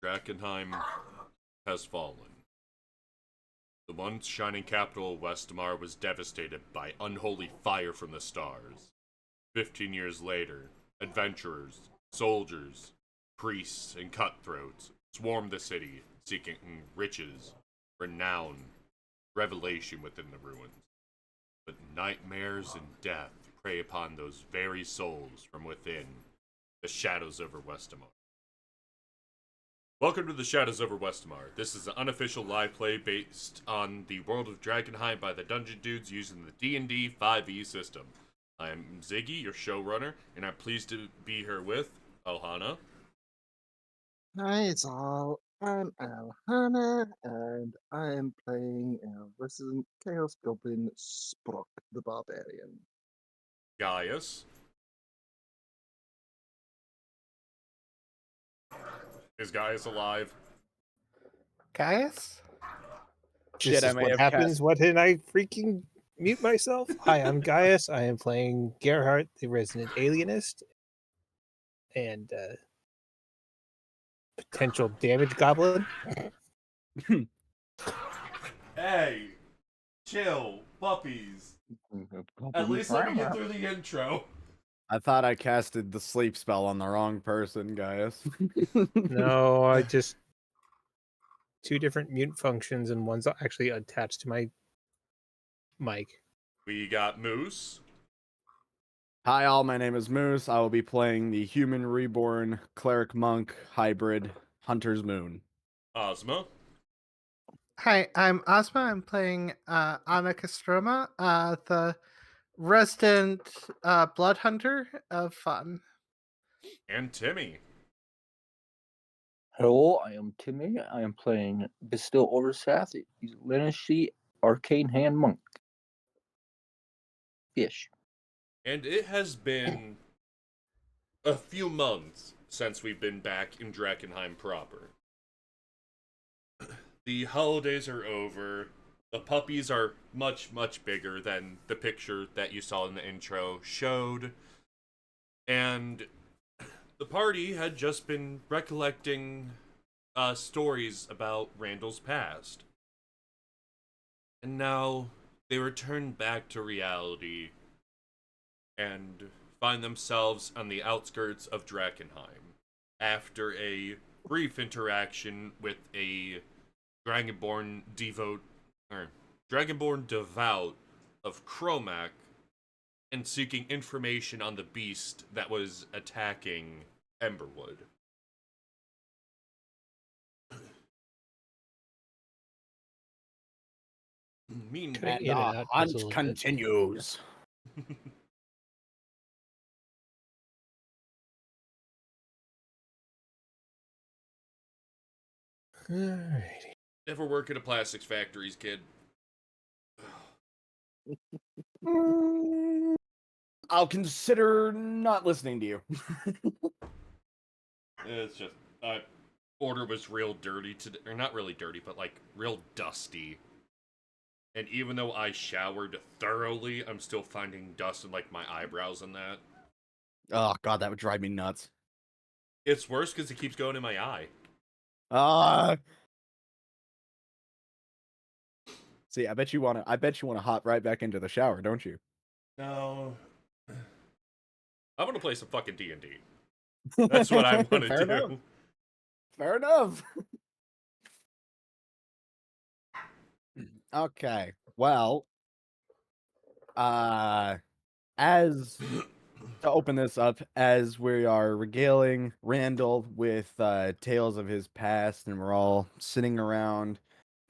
Drakkenheim has fallen. The once shining capital of Westemar was devastated by unholy fire from the stars. 15 years later, adventurers, soldiers, priests, and cutthroats swarmed the city, seeking riches, renown, revelation within the ruins. But nightmares and death prey upon those very souls from within the shadows over Westemar. Welcome to the Shadows over Westemar. This is an unofficial live play based on the world of Drakkenheim by the Dungeon Dudes using the D&D 5e system. I am Ziggy, your showrunner, and I'm pleased to be here with Ohana. Hi, it's all. I'm Alhana, and I am playing our resident Chaos Goblin, Sprock the Barbarian. Gaius. Is Gaius alive? Gaius? Shit, I This is may what have happens. cast. Why didn't I freaking mute myself? Hi, I'm Gaius. I am playing Gerhardt, the resident alienist, and potential damage goblin. Hey, chill, puppies. At least let me get through the intro. I thought I casted the sleep spell on the wrong person, Gaius. No, I just two different mute functions, and one's actually attached to my mic. We got Moose. Hi, all. My name is Moose. I will be playing the human reborn cleric monk hybrid Hunter's Moon. Ozma. Hi, I'm Ozma. I'm playing Anna Castroma, the resident blood hunter of fun. And Timmy. Hello, I am Timmy. I am playing Bestill Oversath. He's Lineshi Arcane Hand Monk. Fish. And it has been a few months since we've been back in Drakkenheim proper. The holidays are over. The puppies are much, much bigger than the picture that you saw in the intro showed. And the party had just been recollecting stories about Randall's past. And now they return back to reality and find themselves on the outskirts of Drakkenheim after a brief interaction with a Dragonborn devout of Chromac and seeking information on the beast that was attacking Emberwood. Meanwhile, In and out just a hunt little bit. continues. Alrighty. never work at a plastics factories, kid. I'll consider not listening to you. It's just, order was real dirty today, or not really dirty, but like real dusty. And even though I showered thoroughly, I'm still finding dust in like my eyebrows and that. Oh god, that would drive me nuts. It's worse because it keeps going in my eye. See, I bet you wanna hop right back into the shower, don't you? No. I want to play some fucking D&D. That's what I want to Fair do. enough. Fair enough. Okay. Well, as to open this up, as we are regaling Randall with tales of his past, and we're all sitting around,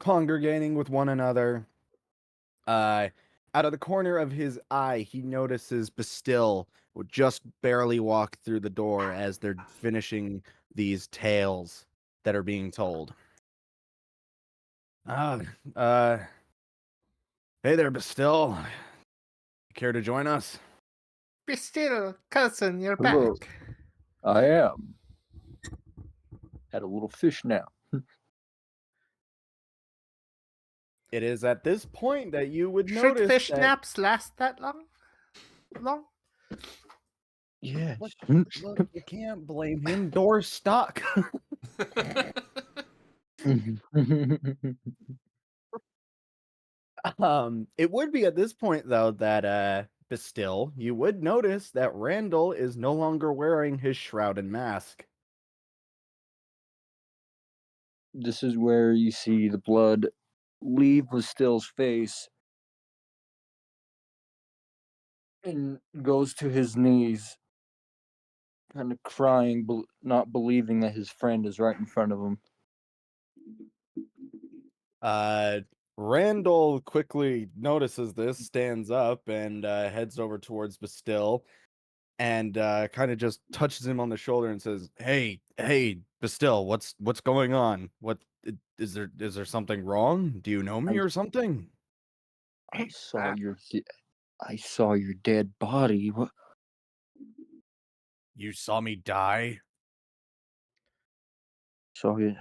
congregating with one another, out of the corner of his eye, he notices Bestill will just barely walk through the door as they're finishing these tales that are being told. Hey there, Bestill. Care to join us? Bestill, cousin, you're Hello. back. I am. Had a little fish now. It is at this point that you would Should notice fish that... naps last that long? Yes. Look, you can't blame him. Door's stuck. It would be at this point though that Bastille, you would notice that Randall is no longer wearing his shroud and mask. This is where you see the blood leave Bastille's face and goes to his knees, kind of crying, not believing that his friend is right in front of him. Randall quickly notices this, stands up, and heads over towards Bastille, and kind of just touches him on the shoulder and says, "Hey, Bastille, what's going on? What is there something wrong? Do you know me I- or something?" I saw your dead body. What? You saw me die? Saw you.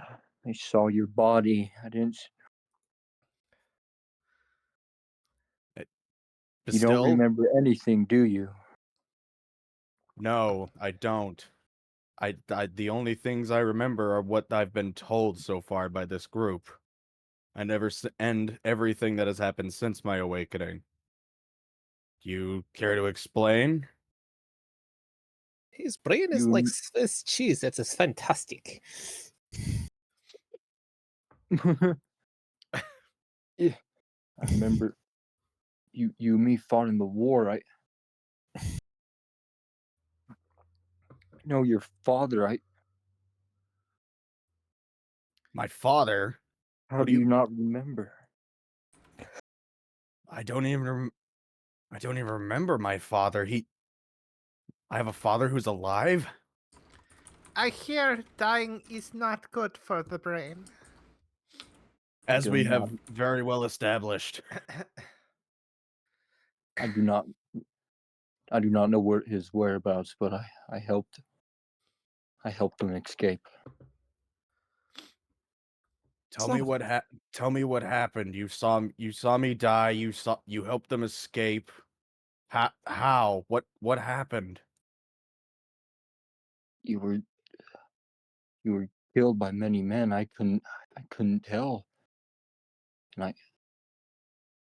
I saw your body. I didn't. You don't Bastille? remember anything, do you? No, I don't. The only things I remember are what I've been told so far by this group. And everything that has happened since my awakening. Do you care to explain? His brain is You- like Swiss cheese. That is fantastic. Yeah, I remember. You and me fought in the war. I know your father. My father? How What do do you you... not remember? I don't even remember my father. I have a father who's alive? I hear dying is not good for the brain. As do we not- have very well established. I do not know where his whereabouts, but I helped him escape. Tell me what happened. You saw me die. You helped them escape. How? What happened? You were killed by many men. I couldn't tell. And I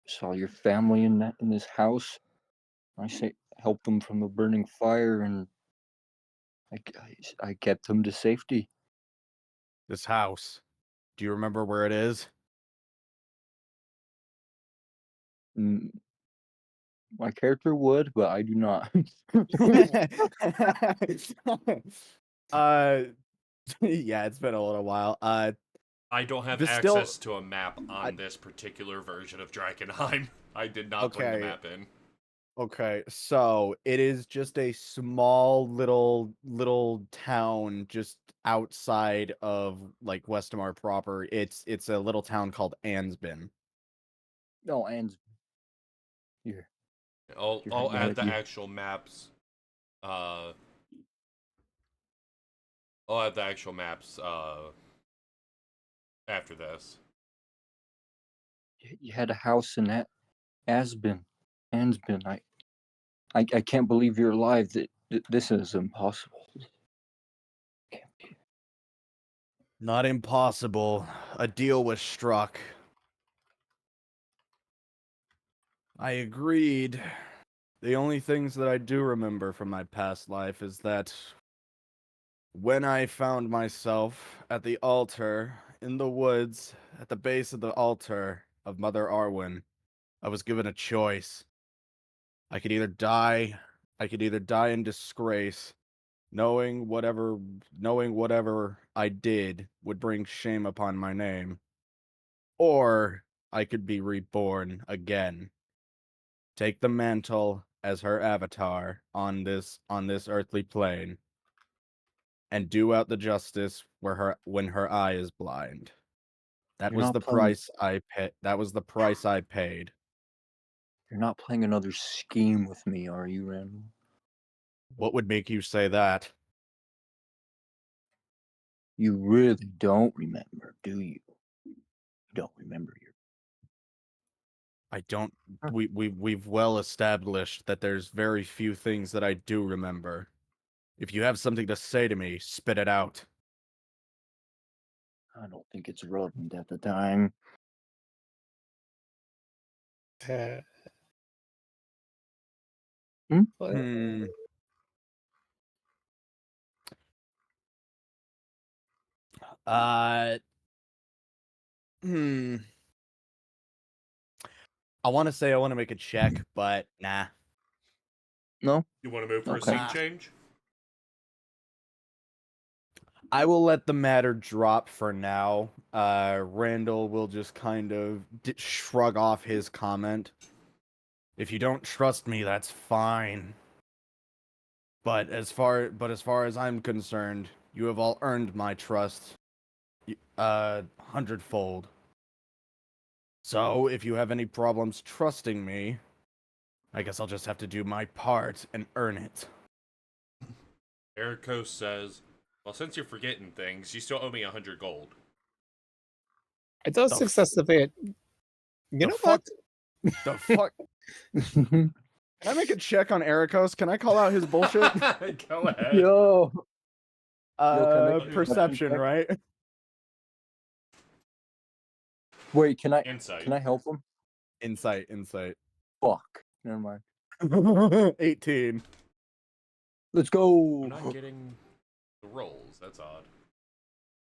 saw your family in this house. I helped them from the burning fire, and I kept them to safety. This house. Do you remember where it is? Mm, my character would, but I do not. uh yeah, it's been a little while. I don't have Bastille- access to a map on this particular version of Drakkenheim. I did not bring the Okay. map in. Okay, so it is just a small little town just outside of like Westemar proper. It's a little town called Ansbin. No, and here. I'll add the actual maps. I'll add the actual maps after this. You had a house in that Ansbin. I can't believe you're alive. This is impossible. Not impossible. A deal was struck. I agreed. The only things that I do remember from my past life is that when I found myself at the altar in the woods, at the base of the altar of Mother Arwen, I was given a choice. I could either die in disgrace, knowing whatever I did would bring shame upon my name, or I could be reborn again. Take the mantle as her avatar on this earthly plane, and do out the justice when her eye is blind. That You're was not the playing. price I paid. That was the price I paid. You're not playing another scheme with me, are you, Randall? What would make you say that? You really don't remember, do you? You don't remember your. I don't. We've well established that there's very few things that I do remember. If you have something to say to me, spit it out. I don't think it's relevant at the time. Uh, what? Hmm. Uh. Hmm. I want to say I want to make a check, but nah. No? You want to move for Okay. a scene change? I will let the matter drop for now. Randall will just kind of shrug off his comment. If you don't trust me, that's fine. But as far as I'm concerned, you have all earned my trust, 100-fold. So if you have any problems trusting me, I guess I'll just have to do my part and earn it. Ericos says, well, since you're forgetting things, you still owe me 100 gold. I thought The successfully. You the know fuck? what? The fuck? Can I make a check on Ericos? Can I call out his bullshit? Go ahead. Yo! Yo, can I make a Perception, check? right? Wait, can Insight. I help him? Insight. Fuck. Never mind. 18. Let's go. I'm not getting the rolls. That's odd.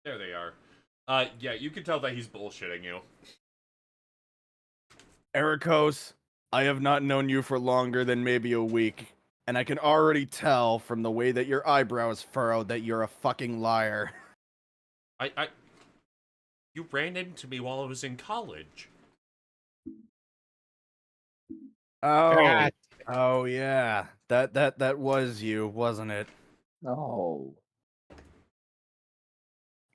There they are. Yeah, you can tell that he's bullshitting you. Ericos, I have not known you for longer than maybe a week, and I can already tell from the way that your eyebrows furrowed that you're a fucking liar. You ran into me while I was in college. Oh. Oh yeah. That was you, wasn't it? Oh.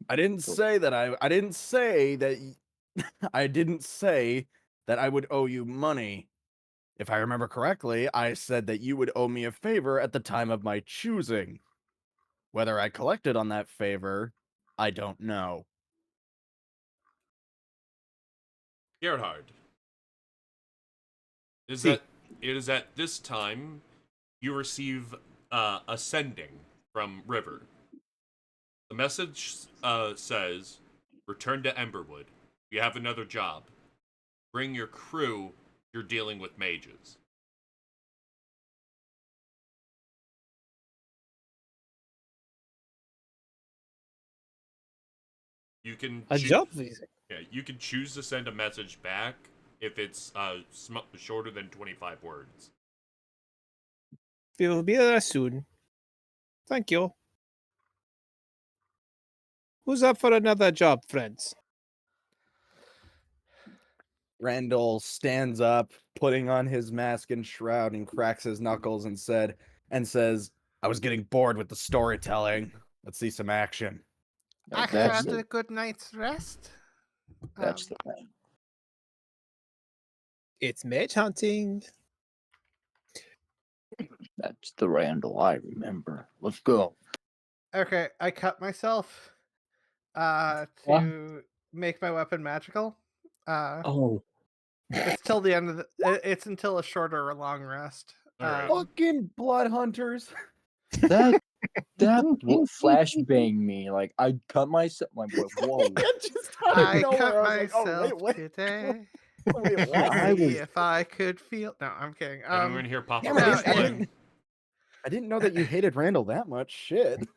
I didn't say that I didn't say that I didn't say that I would owe you money. If I remember correctly, I said that you would owe me a favor at the time of my choosing. Whether I collected on that favor, I don't know. Gerhard. See. It is at this time you receive a sending from River. The message says, return to Emberwood. You have another job. Bring your crew. You're dealing with mages. You can A choose, job visa. yeah, you can choose to send a message back if it's shorter than 25 words. We will be there soon. Thank you. Who's up for another job, friends? Randall stands up, putting on his mask and shroud, and cracks his knuckles and says, I was getting bored with the storytelling. Let's see some action. I That's had it. a good night's rest. That's the plan. It's mage hunting. That's the Randall I remember. Let's go. Okay, I cut myself to make my weapon magical. Oh. It's till the end of it's until a short or a long rest. All right. Fucking blood hunters. That flashbang me. Like I cut myself. Like whoa. Just out of I nowhere, cut I was like, myself oh, wait. today. Wait, what? I was- If I could feel. No, I'm kidding. Everyone here pop a Damn it, no, rose it- flame. I didn't know that you hated Randall that much. Shit.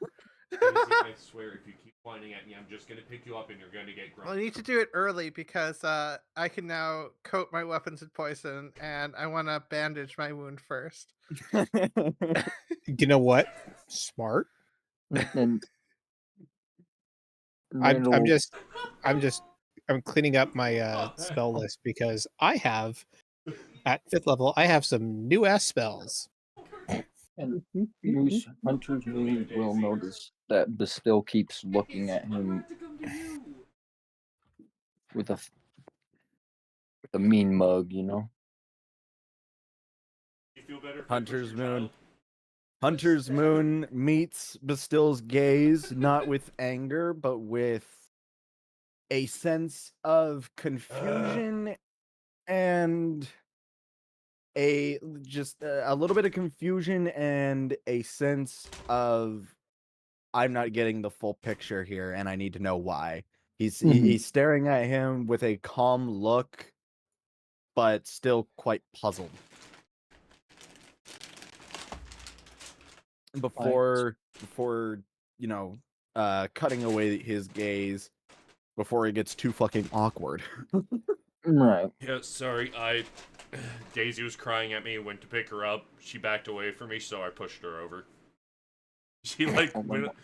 I swear, if you keep pointing at me, I'm just gonna pick you up and you're gonna get Well, I grumpy. need to do it early because I can now coat my weapons with poison, and I want to bandage my wound first. You know what? Smart. And I'm Randall, I'm cleaning up my spell list because I have at 5th level I have some new ass spells. and Moose Hunter's Moon will notice that Bastille keeps looking at him with a mean mug, you know. You feel better if Hunter's I push your Moon. child? Hunter's Moon meets Bastille's gaze, not with anger, but with a sense of confusion and a little bit of confusion and a sense of I'm not getting the full picture here and I need to know why. He's staring at him with a calm look, but still quite puzzled. Before cutting away his gaze before it gets too fucking awkward. Right. Yeah, sorry, Daisy was crying at me, went to pick her up. She backed away from me, so I pushed her over. She, like, went,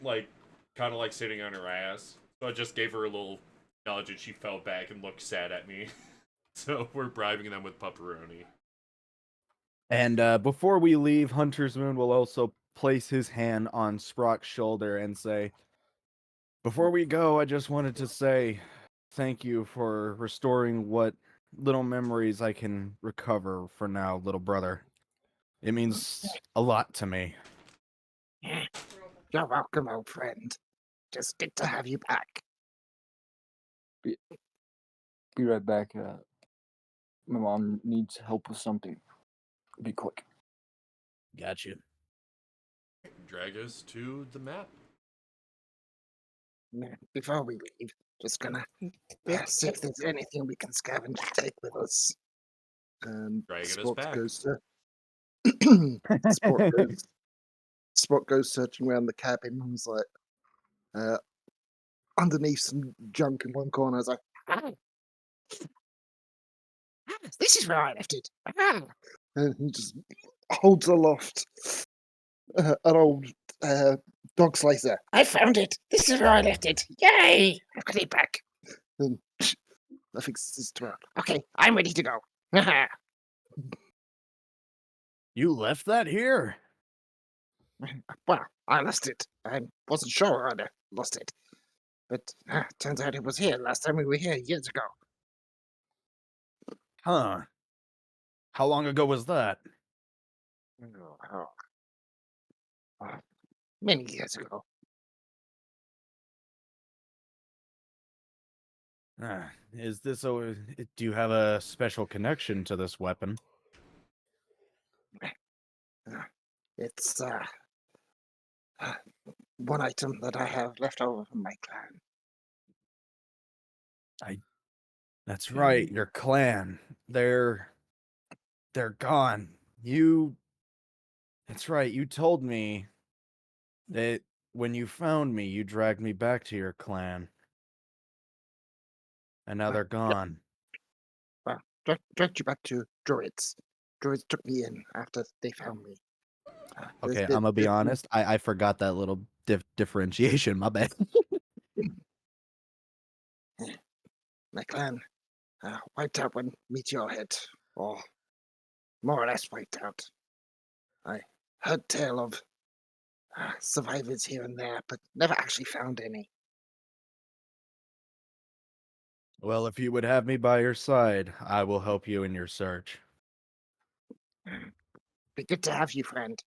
like, kind of like sitting on her ass. So I just gave her a little nudge, and she fell back and looked sad at me. So we're bribing them with pepperoni. And before we leave, Hunter's Moon will also place his hand on Sprock's shoulder and say, "Before we go, I just wanted to say thank you for restoring what little memories I can recover for now, little brother. It means a lot to me." You're welcome, old friend. Just good to have you back. Be right back. My mom needs help with something. Be quick. Got you. Drag us to the map. Before we leave, just gonna see if there's anything we can scavenge and take with us. Dragging us back. Spot goes searching around the cabin and was like, underneath some junk in one corner. I was like, this is where I left it. And he just holds aloft an old dog slicer. I found it. This is where I left it. Yay! I've got it back. And I think this is throughout. Okay, I'm ready to go. You left that here? Well, I lost it. I wasn't sure I'd lost it. But turns out it was here last time we were here years ago. Huh. How long ago was that? Many years ago. Is this do you have a special connection to this weapon? It's one item that I have left over from my clan. That's right, your clan. They're gone. That's right, you told me that when you found me, you dragged me back to your clan. And now they're gone. Well, dragged you back to druids. Druids took me in after they found me. Okay, I'm gonna be honest. I forgot that little differentiation. My bad. My clan wiped out when Meteor hit, or more or less wiped out. I heard tale of survivors here and there, but never actually found any. Well, if you would have me by your side, I will help you in your search. Be good to have you, friend.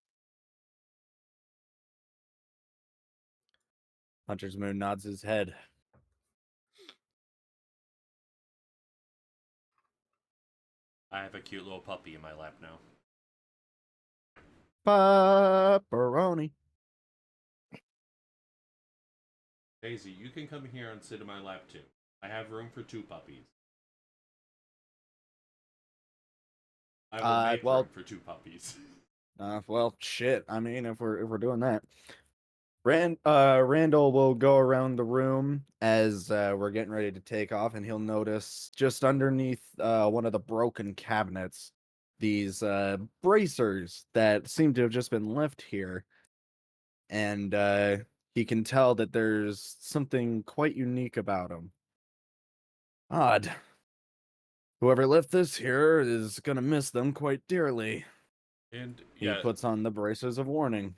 Hunter's Moon nods his head. I have a cute little puppy in my lap now. Pepperoni. Daisy, you can come here and sit in my lap too. I have room for 2 puppies. I will make room for 2 puppies. Well, shit. I mean, if we're doing that, Randall will go around the room as we're getting ready to take off, and he'll notice just underneath one of the broken cabinets these bracers that seem to have just been left here, and he can tell that there's something quite unique about them. Odd. Whoever left this here is gonna miss them quite dearly. And He yeah, puts on the braces of warning.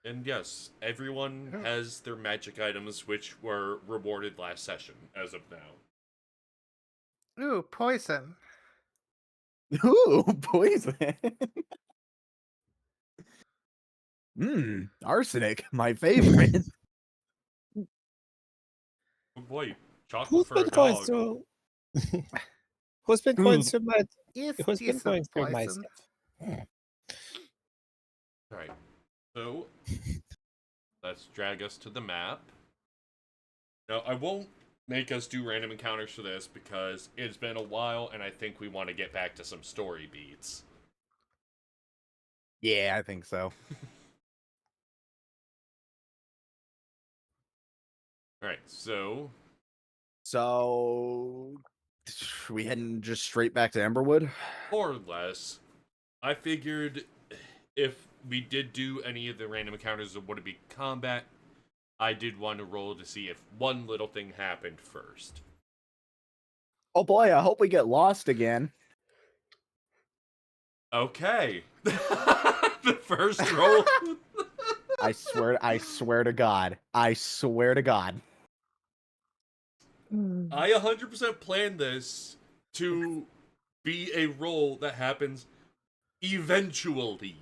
and yes, everyone has their magic items which were rewarded last session as of now. Ooh, poison. Ooh, poison. Arsenic, my favorite. Oh boy, chocolate Who's for been a going dog. through? Who's been going through my? It's Who's been going decent through my poison. stuff? Alright, so let's drag us to the map. Now, I won't make us do random encounters for this because it's been a while and I think we want to get back to some story beats. Yeah, I think so. Alright, so So we heading just straight back to Emberwood? more or less, I figured if we did do any of the random encounters of would it be combat, I did want to roll to see if one little thing happened first. Oh boy, I hope we get lost again. Okay. The first roll. I swear to God. I swear to God. I 100% planned this to be a roll that happens eventually.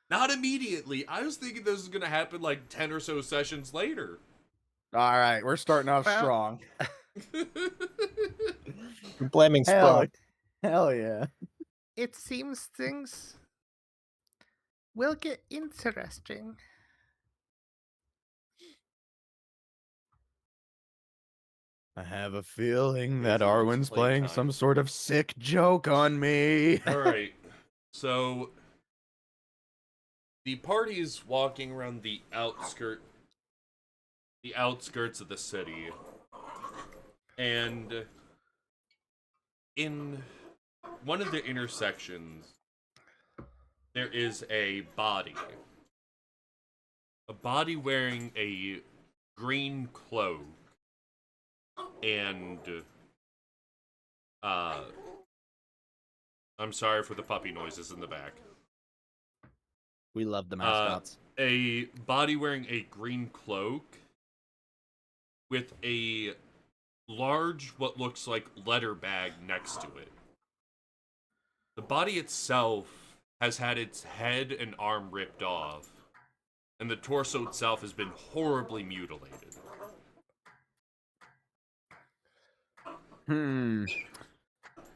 Not immediately. I was thinking this was going to happen like 10 or so sessions later. All right, we're starting off Well- strong. You're blaming Hell, Sprung. hell yeah. It seems things will get interesting. I have a feeling that Everyone's Arwen's playing playtime. some sort of sick joke on me. Alright, so the party is walking around the outskirts of the city, and in one of the intersections, there is a body wearing a green cloak, and I'm sorry for the puppy noises in the back. We love the mascots. A body wearing a green cloak with a large, what looks like letter bag next to it. The body itself has had its head and arm ripped off, and the torso itself has been horribly mutilated.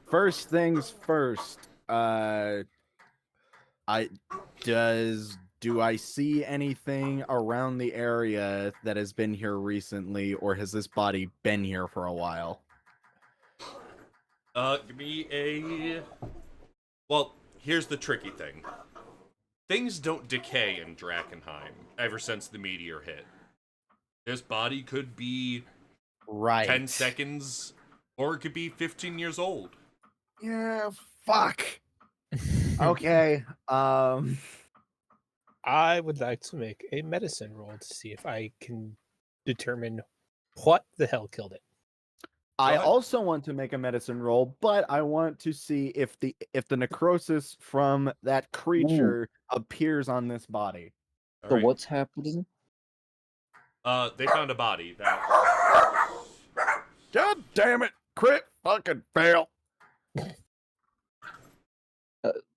First things first. Do I see anything around the area that has been here recently, or has this body been here for a while? Give me a... Well, here's the tricky thing. Things don't decay in Drakkenheim ever since the meteor hit. This body could be Right. 10 seconds, or it could be 15 years old. Yeah, fuck. Okay. I would like to make a medicine roll to see if I can determine what the hell killed it. I ahead. also want to make a medicine roll, but I want to see if the necrosis from that creature appears on this body. So Alright. what's happening? They found a body that... God damn it! Crit fucking fail.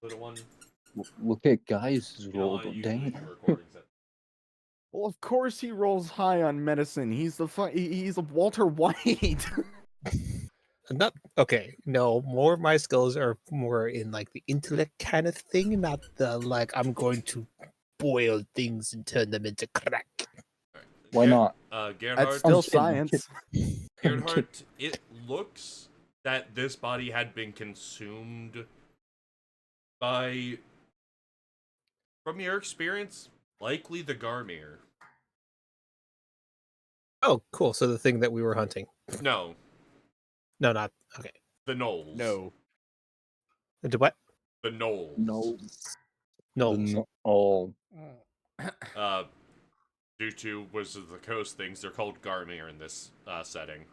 Little one. Look at guys' You know, roll. I usually Dang it. do recordings at... Well, of course he rolls high on medicine. He's he's a Walter White. Not okay. No, more of my skills are more in like the intellect kind of thing, not the like I'm going to boil things and turn them into crack. Why not? Gerhard, That's still kidding, I'm science. Gerhard, it looks that this body had been consumed by, from your experience, likely the Garmir. Oh, cool. So the thing that we were hunting. No, No, not okay. the Knolls. No. Into what? The Knolls. No. No. Oh. Due to Wizards of the Coast things, they're called Garmir in this setting.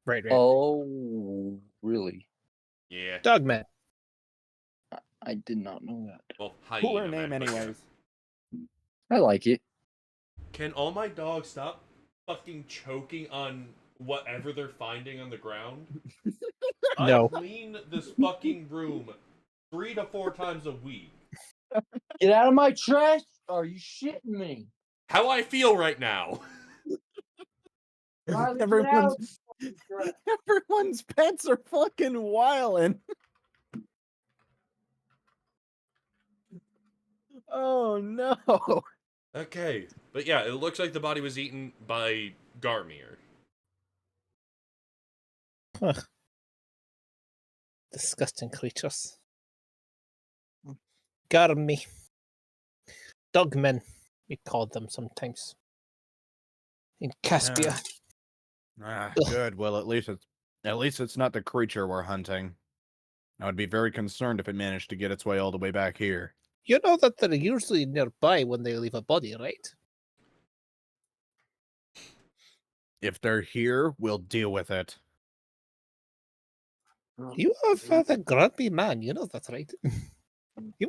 Right. Oh, really? Yeah. Dogman. I did not know that. Well, hyena Cooler name, men, but yeah. anyways. I like it. Can all my dogs stop fucking choking on whatever they're finding on the ground? No. I clean this fucking room 3 to 4 times a week. Get out of my trash! Are you shitting me? How I feel right now. Riley, get out! Everyone's pets are fucking wildin'. Oh no. Okay, but yeah, it looks like the body was eaten by Garmir. Huh. Disgusting creatures. Garmy. Dogmen, we call them sometimes. In Caspia. Ugh. Good. Well, at least it's not the creature we're hunting. I would be very concerned if it managed to get its way all the way back here. You know that they're usually nearby when they leave a body, right? If they're here, we'll deal with it. You are the grumpy man. You know that's right. You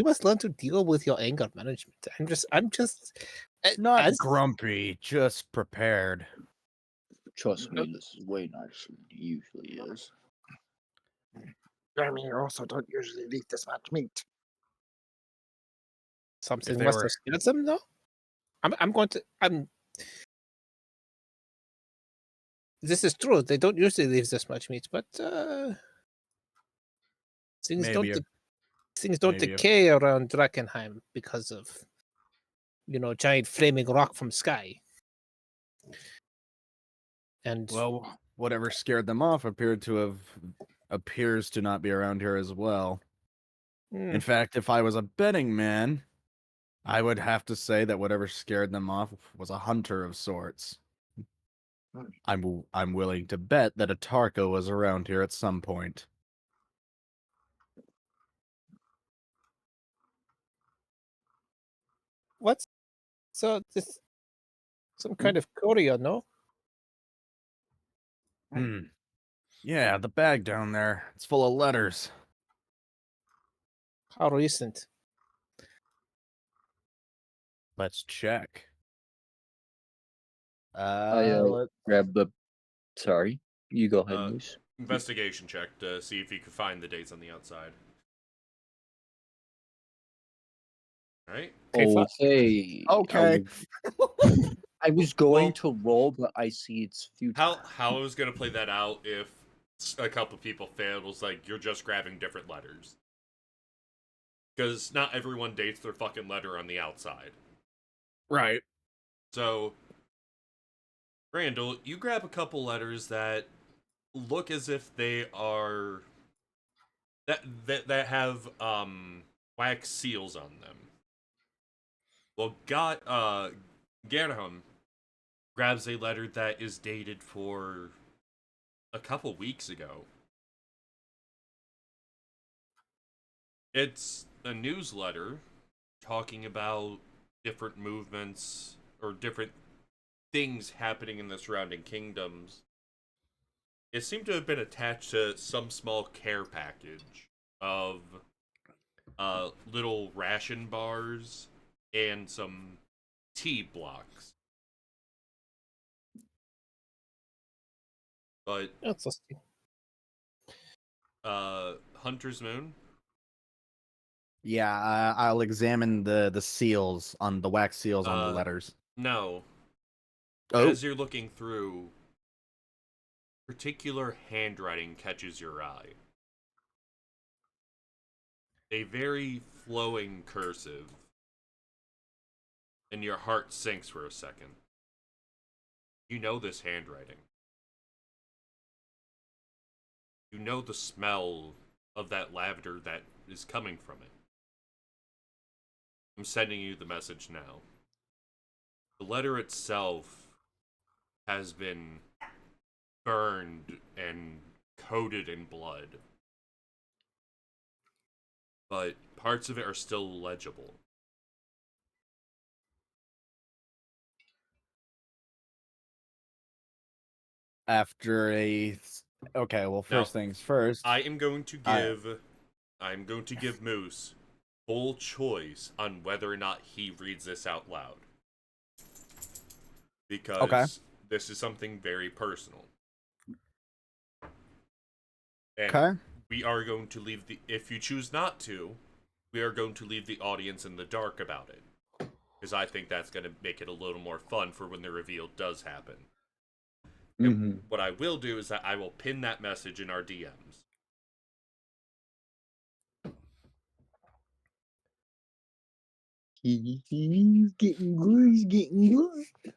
must learn to deal with your anger management. I'm just Not as grumpy, just prepared. Trust me, this is way nicer than it usually is. I mean, you also don't usually leave this much meat. something they must were- have scared them, though. This is true. They don't usually leave this much meat, but things Maybe don't maybe if- decay around Drakkenheim because of giant flaming rock from sky. And Well, whatever scared them off appears to not be around here as well. In fact, if I was a betting man, I would have to say that whatever scared them off was a hunter of sorts. I'm willing to bet that a Tarka was around here at some point. what's this? Some kind of courier, no? Yeah, the bag down there. It's full of letters. How recent? Let's check. I grab the. Sorry, you go ahead, Moose. Investigation check to see if you can find the dates on the outside. Alright. Okay. Okay. I was going Well- to roll, but I see it's futile. How I was gonna play that out if a couple people failed was like you're just grabbing different letters. Because not everyone dates their fucking letter on the outside. Right. So, Randall, you grab a couple letters that look as if they are that have wax seals on them. Well, Gerham grabs a letter that is dated for a couple weeks ago. It's a newsletter talking about different movements or different things happening in the surrounding kingdoms. It seemed to have been attached to some small care package of little ration bars and some tea blocks. But Interesting. Hunter's Moon, Yeah, I'll examine the seals on the wax seals on the letters. no. Oh, As you're looking through, particular handwriting catches your eye. A very flowing cursive. And your heart sinks for a second. You know this handwriting. You know the smell of that lavender that is coming from it. I'm sending you the message now. The letter itself has been burned and coated in blood. But parts of it are still legible. after okay, well, first things first. I'm going to give Moose full choice on whether or not he reads this out loud. Because this is something very personal. And Okay. we are going to leave if you choose not to, we are going to leave the audience in the dark about it. Because I think that's going to make it a little more fun for when the reveal does happen. And what I will do is that I will pin that message in our DMs. He's getting good. He's getting good.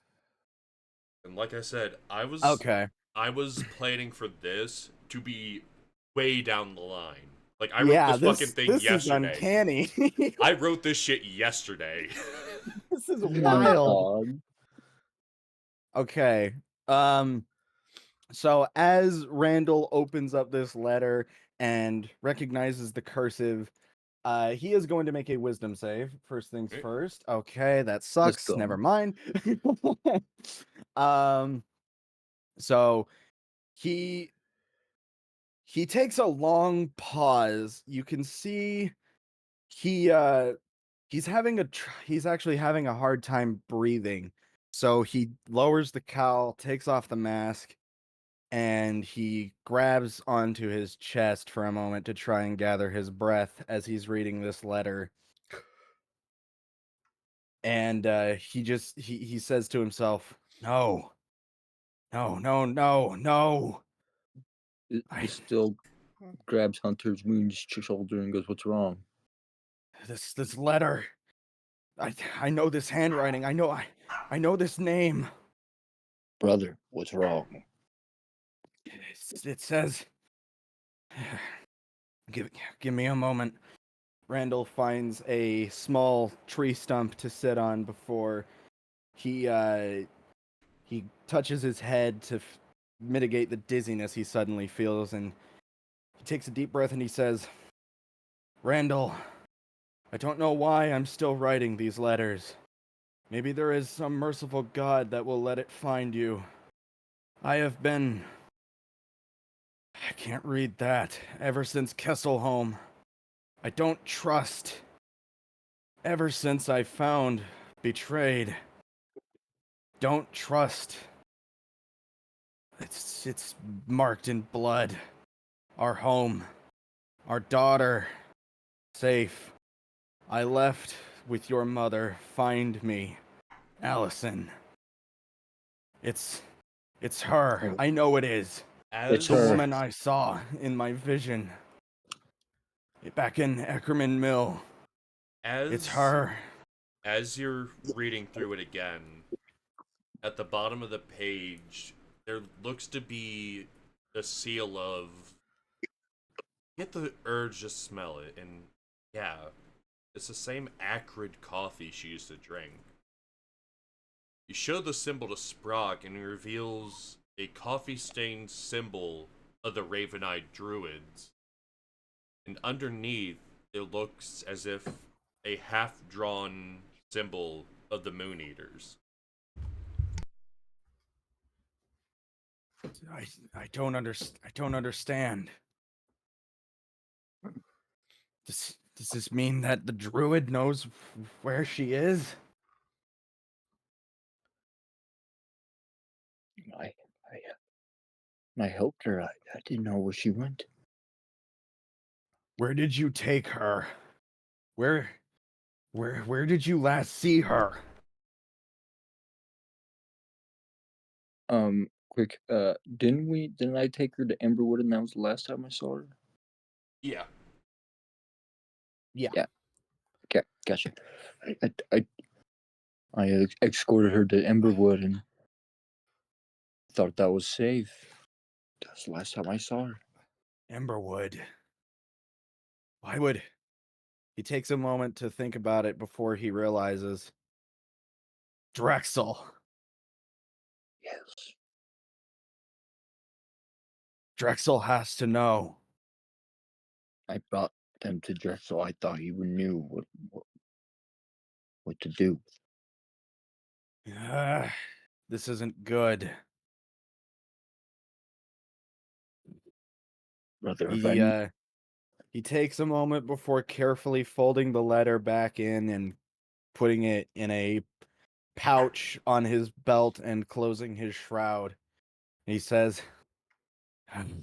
And like I said, Okay. I was planning for this to be way down the line. Like I wrote Yeah, this fucking thing this is yesterday. uncanny. I wrote this shit yesterday. This is Oh wild. God. Okay. So as Randall opens up this letter and recognizes the cursive, he is going to make a wisdom save. First things Okay. first. Okay, that Let's sucks. go. Never mind. So he takes a long pause. You can see he he's he's actually having a hard time breathing. So he lowers the cowl, takes off the mask, and he grabs onto his chest for a moment to try and gather his breath as he's reading this letter. And he says to himself, "No, no, no, no, no." He still grabs Hunter's wounded shoulder and goes, "What's wrong?" This letter. I know this handwriting. I know this name. Brother, what's wrong? It says. Give me a moment. Randall finds a small tree stump to sit on before he touches his head to mitigate the dizziness he suddenly feels, and he takes a deep breath and he says, "Randall, I don't know why I'm still writing these letters. Maybe there is some merciful God that will let it find you. I can't read that, ever since Kesselholm. I don't trust. Ever since I found betrayed. Don't trust. It's marked in blood. Our home. Our daughter. Safe. I left with your mother. Find me. Allison. It's her. I know it is. It's The her. woman I saw in my vision. Back in Eckerman Mill. It's her. As you're reading through it again, at the bottom of the page, there looks to be the seal of. Get the urge to smell it, and yeah, it's the same acrid coffee she used to drink. You show the symbol to Sprock, and it reveals a coffee-stained symbol of the Raven-Eyed Druids. And underneath, it looks as if a half-drawn symbol of the Moon Eaters. I don't understand. Does this mean that the druid knows where she is? I, I helped her. I didn't know where she went. Where did you take her? Where did you last see her? Quick. Didn't I take her to Emberwood, and that was the last time I saw her? Yeah. Yeah. Yeah. Okay, gotcha. I escorted her to Emberwood and thought that was safe. That's the last time I saw her. Emberwood. Why would... He takes a moment to think about it before he realizes. Drexel. Yes. Drexel has to know. I brought them to Drexel. I thought he knew what to do. This isn't good. Brother, if I need He takes a moment before carefully folding the letter back in and putting it in a pouch on his belt and closing his shroud. He says, I'm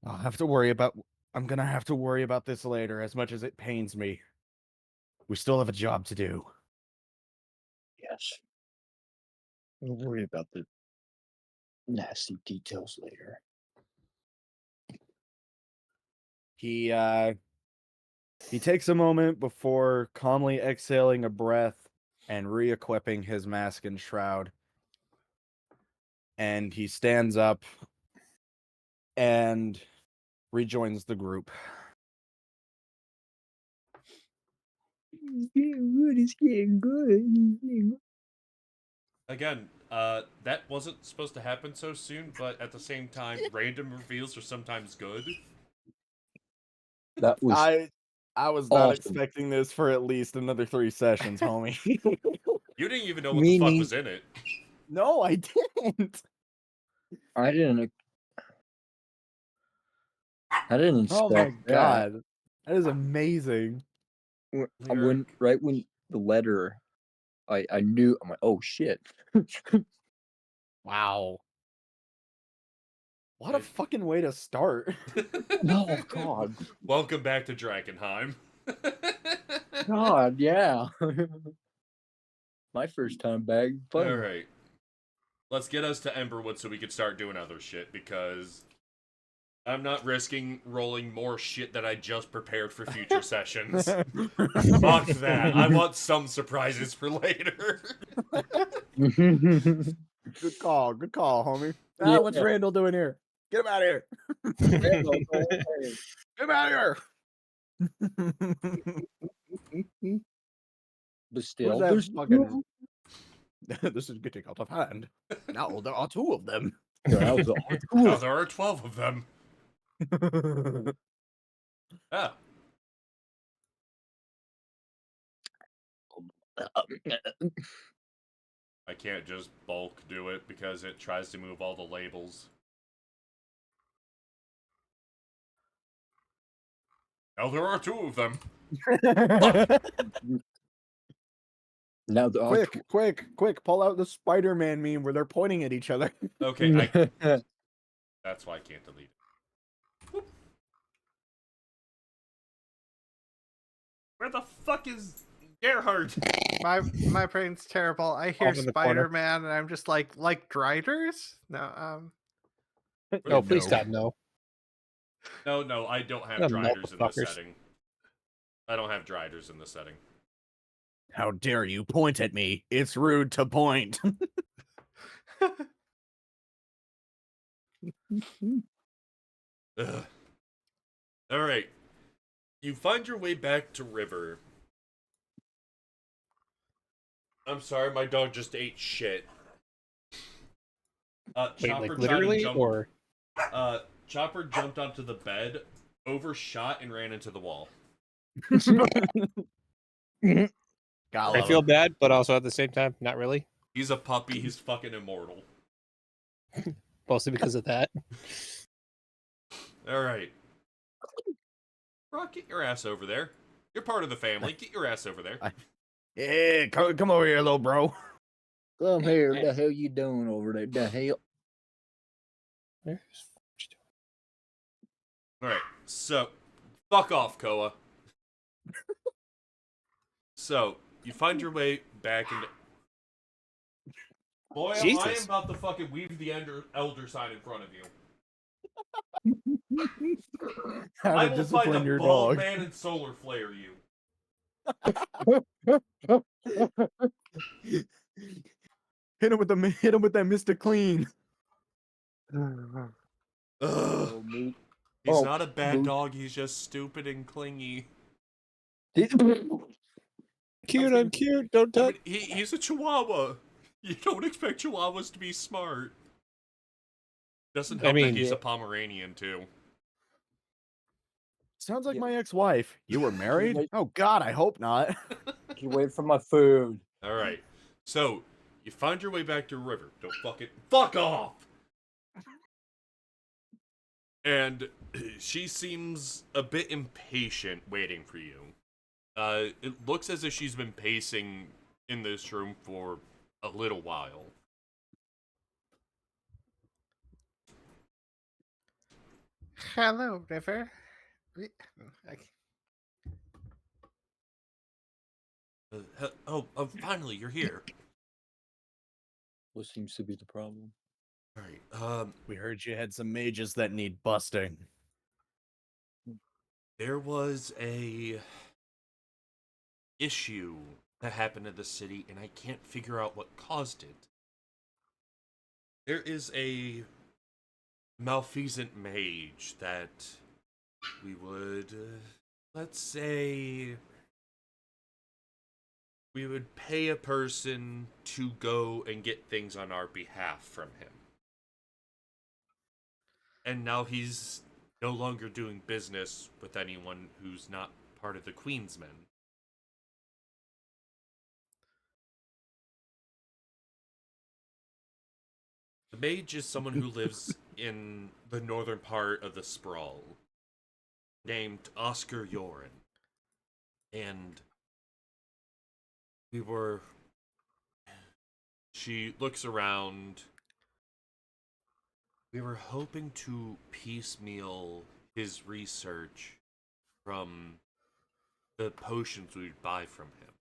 gonna have to worry about this later, as much as it pains me. We still have a job to do. yes. We'll worry about the nasty details later. He He takes a moment before calmly exhaling a breath and re-equipping his mask and shroud. And he stands up and rejoins the group. He's getting good. He's getting good. Again, that wasn't supposed to happen so soon, but at the same time, random reveals are sometimes good. That was I was not awesome. expecting this for at least another 3 sessions, homie. You didn't even know what the fuck was in it. No, I didn't. I didn't Oh expect my that. god. That is amazing. When the letter, I knew. I'm like, oh shit. Wow. What a Right. fucking way to start. Oh god. Welcome back to Drakkenheim. God, yeah. My first time back. Fun. Alright. Let's get us to Emberwood so we can start doing other shit, because I'm not risking rolling more shit that I just prepared for future sessions. Fuck that. I want some surprises for later. Good call, homie. Yeah. What's Randall doing here? Get him out of here. Randall, go away. Get him out of here. But still, that there's fucking- This is getting out of hand. Now there are 2 of them. There was Now there are 12 of them. Ah. I can't just bulk do it because it tries to move all the labels. Now there are 2 of them. Now the Quick, pull out the Spider-Man meme where they're pointing at each other. Okay, that's why I can't delete it. Whoop. Where the fuck is Gerhard? My brain's terrible. I hear Off in the corner. Spider-Man, and I'm just like Driders? No, No, please No. stop. No. No, I don't have Yeah, driders in this motherfuckers. setting. I don't have driders in this setting. How dare you point at me? It's rude to point. Ugh. Alright. You find your way back to River. I'm sorry, my dog just ate shit. Wait, Chopper like tried to literally, jump. or Chopper jumped onto the bed, overshot, and ran into the wall. Gotta I love feel him. bad, but also at the same time, not really. He's a puppy. He's fucking immortal. Mostly because of that. Alright. Rock, get your ass over there. You're part of the family. Get your ass over there. Yeah, come over here, little bro. Come here. The hell you doing over there? The hell? Alright, so, fuck off, Koa. So, you find your way back into... Boy, I am Jesus. about to fucking weave the elder sign in front of you. How I to will find discipline a your bald dog. man and solar flare you. Hit him with that Mr. Clean. Ugh. Oh, moot. He's Oh, not a bad moot. dog, he's just stupid and clingy. Cute, I'm cute. Don't I touch. mean, he's a chihuahua. You don't expect chihuahuas to be smart. Doesn't help mean, that he's yeah. a Pomeranian, too. Sounds like Yeah. my ex-wife. You were married? Wait. Oh God, I hope not. You wait for my food. Alright, so, you find your way back to River. Don't fuck off! And she seems a bit impatient waiting for you. It looks as if she's been pacing in this room for a little while. hello, River. Finally, you're here. What seems to be the problem? Alright, We heard you had some mages that need busting. there was a issue that happened in the city, and I can't figure out what caused it. There is a malfeasant mage that we would, let's say, we would pay a person to go and get things on our behalf from him. And now he's no longer doing business with anyone who's not part of the Queen's Men. The mage is someone who lives in the northern part of the Sprawl, named Oscar Yoren. And we were... She looks around. We were hoping to piecemeal his research from the potions we'd buy from him.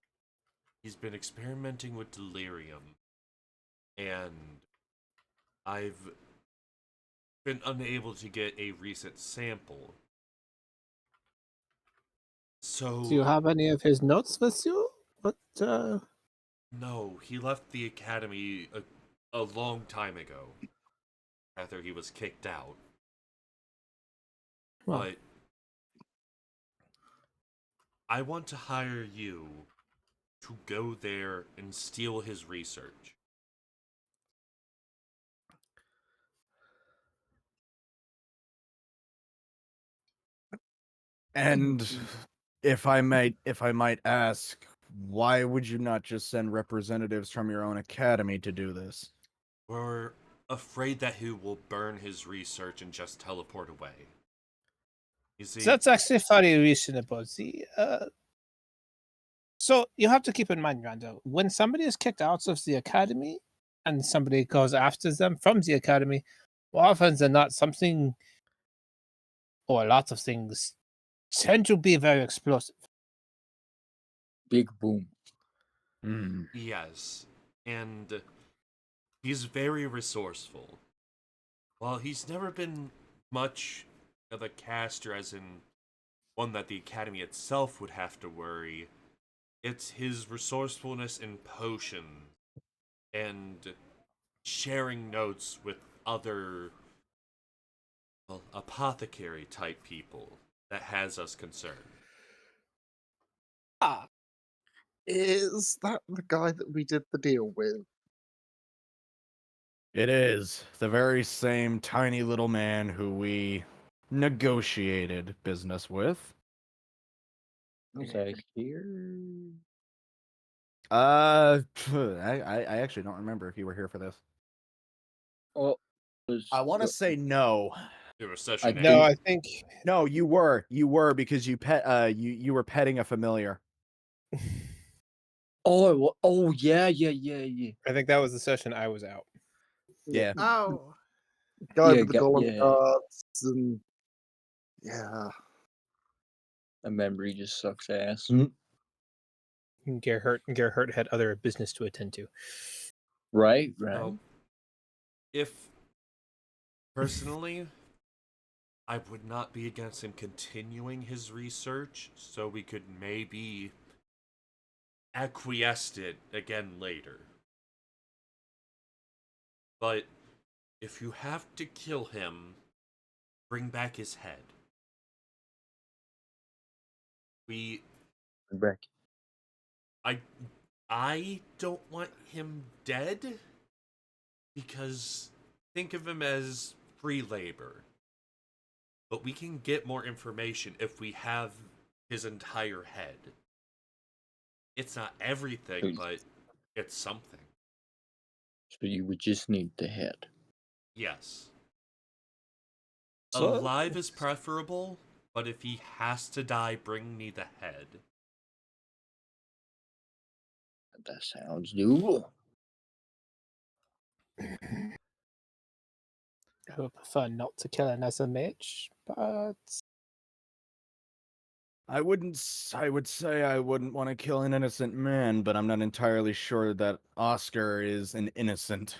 He's been experimenting with delirium, and I've been unable to get a recent sample. So... Do you have any of his notes with you? But No, he left the academy a long time ago, after he was kicked out. Well. But I want to hire you to go there and steal his research. And if I might ask, why would you not just send representatives from your own academy to do this? We're afraid that he will burn his research and just teleport away. You see, that's actually very reasonable. See, so you have to keep in mind, Randall, when somebody is kicked out of the academy and somebody goes after them from the academy, more often than not, something or a lot of things tend to be very explosive. Big boom. yes, and he's very resourceful. While he's never been much of a caster, as in one that the academy itself would have to worry, it's his resourcefulness in potion and sharing notes with other, well, apothecary type people that has us concerned. Ah, is that the guy that we did the deal with? It is the very same tiny little man who we negotiated business with. Was I here? I actually don't remember if you were here for this. Well, I want to say no. There was session I No, A. I think No, you were because you were petting a familiar. oh yeah. I think that was the session I was out. Yeah. Oh, Guy Yeah, with the golem yeah. cards and yeah. My memory just sucks ass. Gerhard had other business to attend to. Right. Now, if personally, I would not be against him continuing his research, so we could maybe acquiesce it again later. But if you have to kill him, bring back his head. Back. I don't want him dead, because think of him as free labor. But we can get more information if we have his entire head. It's not everything, but it's something. So you would just need the head. Yes. So- Alive is preferable, but if he has to die, bring me the head. That sounds doable. I would prefer not to kill an mage, but I would say I wouldn't want to kill an innocent man, but I'm not entirely sure that Oscar is an innocent.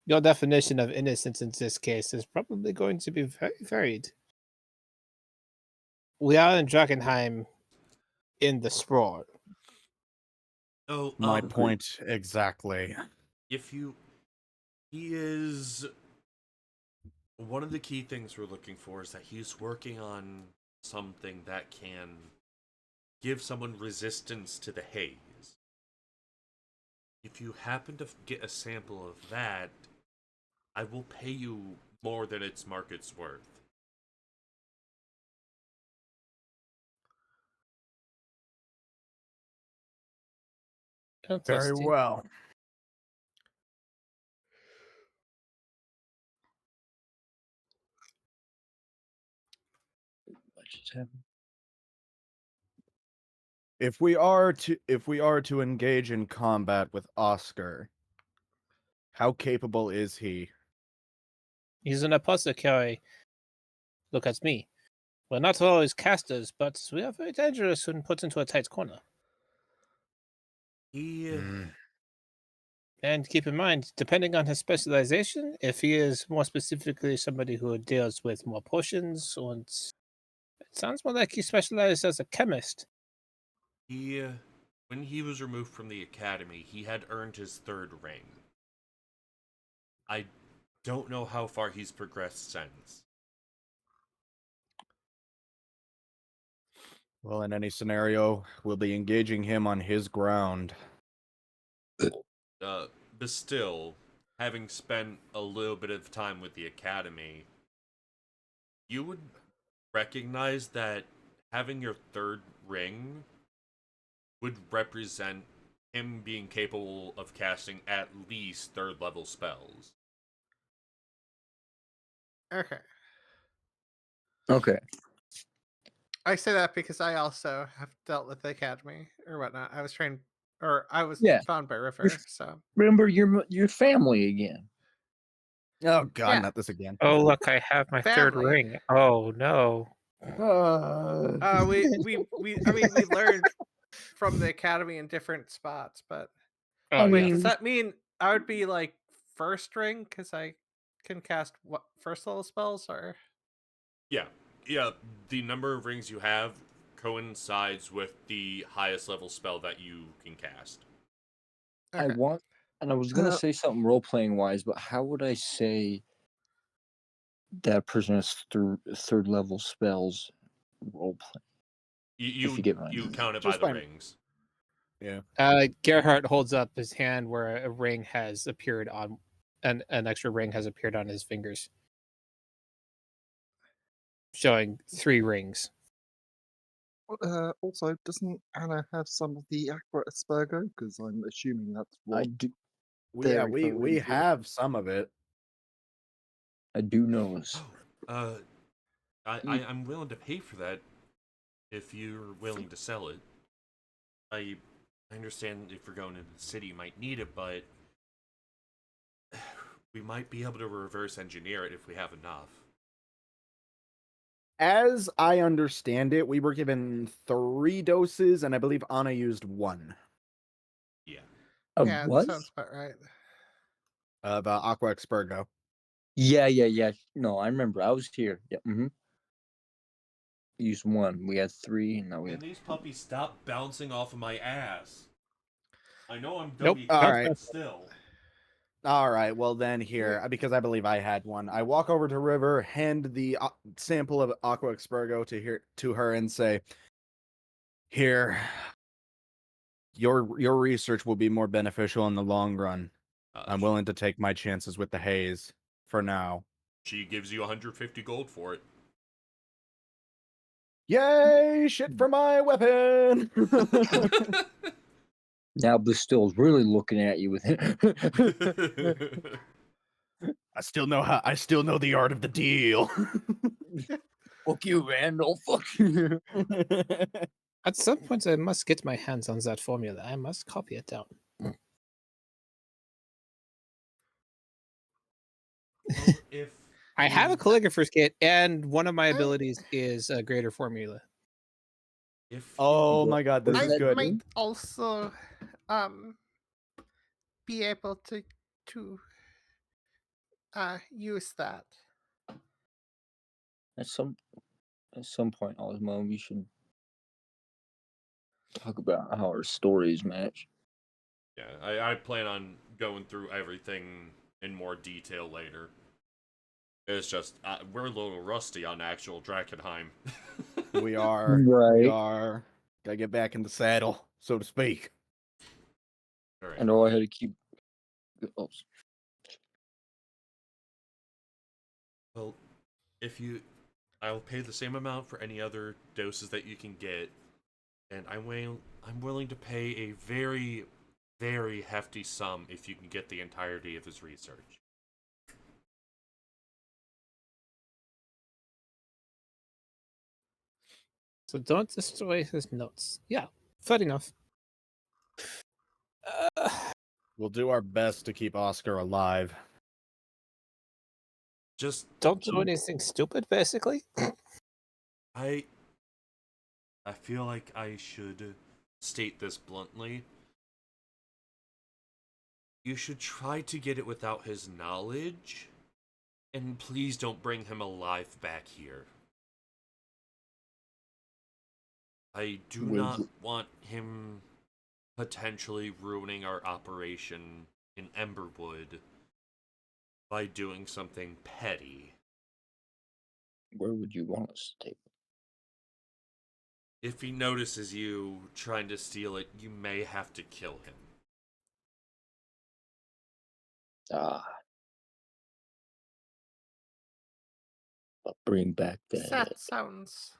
your definition of innocence in this case is probably going to be very varied. We are in Drakkenheim in the sprawl. Oh, My point exactly. if you, he is, one of the key things we're looking for is that he's working on something that can give someone resistance to the haze. If you happen to get a sample of that, I will pay you more than its market's worth. Very Interesting. well. What just happened? If we are to engage in combat with Oscar, how capable is he? He's an apothecary. Look at me. We're not always casters, but we are very dangerous when put into a tight corner. He, And keep in mind, depending on his specialization, if he is more specifically somebody who deals with more potions, and it sounds more like he specializes as a chemist. he, when he was removed from the academy, he had earned his third ring. I don't know how far he's progressed since. Well, in any scenario, we'll be engaging him on his ground. But still, having spent a little bit of time with the academy, you would recognize that having your third ring would represent him being capable of casting at least third level spells. Okay. Okay. I say that because I also have dealt with the academy or whatnot. I was trained, or I was Yeah. found by River. So Remember your family again. Oh God, Yeah. not this again. Oh, look, I have my third Family. ring. Oh, no. I mean, we learned from the academy in different spots, but Oh, I wait, yeah. does mean, that mean I would be like first ring because I can cast what first level spells or? Yeah, the number of rings you have coincides with the highest level spell that you can cast. I Okay. want, and I was gonna Uh, say something role playing wise, but how would I say that person has third level spells role play? You If you get my you count it by Just the fine. rings. Yeah. Gerhardt holds up his hand where a ring has appeared on, an extra ring has appeared on his fingers, showing 3 rings. Also, doesn't Anna have some of the aqua aspergo? Because I'm assuming that's I what do, Yeah, they're we referring to. have some of it. I do know this. Oh, You- I'm willing to pay for that if you're willing to sell it. I understand if we're going into the city, you might need it, but we might be able to reverse engineer it if we have enough. As I understand it, we were given 3 doses, and I believe Anna used 1 Yeah. Of Yeah, that what? sounds about right. of Aqua Expurgo. Yeah. No, I remember. I was here. Yeah. Used 1. We had 3, and now we Can have. these puppies stop bouncing off of my ass? I know I'm Nope. dummy, All right. but still. All right, well then here, because I believe I had 1, I walk over to River, hand the sample of Aqua Expurgo to her, and say, "Here, your research will be more beneficial in the long run. I'm willing to take my chances with the haze for now." She gives you 150 gold for it. Yay! Shit for my weapon. Now Bastille's really looking at you with it. I still know the art of the deal. Fuck you, Randall. Fuck you. At some point, I must get my hands on that formula. I must copy it down. Well, if I have a you- calligrapher's kit, and one of my abilities is a greater formula. if Oh you, my god, this What is does that good. mean? Might also be able to use that. That's some. at some point, Ozmo, we should talk about how our stories match. Yeah, I plan on going through everything in more detail later. It's just we're a little rusty on actual Drakkenheim. We are. Right. We are. Gotta get back in the saddle, so to speak. All right. And all I had to keep. Oh, Well, I'll pay the same amount for any other doses that you can get, and I'm willing to pay a very, very hefty sum if you can get the entirety of his research. So don't destroy his notes. Yeah, fair enough. We'll do our best to keep Oscar alive. Just Don't do anything stupid, basically. I feel like I should state this bluntly. You should try to get it without his knowledge, and please don't bring him alive back here. I do not want him potentially ruining our operation in Emberwood by doing something petty. where would you want us to take it? If he notices you trying to steal it, you may have to kill him. But bring back the head. That sounds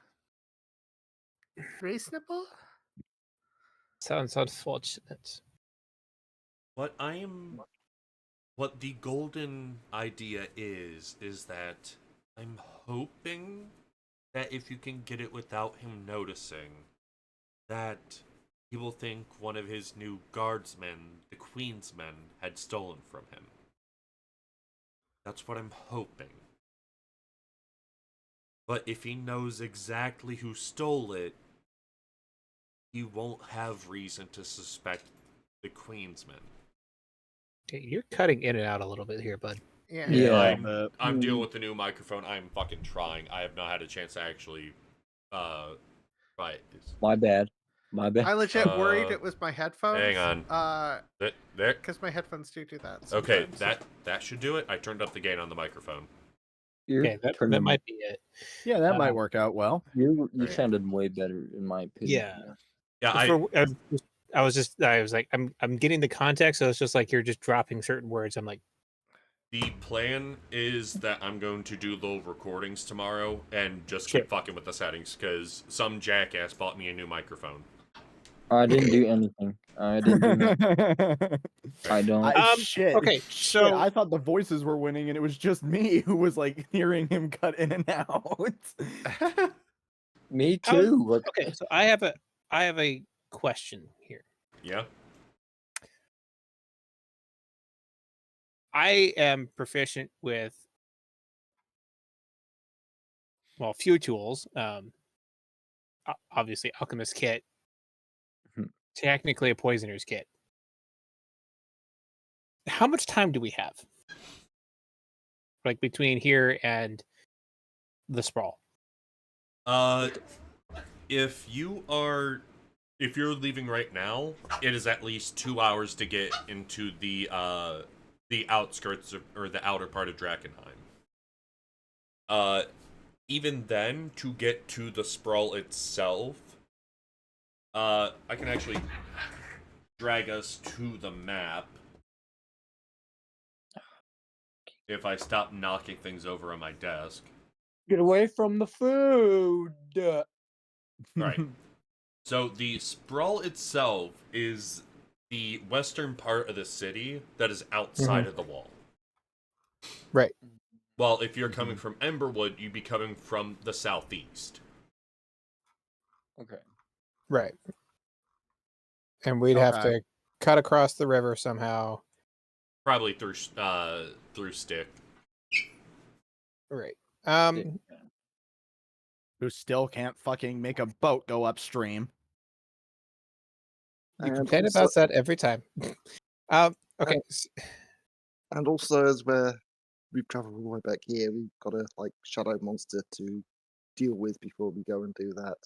reasonable. Sounds unfortunate. What the golden idea is that I'm hoping that if you can get it without him noticing, that he will think one of his new guardsmen, the Queen's men, had stolen from him. That's what I'm hoping. But if he knows exactly who stole it, he won't have reason to suspect the Queen's men. Okay, you're cutting in and out a little bit here, bud. Yeah. Yeah. I'm dealing with the new microphone. I'm fucking trying. I have not had a chance to actually try it. My bad. I legit worried it was my headphones. Hang on. There. Because my headphones do that. Okay, sometimes. that should do it. I turned up the gain on the microphone. Okay, that might be it. Yeah, that might work out well. You Right. sounded way better, in my opinion. Yeah. I was like, I'm getting the context, so it's just like you're just dropping certain words. I'm like, The plan is that I'm going to do little recordings tomorrow and just keep fucking with the settings because some jackass bought me a new microphone. I didn't do anything. I didn't do nothing. I don't. Shit. okay, Shit, so- I thought the voices were winning, and it was just me who was like hearing him cut in and out. Me too. What- okay, so I have a question here. Yeah? I am proficient with few tools. Obviously, alchemist kit. Mhm. Technically, a poisoner's kit. How much time do we have? Like between here and the sprawl. If you're leaving right now, it is at least 2 hours to get into the outskirts or the outer part of Drakkenheim. Even then, to get to the sprawl itself, I can actually drag us to the map if I stop knocking things over on my desk. Get away from the food. Right. So the sprawl itself is the western part of the city that is outside of the wall. Right. Well, if you're coming from Emberwood, you'd be coming from the southeast. Okay. Right. And we'd have Okay. to cut across the river somehow. Probably through Stick. Right. Who still can't fucking make a boat go upstream. You And complain also- about that every time. Okay. And also, as we've travelled all the way back here, we've got a shadow monster to deal with before we go and do that.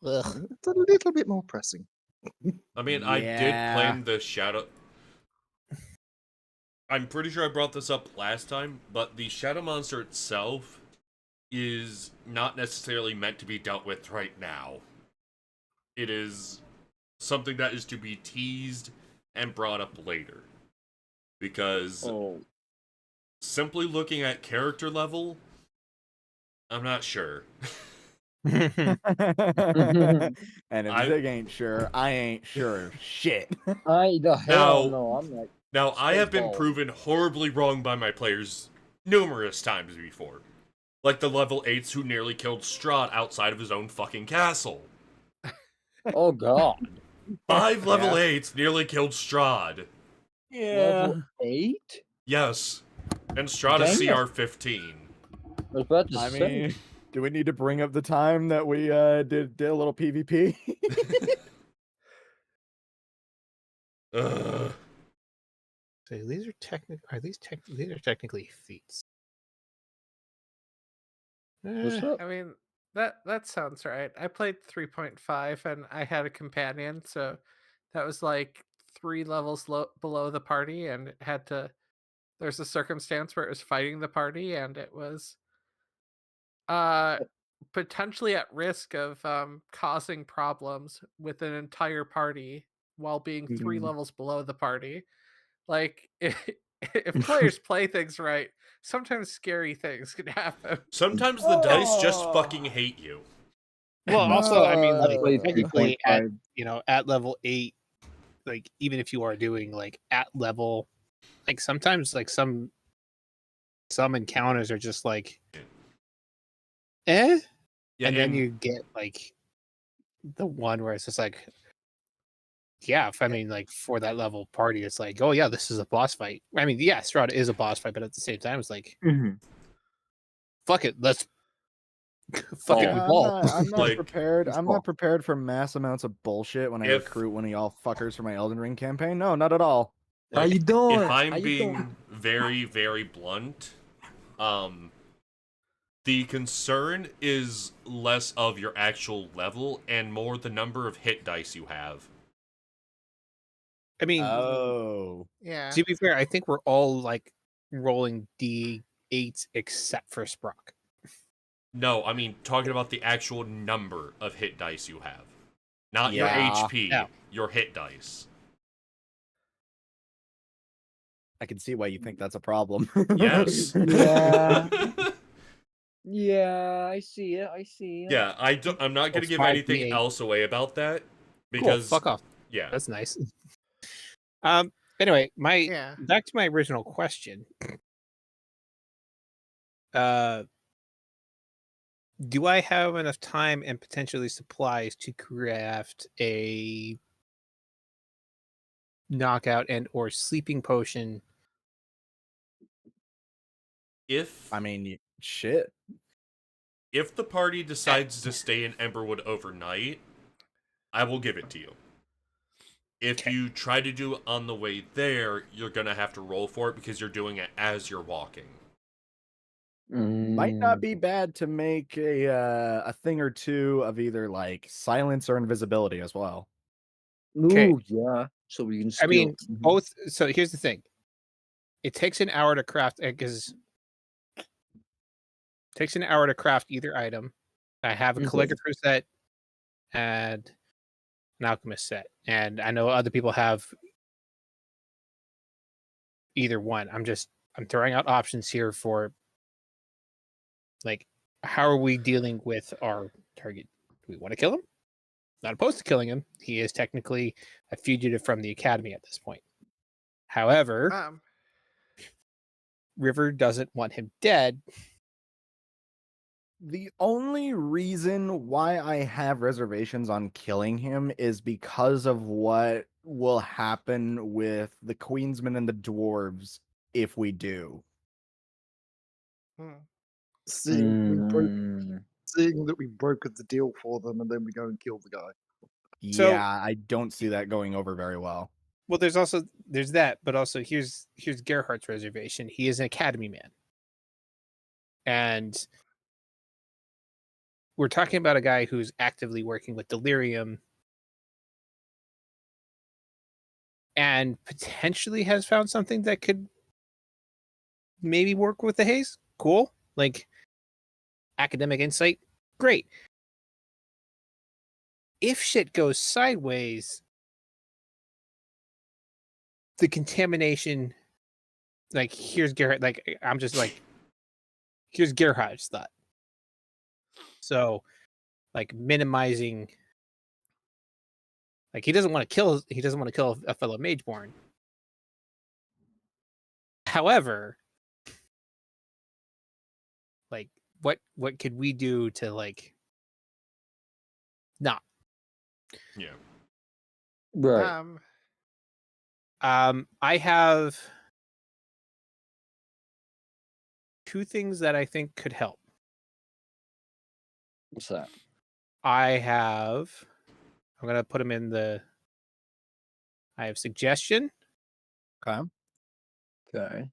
Ugh. It's a little bit more pressing. I mean, I did Yeah. claim the shadow. I'm pretty sure I brought this up last time, but the shadow monster itself is not necessarily meant to be dealt with right now. It is something that is to be teased and brought up later. Because Oh, simply looking at character level, I'm not sure. And if I- Zig ain't sure, I ain't sure shit. the hell Now- no! I'm like, Now, I have been Spaceballs. proven horribly wrong by my players numerous times before. Like the level 8s who nearly killed Strahd outside of his own fucking castle. oh god, 5 level Yeah. 8s nearly killed Strahd. level 8. Yes. And Strahd Dang is it. CR 15. I was about to I say. mean, do we need to bring up the time that we did a little PvP? Ugh. So these are technically feats. What's Eh, up? I mean, that sounds right. I played 3.5 and I had a companion, so that was like 3 levels below the party, and it had to. There's a circumstance where it was fighting the party, and it was potentially at risk of causing problems with an entire party while being 3 Mhm. levels below the party. Like if players play things right, sometimes scary things can happen. Sometimes the dice just Oh. fucking hate you. well, also, I mean, I like played technically at 3.5. at level 8, like even if you are doing like at level, like sometimes like some encounters are just like, eh, Yeah, and then you get like the one where it's just like, yeah, I mean, like for that level party, it's like, oh yeah, this is a boss fight. I mean, yeah, Strahd is a boss fight, but at the same time, it's like, Mhm. fuck it, let's fuck it, Yeah, we I'm ball. not Like, prepared. it's I'm ball. not prepared for mass amounts of bullshit when I If- recruit one of y'all fuckers for my Elden Ring campaign. No, not at all. How you doing? If How I'm you being doing? very, very blunt, the concern is less of your actual level and more the number of hit dice you have. I mean, Oh. Yeah. to be fair, I think we're all like rolling D8s except for Sprock. No, I mean talking about the actual number of hit dice you have. Not your Yeah. HP, Yeah. your hit dice. I can see why you think that's a problem. Yes. Yeah. Yeah, I see it. I see it. Yeah, I'm not going to Oh, give 5 anything D8. else away about that Cool, because fuck off. yeah. That's nice. Anyway, Yeah. back to my original question. Do I have enough time and potentially supplies to craft a knockout and or sleeping potion? If I mean, shit. if the party decides to stay in Emberwood overnight, I will give it to you. If Okay. you try to do it on the way there, you're going to have to roll for it because you're doing it as you're walking. Might not be bad to make a thing or two of either like silence or invisibility as well. Okay. Ooh, yeah. So we can I steal. mean, Mhm. both. So here's the thing: it takes an hour to craft because takes an hour to craft either item. I have a Okay. calligrapher set and an alchemist set, and I know other people have either one. I'm throwing out options here for like, how are we dealing with our target? Do we want to kill him? Not opposed to killing him. He is technically a fugitive from the academy at this point. However, River doesn't want him dead. The only reason why I have reservations on killing him is because of what will happen with the Queensmen and the dwarves if we do. Hmm. Seeing Mm. that we brokered the deal for them, and then we go and kill the guy. So- Yeah, I don't see that going over very well. Well, there's that, but also here's Gerhardt's reservation. He is an academy man, and we're talking about a guy who's actively working with delirium and potentially has found something that could maybe work with the haze. Cool. Like academic insight. Great. If shit goes sideways, the contamination, like here's Garrett, like I'm just like, here's Gerhard's thought. So like minimizing, like he doesn't want to kill a fellow Mageborn. However, like what could we do to like not? Yeah. Right. I have two things that I think could help. What's that? I'm gonna put them in I have suggestion Okay. Okay.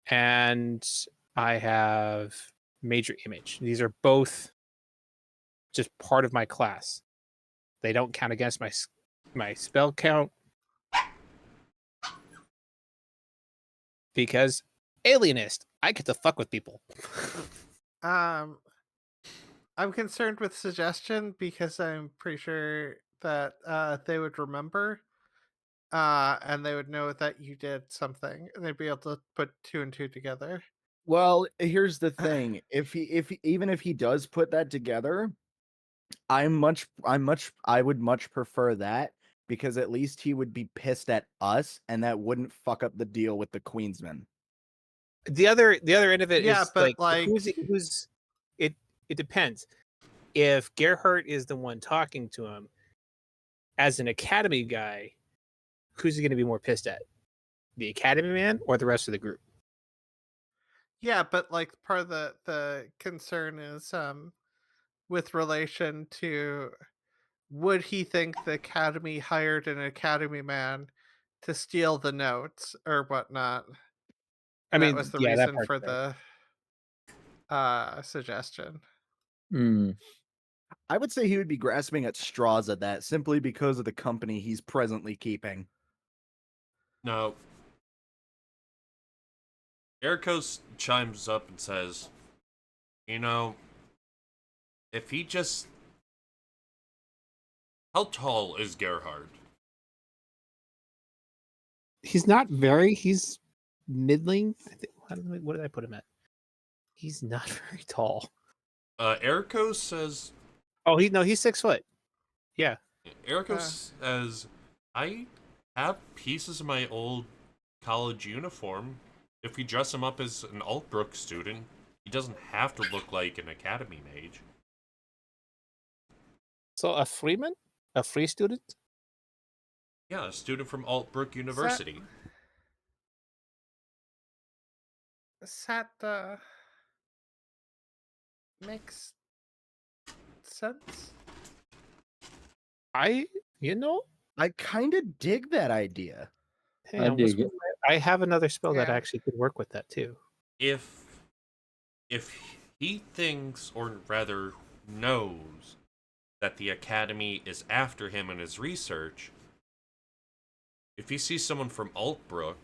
and I have major image. These are both just part of my class. They don't count against my spell count because alienist, I get to fuck with people. I'm concerned with suggestion because I'm pretty sure that they would remember, and they would know that you did something, and they'd be able to put 2 and 2 together. Well, here's the thing. Even if he does put that together, I would much prefer that because at least he would be pissed at us and that wouldn't fuck up the deal with the Queensman. The other end of it Yeah, is but, like like- who's it depends. If Gerhardt is the one talking to him as an academy guy, who's he going to be more pissed at? The academy man or the rest of the group? Yeah, but like part of the concern is with relation to would he think the academy hired an academy man to steal the notes or whatnot? I And mean, that was the yeah, that reason part's for fair. the suggestion. Mm. I would say he would be grasping at straws at that simply because of the company he's presently keeping. Now, Ericos chimes up and says, you know, if he just... How tall is Gerhard? He's middling. I think. What did I put him at? He's not very tall. Ericos says... Oh, he's 6 foot. Yeah. Ericos says, I have pieces of my old college uniform. If we dress him up as an Altbrook student, he doesn't have to look like an academy mage. So a freeman, a free student. Yeah, a student from Altbrook University. That makes sense. I kind of dig that idea. hang I on, dig it. I have another spell that Yeah. actually could work with that too. If he thinks, or rather knows, that the Academy is after him in his research, if he sees someone from Altbrook,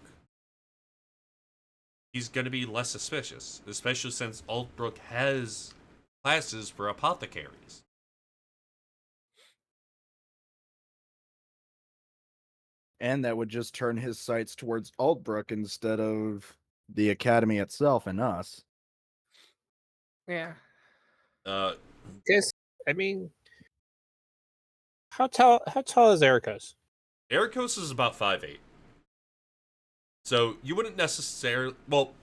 he's going to be less suspicious, especially since Altbrook has classes for apothecaries. And that would just turn his sights towards Altbrook instead of the Academy itself and us. Yeah. Guess I mean, how tall is Ericos? Ericos is about 5'8". So you wouldn't necessarily... Well,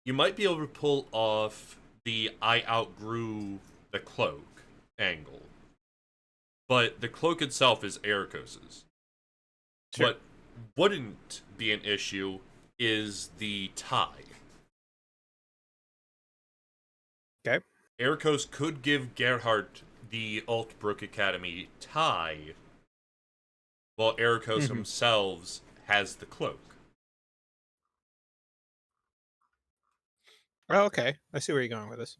you might be able to pull off the I outgrew the cloak angle. But the cloak itself is Ericos's. Sure. What wouldn't be an issue is the tie. Okay. Ericos could give Gerhard the Altbrook Academy tie, while Ericos himself has the cloak. Oh, okay. I see where you're going with this.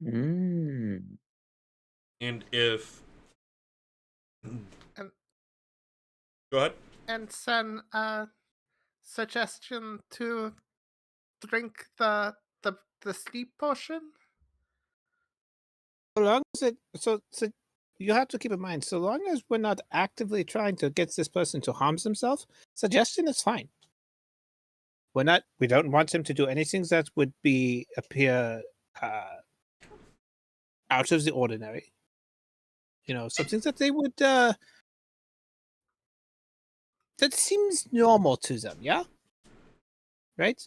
Mm. And if And go ahead. and send a suggestion to drink the sleep potion. So long as so you have to keep in mind, so long as we're not actively trying to get this person to harm themselves, suggestion is fine. We don't want him to do anything that would appear out of the ordinary. Something that they would that seems normal to them, yeah? Right?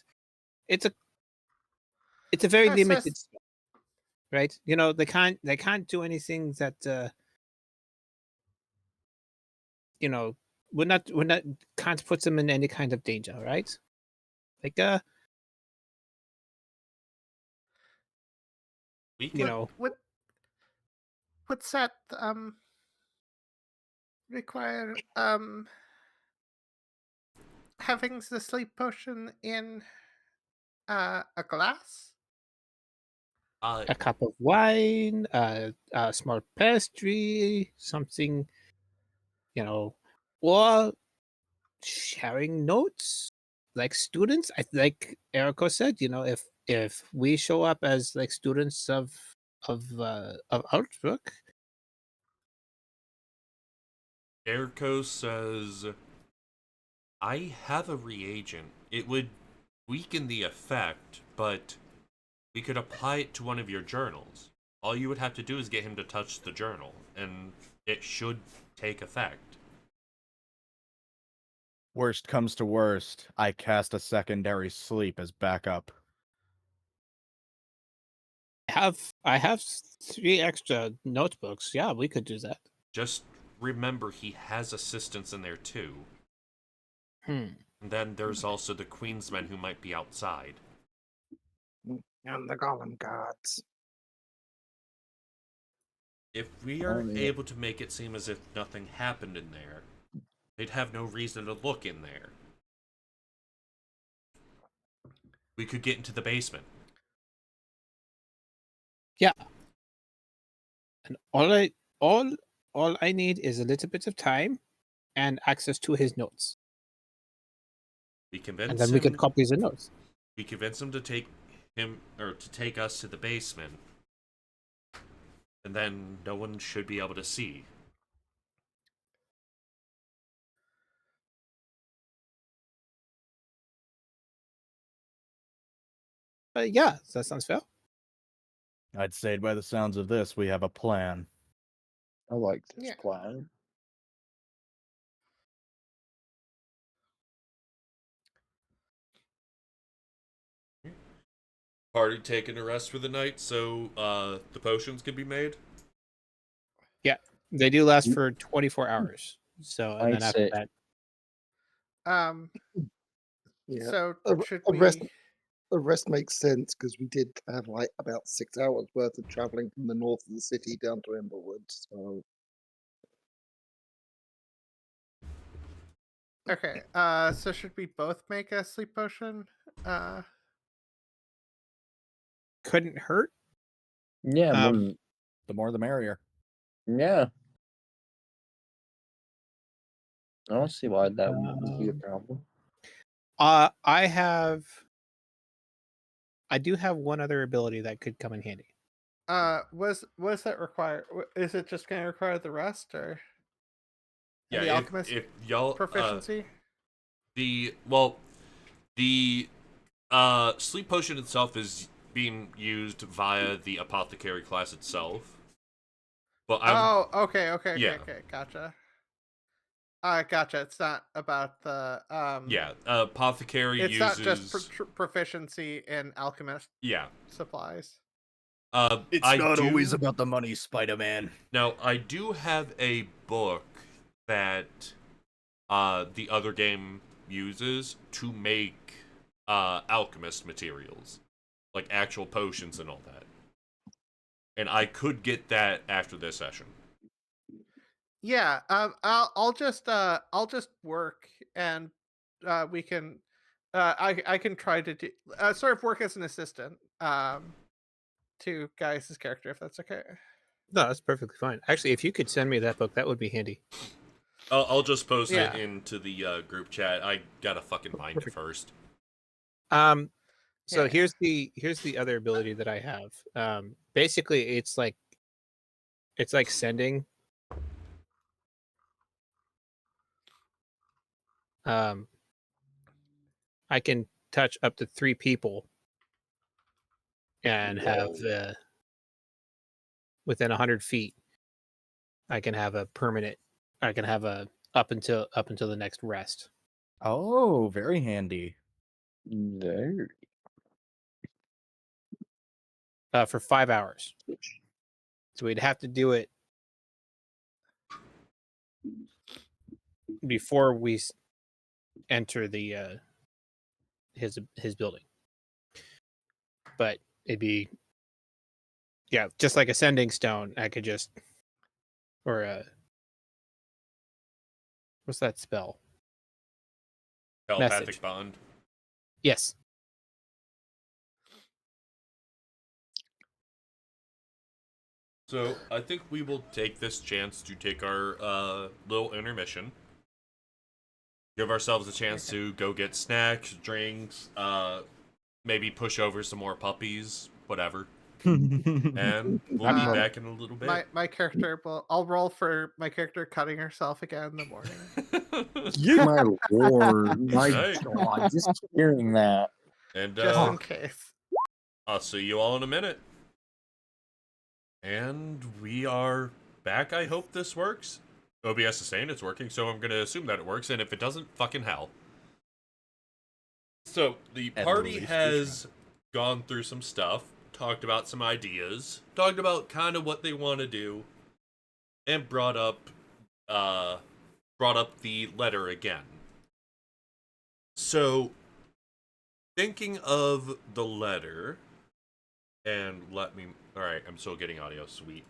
It's a very Yes, yes. limited spell, right? They can't do anything that we're not can't put them in any kind of danger, right? Like We you could know, What's that require having the sleep potion in a glass? a cup of wine, a small pastry, something, or sharing notes like students. Like Erico said, if we show up as like students of Outlook, Eriko says, I have a reagent. It would weaken the effect, but we could apply it to one of your journals. All you would have to do is get him to touch the journal, and it should take effect. Worst comes to worst, I cast a secondary sleep as backup. I have 3 extra notebooks. Yeah, we could do that. Just remember he has assistants in there too. Hmm. And then there's also the Queensmen who might be outside. And the Golem Guards. If we are Oh, yeah. able to make it seem as if nothing happened in there, they'd have no reason to look in there. We could get into the basement. Yeah. And all I need is a little bit of time and access to his notes. We And convince then we him. could copy the notes. We convince him to take us to the basement, and then no one should be able to see. Yeah, that sounds fair. I'd say by the sounds of this, we have a plan. I like this Yeah. plan. Party taking a rest for the night, so the potions can be made. They do last for 24 hours. So, and I'd then after say- that, Yeah. So A- should a we? rest- The rest makes sense because we did have like about 6 hours worth of traveling from the north of the city down to Emberwood. So Okay. So should we both make a sleep potion? couldn't hurt. Yeah, The more the merrier. yeah. I don't see why that would be a problem. I do have one other ability that could come in handy. Was that require? Is it just going to require the rest or? Yeah, the alchemist if y'all proficiency? the sleep potion itself is being used via the apothecary class itself. But Okay, Yeah. gotcha. Gotcha. It's not about the apothecary It's uses not just proficiency in alchemist supplies. about the money, Spider-Man. Now, I do have a book that the other game uses to make alchemist materials, like actual potions and all that. And I could get that after this session. Yeah. I'll just work and we can I can try to do sort of work as an assistant to Gaius' character if that's okay. No, that's perfectly fine. Actually, if you could send me that book, that would be handy. I'll just post Yeah. it into the group chat. I gotta fucking find it Perfect. first. So Yeah. here's the other ability that I have. Basically, it's like sending. I can touch up to 3 people and have within 100 feet. I can have a permanent. I can have a up until the next rest. Oh, very handy. There. For 5 hours. So we'd have to do it before we enter the his building. But it'd be just like a sending stone. I could just or what's that spell? Telepathic Message. bond. Yes. So I think we will take this chance to take our little intermission. Give ourselves a chance to go get snacks, drinks, maybe push over some more puppies, whatever. And we'll be back in a little bit. My character will. I'll roll for my character cutting herself again in the morning. My lord, my Right. god, just hearing that. And Just in case. I'll see you all in a minute. And we are back. I hope this works. OBS is saying it's working, so I'm going to assume that it works. And if it doesn't, fucking hell. So, the At party least we has gone through some stuff, talked about some ideas, talked about kind of what they want to do, and brought up the letter again. So, thinking of the letter, and alright, I'm still getting audio, sweet.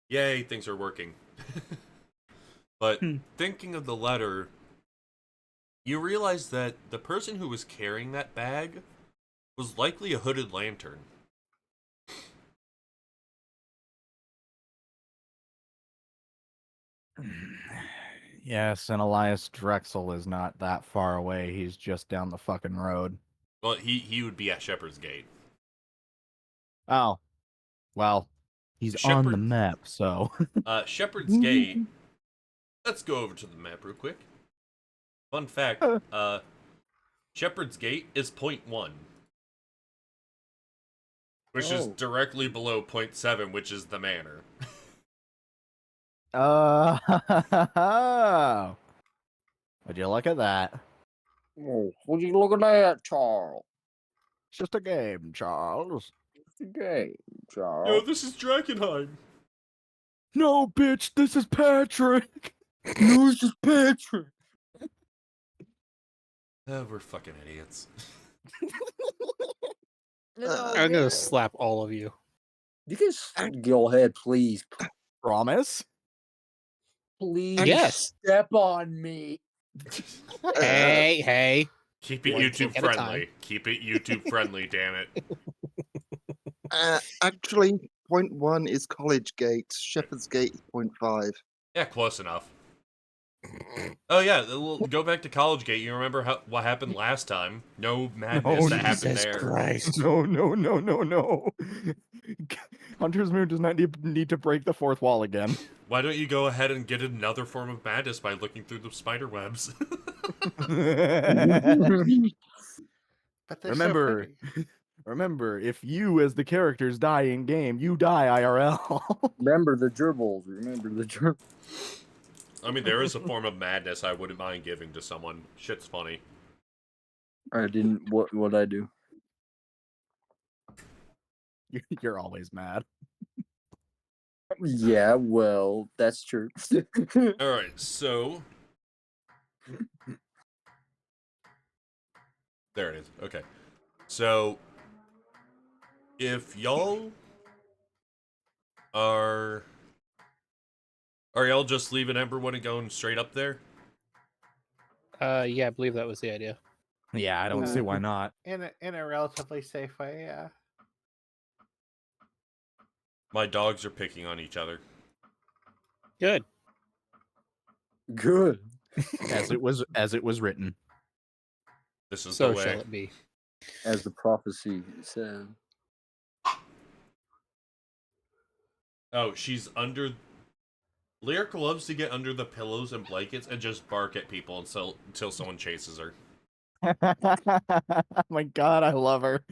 Yay, things are working. But thinking of the letter, you realize that the person who was carrying that bag was likely a hooded lantern. Yes, and Elias Drexel is not that far away. He's just down the fucking road. Well, he would be at Shepherd's Gate. Oh, well, he's on the Shepherd- map, so. Shepherd's Gate. Let's go over to the map real quick. Fun fact, Shepherd's Gate is 0.1. Which is directly below 0.7, which is the manor. Would you look at that? Oh, would you look at that, Charles? It's just a game, Charles. It's a game, Yo, Charles. this is Drakkenheim. No, bitch, this is Patrick. No, this is Patrick. We're fucking idiots. I'm gonna slap all of you. You can go ahead, please. Promise? Please Yes. step on me. Hey. Keep it One YouTube thing at a friendly. Keep it YouTube friendly, damn it. Actually, 0.1 is College Gate. Shepherd's Gate is 0.5. Yeah, close enough. Oh yeah, we'll go back to College Gate. You remember what happened last time? No madness that happened there. Christ. No. Hunter's Moon does not need to break the fourth wall again. Why don't you go ahead and get another form of madness by looking through the spider webs? But they're Remember, so pretty. remember, if you as the characters die in game, you die IRL. Remember the gerbils. Remember the gerbils. I mean, there is a form of madness I wouldn't mind giving to someone. Shit's funny. I didn't. What'd I do? You're always mad. Yeah, well, that's true. Alright, so... There it is. Okay. So... If y'all... Are y'all just leaving Emberwood and going straight up there? Yeah, I believe that was the idea. Yeah, I don't see why not. In a relatively safe way, yeah. My dogs are picking on each other. Good. Good. as it was written. This is So the way. shall it be. As the prophecy said. Oh, she's under. Lyric loves to get under the pillows and blankets and just bark at people until someone chases her. My God, I love her.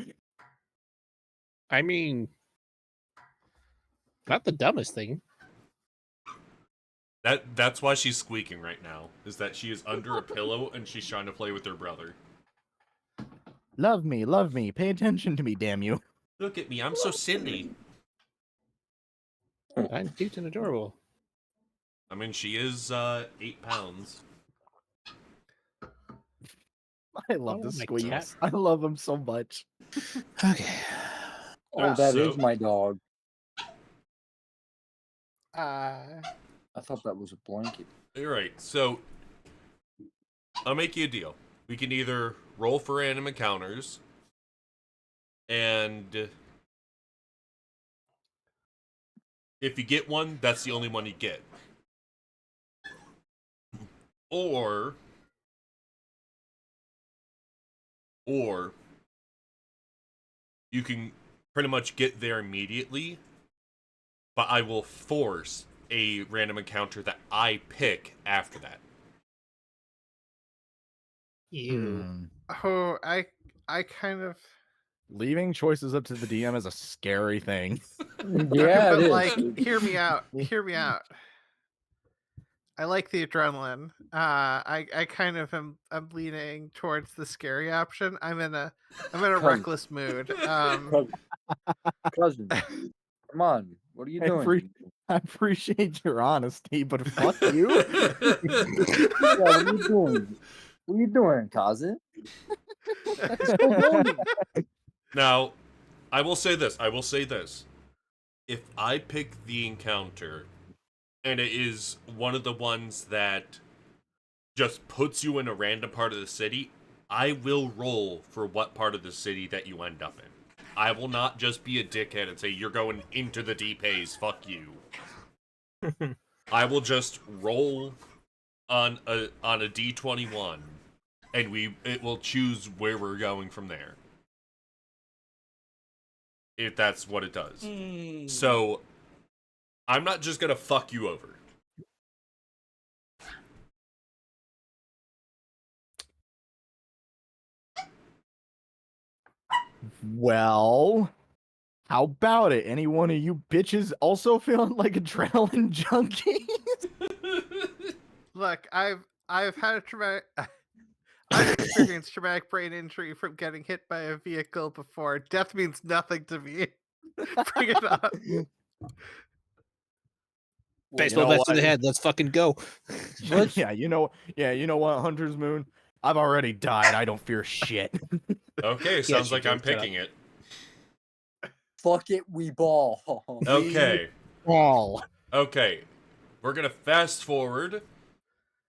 I mean, not the dumbest thing. That's why she's squeaking right now. Is that she is under a pillow and she's trying to play with her brother. Love me. Pay attention to me, damn you. Look at me, I'm so silly. I'm cute and adorable. I mean, she is 8 pounds. I love Oh, the my squeaks. cat. I love them so much. Okay. Oh, that is So- my dog. Uh, I thought that was a blanket. Alright, so I'll make you a deal. We can either roll for random encounters, and if you get one, that's the only one you get. Or you can pretty much get there immediately, but I will force a random encounter that I pick after that. You. oh, I kind of. Leaving choices up to the DM is a scary thing. Yeah, but it is. like, hear me out. Hear me out. I like the adrenaline. I kind of I'm leaning towards the scary option. I'm in a reckless mood. Cousin, come on. What are you doing? I appreciate your honesty, but fuck you. Yeah, what are you doing? What are you doing, cousin? Now, I will say this. If I pick the encounter, and it is one of the ones that just puts you in a random part of the city, I will roll for what part of the city that you end up in. I will not just be a dickhead and say, you're going into the deep haze, fuck you. I will just roll on a D21, and it will choose where we're going from there. If that's what it does. So, I'm not just gonna fuck you over. Well, how about it? Any one of you bitches also feeling like adrenaline junkies? Look, I've had a traumatic. I've experienced traumatic brain injury from getting hit by a vehicle before. Death means nothing to me. Bring it on. Baseball know bats to the what? head. Let's fucking go. Yeah, you know what, Hunter's Moon? I've already died. I don't fear shit. Okay, sounds you like do. I'm Shut up. picking it. Fuck it, we ball. Okay. All. Okay. We're gonna fast forward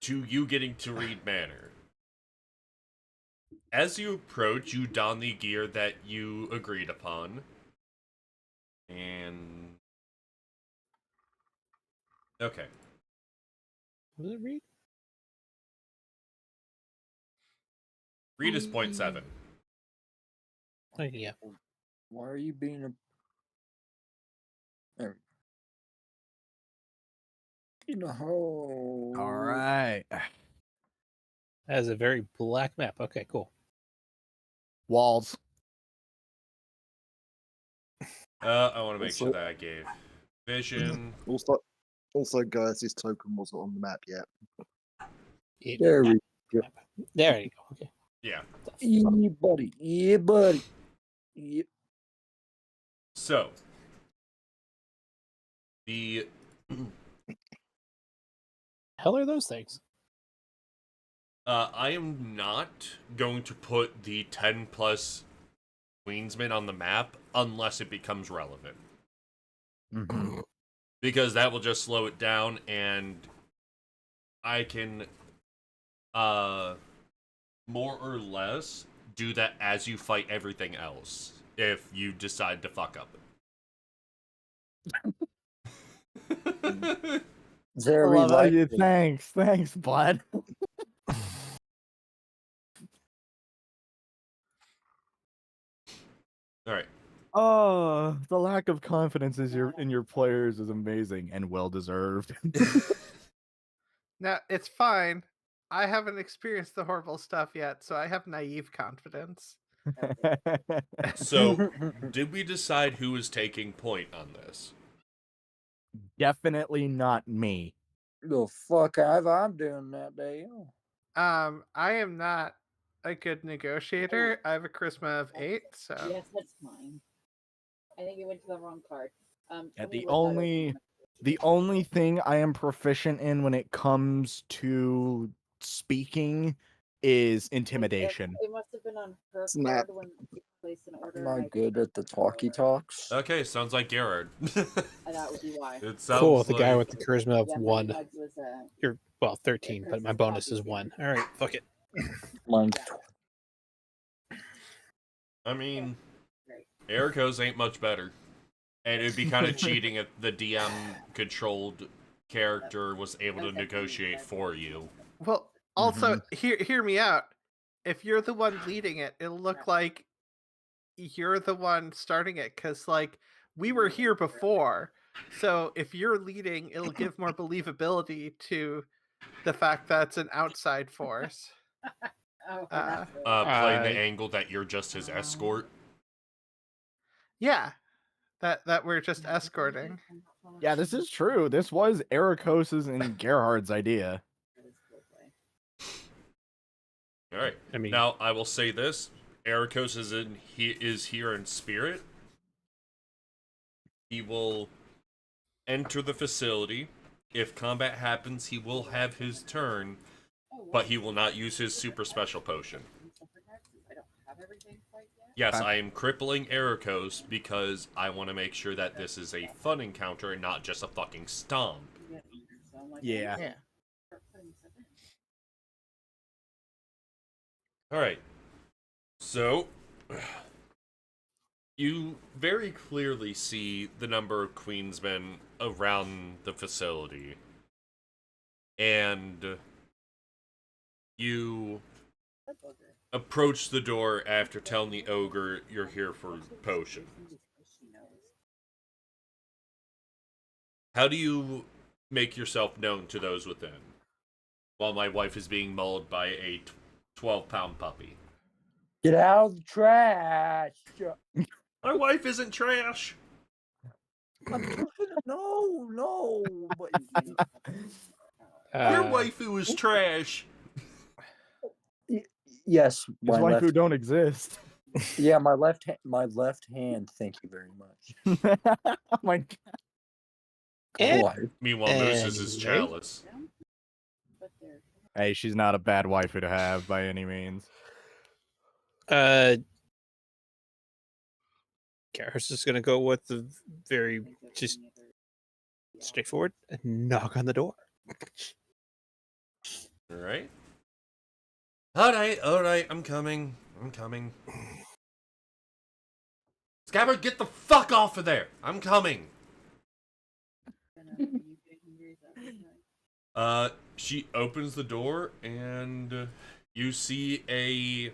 to you getting to Reed Manor. As you approach, you don the gear that you agreed upon. And... Okay. Was it Reed? Reed is 0.7. Oh, yeah. Why are you being a... There. In a hole. All right. That is a very black map. Okay, cool. Walls. I want to make sure Also- that I gave vision. Also, guys, this token wasn't on the map yet. There we go. There you go. Okay. Yeah. Yeah, buddy. Yeah, buddy. Yeah. So, the Hell are those things? I am not going to put the 10 plus Queensmen on the map unless it becomes relevant. Mm-hmm. Because that will just slow it down, and I can more or less do that as you fight everything else if you decide to fuck up. Very love it. likely. Thanks, bud. All right. Oh, the lack of confidence in your players is amazing and well deserved. Now, it's fine. I haven't experienced the horrible stuff yet, so I have naive confidence. So, did we decide who is taking point on this? Definitely not me. The fuck I'm doing that deal. I am not a good negotiator. I have a charisma of 8, so Yes, that's fine. I think you went to the wrong card. Yeah, Tell me the what that is. only thing I am proficient in when it comes to speaking is intimidation. It must have been on her It's not. card when she placed an order. Am and I good at the talkie talks? Okay, sounds like Gerard. That would be why. It sounds Cool, the guy like- with the charisma of Yeah, 1. Moneymugs was, You're, well, 13, but my bonus is 1. All right, fuck it. Mine's I mean, Right. Ericos ain't much better. And it'd be kind of cheating if the DM controlled character was able to negotiate for you. well, also hear me out. If you're the one leading it, it'll look like you're the one starting it, because like we were here before. So if you're leading, it'll give more believability to the fact that it's an outside force. Oh, that's it. Playing the angle that you're just his escort. Yeah, that we're just escorting. Yeah, this is true. This was Ericos's and Gerhard's idea. All right. I mean, Now, I will say this. Ericos is here in spirit. He will enter the facility. If combat happens, he will have his turn, but he will not use his super special potion. I don't have everything quite yet. Yes, I am crippling Ericos because I want to make sure that this is a fun encounter and not just a fucking stomp. So I'm like, Yeah. Yeah. start putting stuff in. Alright. So, you very clearly see the number of Queensmen around the facility. And you approach the door after telling the ogre you're here for potion. How do you make yourself known to those within? While my wife is being mauled by a 12-pound puppy. get out of the trash. My wife isn't trash. No. But Your waifu is trash. yes, His my waifu left. don't exist. Yeah, my left hand. My left hand. Thank you very much. Oh my god. Eh. What? Meanwhile, Moses is Anyway. chalice. But they're Hey, she's not a bad waifu to have by any means. Garrus is going to go with the very just straightforward and knock on the door. Alright. Alright, I'm coming. Scabbard, get the fuck off of there! I'm coming! She opens the door and you see a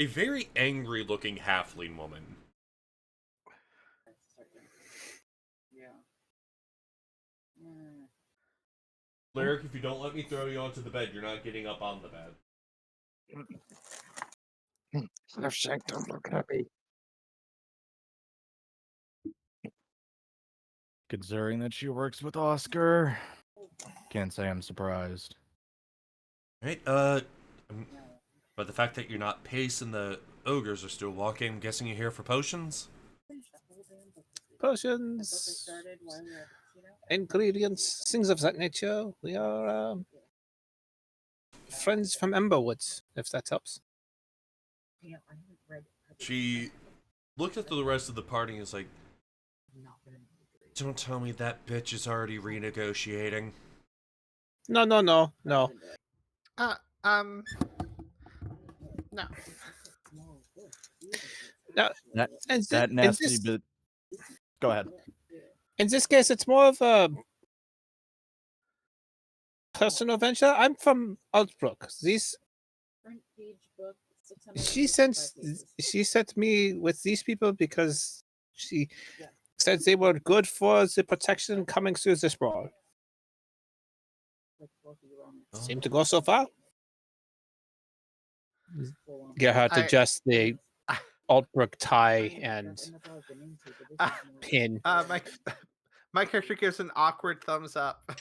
very angry looking halfling woman. Lyric, if you don't let me throw you onto the bed, you're not getting up on the bed. Shank, don't look happy. Considering that she works with Oscar, can't say I'm surprised. Right, but the fact that you're not Pace and the ogres are still walking, I'm guessing you're here for potions? Potions, ingredients, things of that nature. We are friends from Emberwoods, if that helps. She looked at the rest of the party and is like, don't tell me that bitch is already renegotiating. No. No. That Now, that and nasty this, bit Go ahead. In this case, it's more of a personal venture. I'm from Outbrook. Front page book, She 655 sent pages. she sent me with these people because she said they were good for the protection coming through this brawl. Like, both of you on it. Seem to go so far. Full on. Gerhard I- adjust the Altbrook tie and That's all I've been into, but this Ah, is more- pin. My character gives an awkward thumbs up. I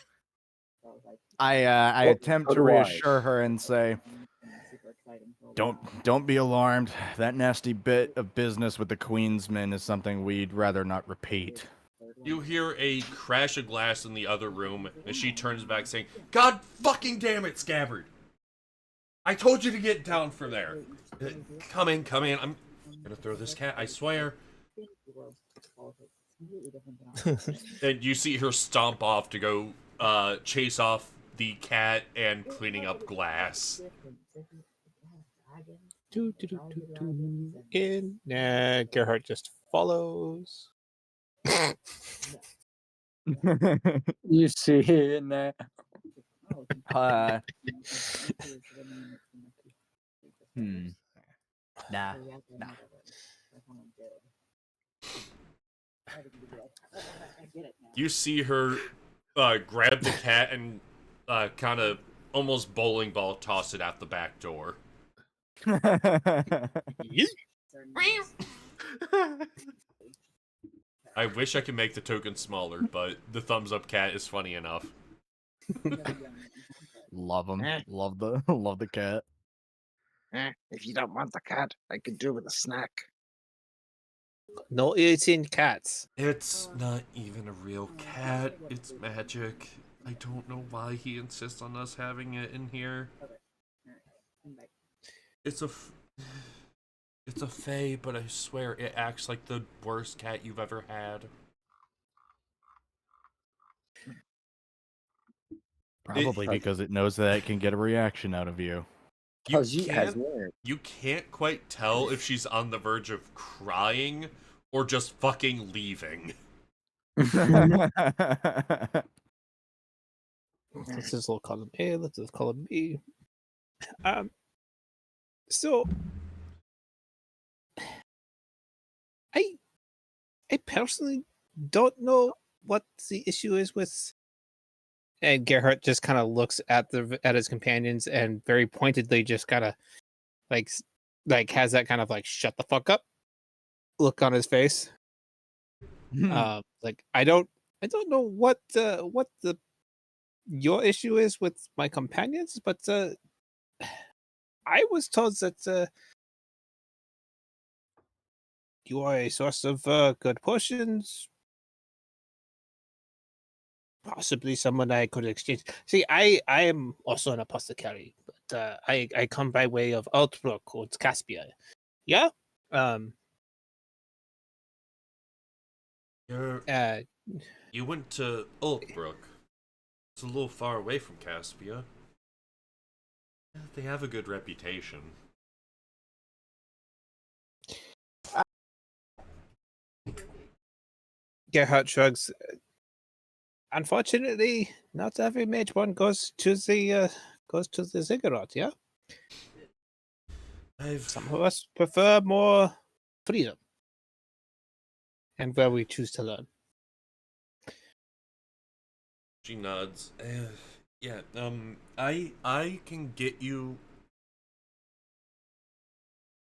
was like, I Oh, attempt so to do I. reassure her and say, super exciting for a Don't while. don't be alarmed. That nasty bit of business with the Queensmen is something we'd rather not repeat. You hear a crash of glass in the other room, and she turns back saying, God fucking damn it, Scabbard! I told you to get down from there. Come in, come in. I'm gonna throw this cat, I swear. And you see her stomp off to go chase off the cat and cleaning up glass. In Gerhard just follows. You see in there. uh, Nah. Nah. You see her grab the cat and kind of almost bowling ball toss it out the back door. I wish I could make the token smaller, but the thumbs up cat is funny enough. Love him. Love the cat. If you don't want the cat, I could do with a snack. No eating cats. It's not even a real cat, it's magic. I don't know why he insists on us having it in here. It's a fae, but I swear it acts like the worst cat you've ever had. Probably because it knows that it can get a reaction out of you. You Fuzzy has can't, nerve. you can't quite tell if she's on the verge of crying or just fucking leaving. Let's just look column A. Let's just column B. So I personally don't know what the issue is with. And Gerhard just kind of looks at his companions and very pointedly just kind of like has that kind of like shut the fuck up look on his face. Like I don't know what the your issue is with my companions, but I was told that you are a source of good potions. Possibly someone I could exchange. See, I am also an apothecary, but I come by way of Altbrook or Caspia. Yeah. You went to Ulkbrook. It's a little far away from Caspia. They have a good reputation. Gerhard shrugs. Unfortunately, not every mage one goes to the ziggurat. Yeah, some of us prefer more freedom, and where we choose to learn. She nods. Yeah. I can get you.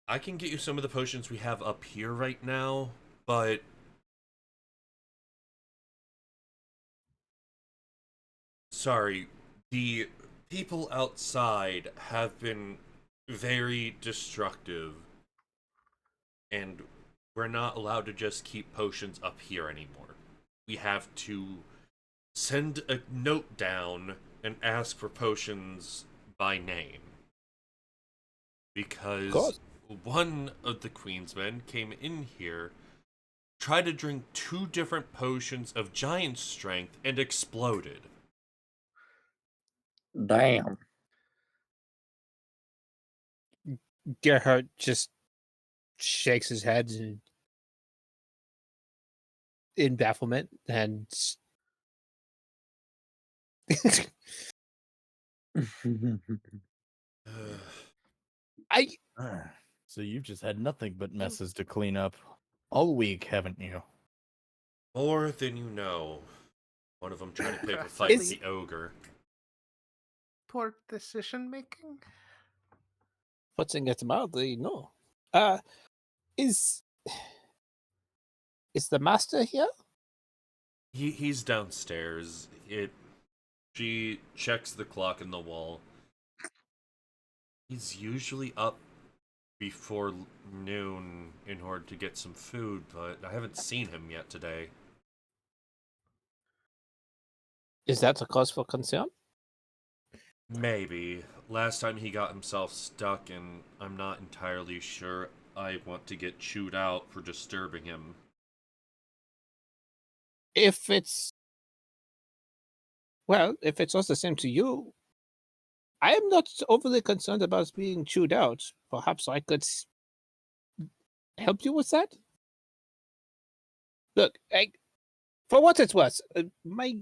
I can get you some of the potions we have up here right now, but sorry, the people outside have been very destructive, and we're not allowed to just keep potions up here anymore. We have to send a note down and ask for potions by name. Because one of the Queensmen came in here, tried to drink 2 different potions of giant strength, and exploded. Damn. Gerhard just shakes his head and in bafflement and I So you've just had nothing but messes to clean up all week, haven't you? More than you know. One of them trying to pick a Is- fight with the ogre. Poor decision making. putting it mildly, no. Is the master here? He's downstairs. She checks the clock in the wall. He's usually up before noon in order to get some food, but I haven't seen him yet today. Is that a cause for concern? Maybe. Last time he got himself stuck, and I'm not entirely sure I want to get chewed out for disturbing him. If it's all the same to you, I am not overly concerned about being chewed out. Perhaps I could help you with that. Look, for what it's worth, my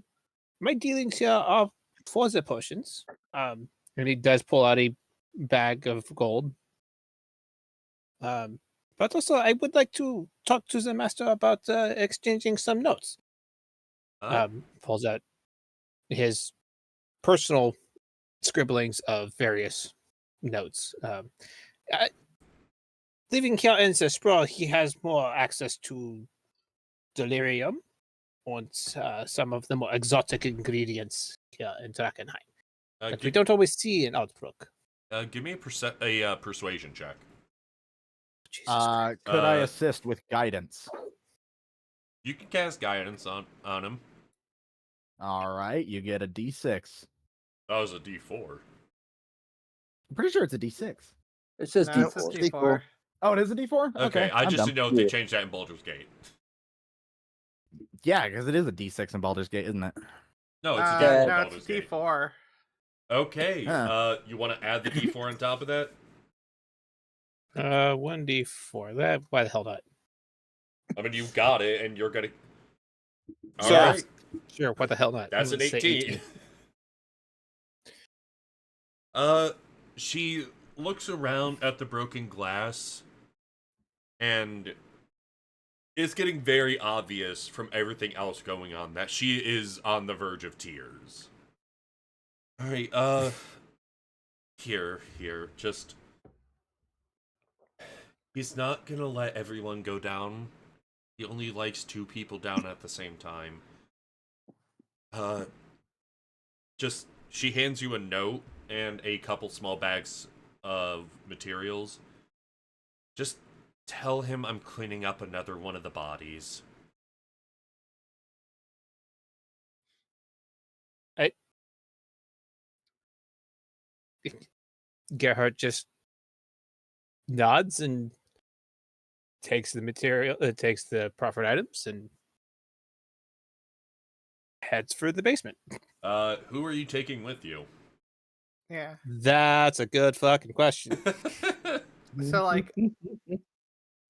dealings here are for the potions. And he does pull out a bag of gold. But also, I would like to talk to the master about exchanging some notes. Pulls out his personal scribblings of various notes. Leaving here in the sprawl, he has more access to delirium and some of the more exotic ingredients here in Drakkenheim that we don't always see in Outbrook. Give me a persuasion check. Jesus Christ. Could I assist with guidance? You can cast guidance on him. All right, you get a D6. That was a D4. I'm pretty sure it's a D6. It says No, it says D4. D4. Oh, it is a D4? Okay, I I'm just dumb. didn't know if they changed that in Baldur's Gate. Yeah, because it is a D6 in Baldur's Gate, isn't it? No, it's a D4 No, in it's Baldur's Gate. D4. Okay, Huh. you want to add the D4 on top of that? 1d4. That why the hell not? I mean, you got it, and you're gonna. All Sure. right, Sure, what the hell not? that's an Let's say 18. She looks around at the broken glass, and it's getting very obvious from everything else going on that she is on the verge of tears. All right, here, just. He's not gonna let everyone go down. He only likes 2 people down at the same time. Just, she hands you a note and a couple small bags of materials. Just tell him I'm cleaning up another one of the bodies. Gerhardt just nods and takes the material, takes the proffered items, and heads for the basement. Who are you taking with you? Yeah. That's a good fucking question. So like,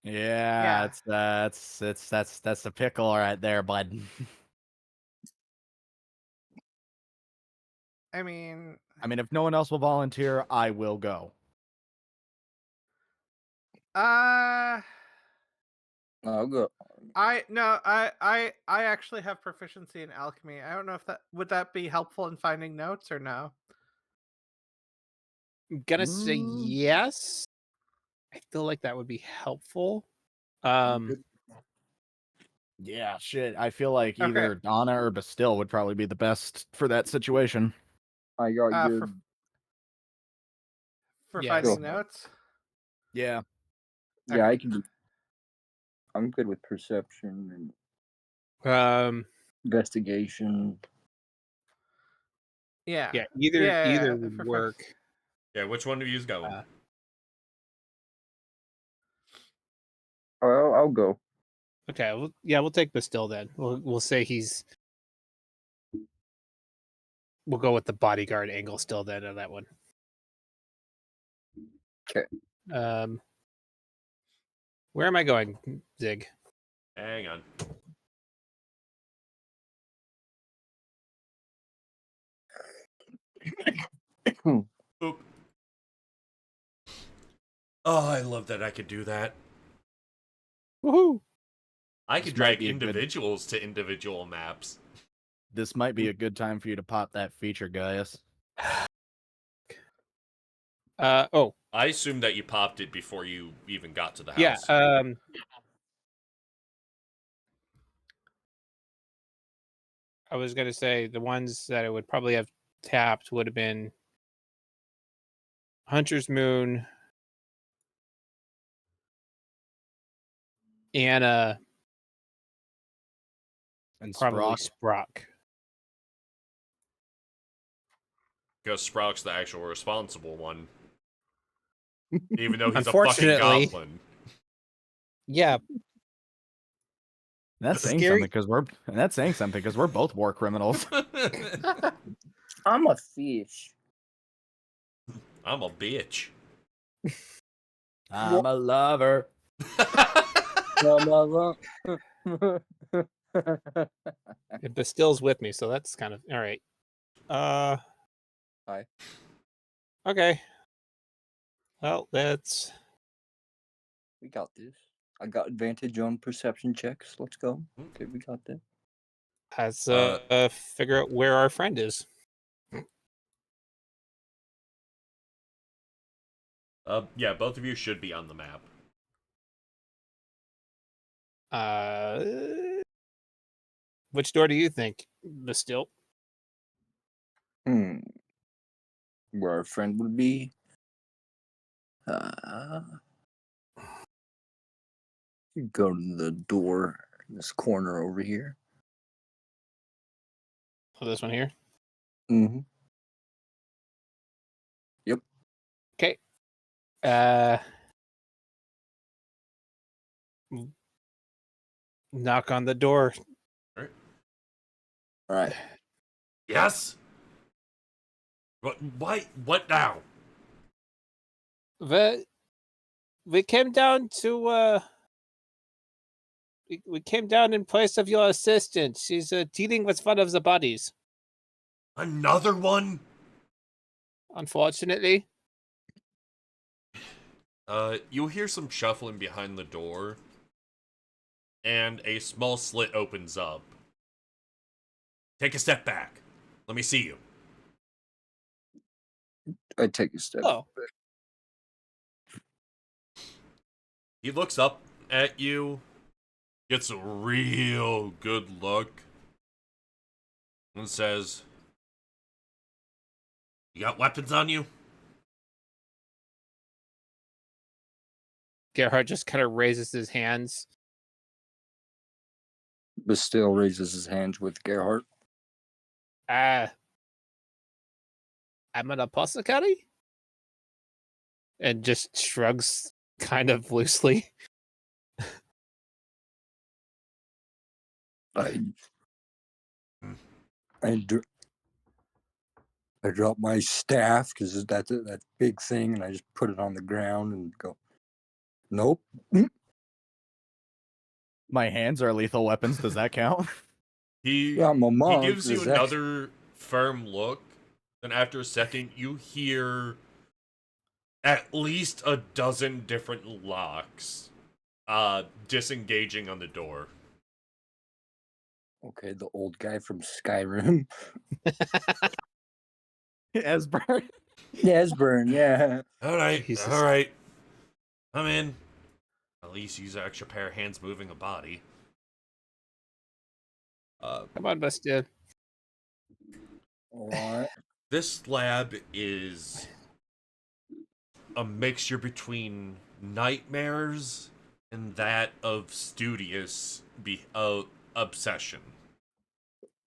Yeah, that's the pickle right there, bud. I mean, if no one else will volunteer, I will go. uh, I'll go. I actually have proficiency in alchemy. I don't know if that would be helpful in finding notes or no. I'm gonna say Mm. yes. I feel like that would be helpful. Yeah, shit. I feel like Okay. either Donna or Bastille would probably be the best for that situation. I got good. For Yes. finding Go. notes. Yeah. Yeah, Okay. I can do. I'm good with perception and investigation. Yeah. Yeah, either would work. Yeah, which one of you is going? I'll go. Okay, we'll take Bastille then. We'll say we'll go with the bodyguard angle still then on that one. Okay. Where am I going, Zig? Hang on. Oop. Oh, I love that I could do that. Woohoo! I This could might drag be a good- individuals to individual maps. This might be a good time for you to pop that feature, Gaius. Oh, I assumed that you popped it before you even got to the yeah. house. I was gonna say the ones that I would probably have tapped would have been Hunter's Moon, Anna, And probably Sprock. Sprock. Because Sprock's the actual responsible one. Even though he's a fucking Unfortunately- goblin. Yeah, That's saying Scary- something because we're both war criminals. I'm a fish. I'm a bitch. I'm a lover. Bastille's with me, so that's kind of all right. Hi. Okay. Well, that's We got this. I got advantage on perception checks. Let's go. Okay, we got that. let's Uh, figure out where our friend is. Yeah, both of you should be on the map. Which door do you think, Bastille? Where our friend would be. You go to the door in this corner over here. Oh, this one here. Mm-hmm. Okay. Knock on the door. All right. Yes? Why? What now? We came down to we came down in place of your assistant. She's dealing with one of the bodies. Another one? Unfortunately. You'll hear some shuffling behind the door, and a small slit opens up. Take a step back. Let me see you. I take a step. Oh. He looks up at you, gets a real good look, and says, "You got weapons on you?" Gerhard just kind of raises his hands. Bastille raises his hands with Gerhardt. I'm an apothecary? And just shrugs kind of loosely. I drop my staff because that's that big thing, and I just put it on the ground and go, nope. My hands are lethal weapons. Does that count? He Yeah, I'm a monk. gives you Is that- another firm look, and after a second, you hear at least a dozen different locks disengaging on the door. Okay, the old guy from Skyrim. Esbern. Esbern, yeah. All right, Jesus. all right. I'm in. At least use an extra pair of hands moving a body. Come on, Bastille. What? This lab is a mixture between nightmares and that of studious obsession.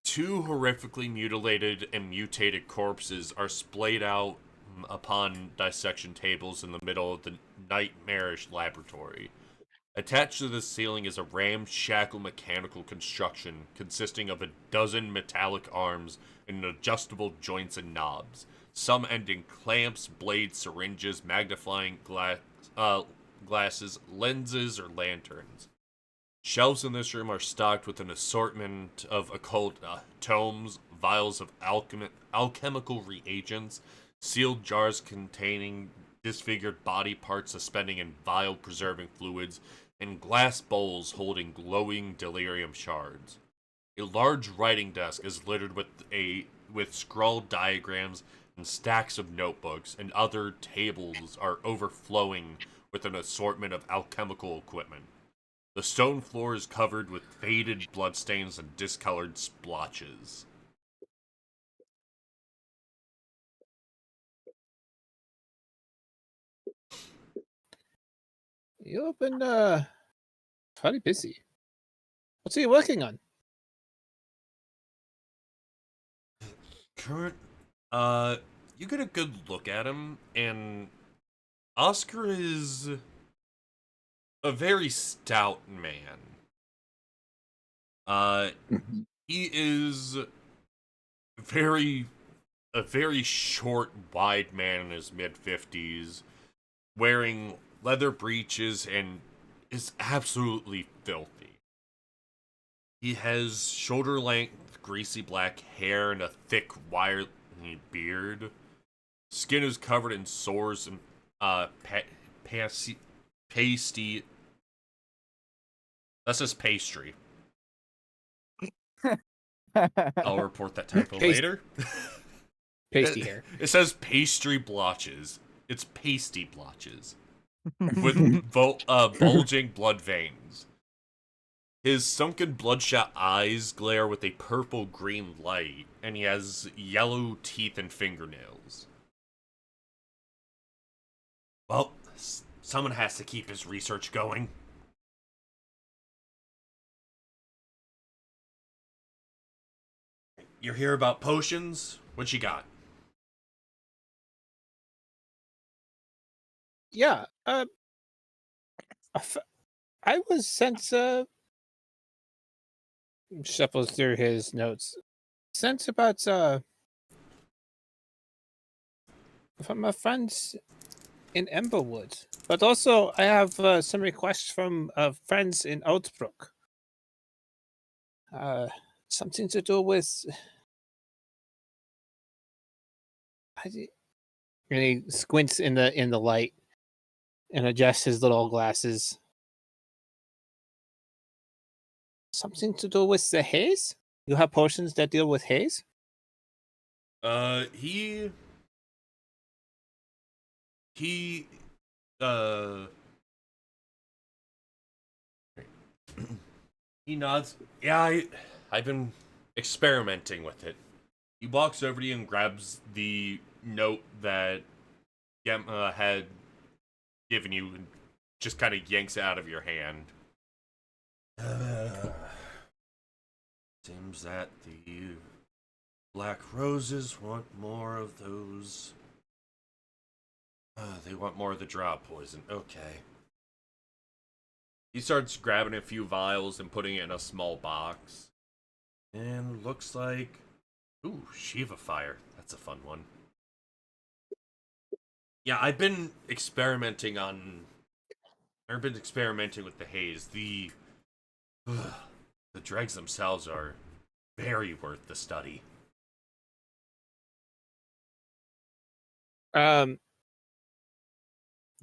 Two horrifically mutilated and mutated corpses are splayed out upon dissection tables in the middle of the nightmarish laboratory. Attached to the ceiling is a ramshackle mechanical construction consisting of a dozen metallic arms and adjustable joints and knobs, some ending clamps, blades, syringes, magnifying glasses, lenses, or lanterns. Shelves in this room are stocked with an assortment of occult tomes, vials of alchemical reagents, sealed jars containing disfigured body parts suspending in vile preserving fluids, and glass bowls holding glowing delirium shards. A large writing desk is littered with scrawled diagrams and stacks of notebooks, and other tables are overflowing with an assortment of alchemical equipment. The stone floor is covered with faded bloodstains and discolored splotches. You've been pretty busy. What's he working on? Current, you get a good look at him, and Oscar is a very stout man. He is a very short, wide man in his mid-50s, wearing leather breeches and is absolutely filthy. He has shoulder-length, greasy black hair and a thick, wiry beard. Skin is covered in sores and pasty. That's just pastry. I'll report that typo later. Pasty hair. It says pastry blotches. It's pasty blotches with bulging blood veins. His sunken bloodshot eyes glare with a purple-green light, and he has yellow teeth and fingernails. Well, someone has to keep his research going. You're here about potions? What you got? Yeah. I was sent. Shuffles through his notes. Sent about from a friend in Emberwood, but also I have some requests from friends in Outbrook. Something to do with. And he squints in the light and adjusts his little glasses. Something to do with the haze? You have potions that deal with haze? He he nods. Yeah, I've been experimenting with it. He walks over to you and grabs the note that Gemma had given you and just kind of yanks it out of your hand. Seems that the Black Roses want more of those. They want more of the draw poison. Okay. He starts grabbing a few vials and putting it in a small box. And looks like... Ooh, Shiva Fire. That's a fun one. Yeah, I've been experimenting with the haze. The dregs themselves are very worth the study.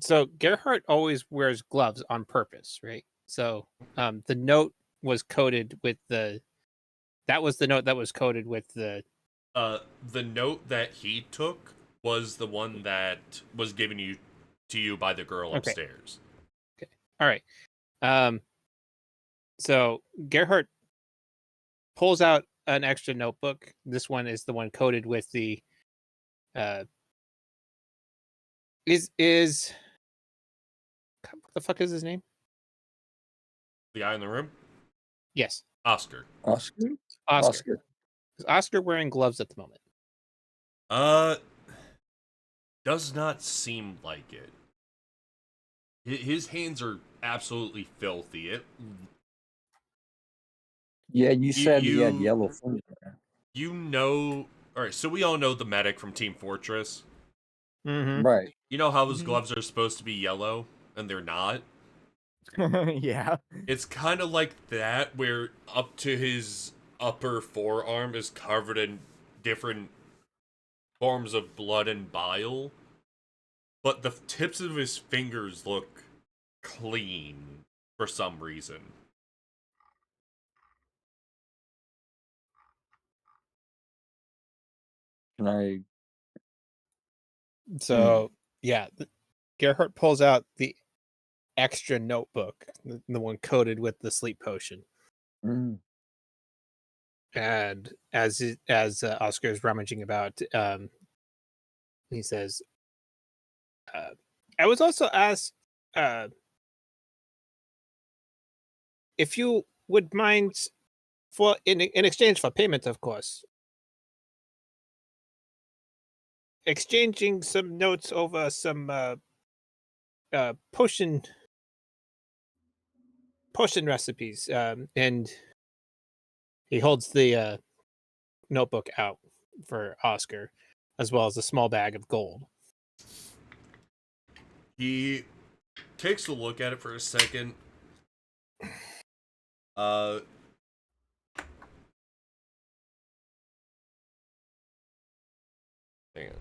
So Gerhardt always wears gloves on purpose, right? So the note was coated with the. That was the note that was coated with the. The note that he took was the one that was given to you by the girl upstairs. Okay. All right. So Gerhardt pulls out an extra notebook. This one is the one coated with the. Is what the fuck is his name? The guy in the room? Yes. Oscar. Oscar. Is Oscar wearing gloves at the moment? Does not seem like it. His hands are absolutely filthy. Yeah, you said he had yellow fingers. You know... Alright, so we all know the medic from Team Fortress. Mm-hmm. Right. You know how his gloves are supposed to be yellow, and they're not? Yeah. It's kind of like that, where up to his upper forearm is covered in different forms of blood and bile, but the tips of his fingers look clean for some reason. Can I? So yeah, Gerhardt pulls out the extra notebook, the one coated with the sleep potion, Mm, and as Oscar is rummaging about, he says, "I was also asked if you would mind for in exchange for payment, of course, exchanging some notes over some potion recipes." And he holds the notebook out for Oscar, as well as a small bag of gold. He takes a look at it for a second. Hang on.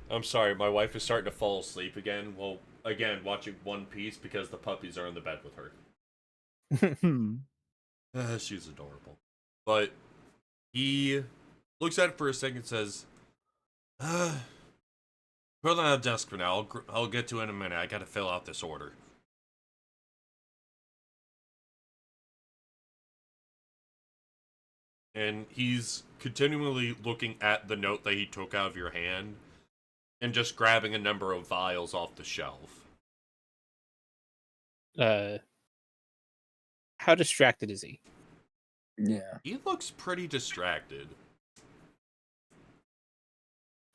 I'm sorry, my wife is starting to fall asleep again. Well, again, watching One Piece because the puppies are in the bed with her. She's adorable. But he looks at it for a second and says, put it on the desk for now. I'll get to it in a minute. I gotta fill out this order. And he's continually looking at the note that he took out of your hand and just grabbing a number of vials off the shelf. How distracted is he? yeah. He looks pretty distracted.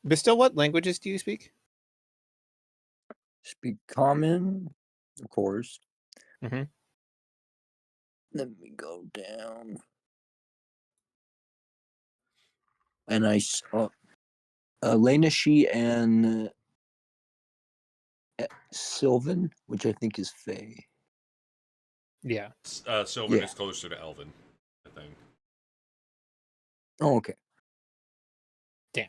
But still, what languages do you speak? Speak common, of course. Mhm. Let me go down. And I saw Lanishi and Sylvan, which I think is Faye. Yeah. Sylvan Yeah. is closer to Elven, I think. Oh, okay. Damn.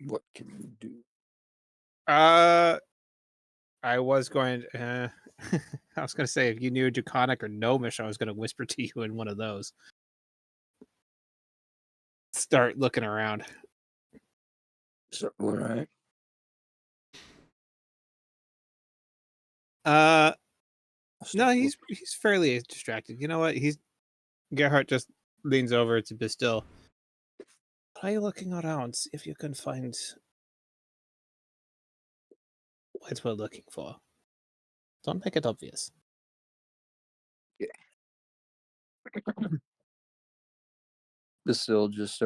What can you do? I was going. I was going to say if you knew Draconic or Gnomish, I was going to whisper to you in one of those. Start looking around. So, all right. No, he's fairly distracted. You know what? Gerhardt just leans over to Bastille. Try looking around, see if you can find what we're looking for. Don't make it obvious. Bastille just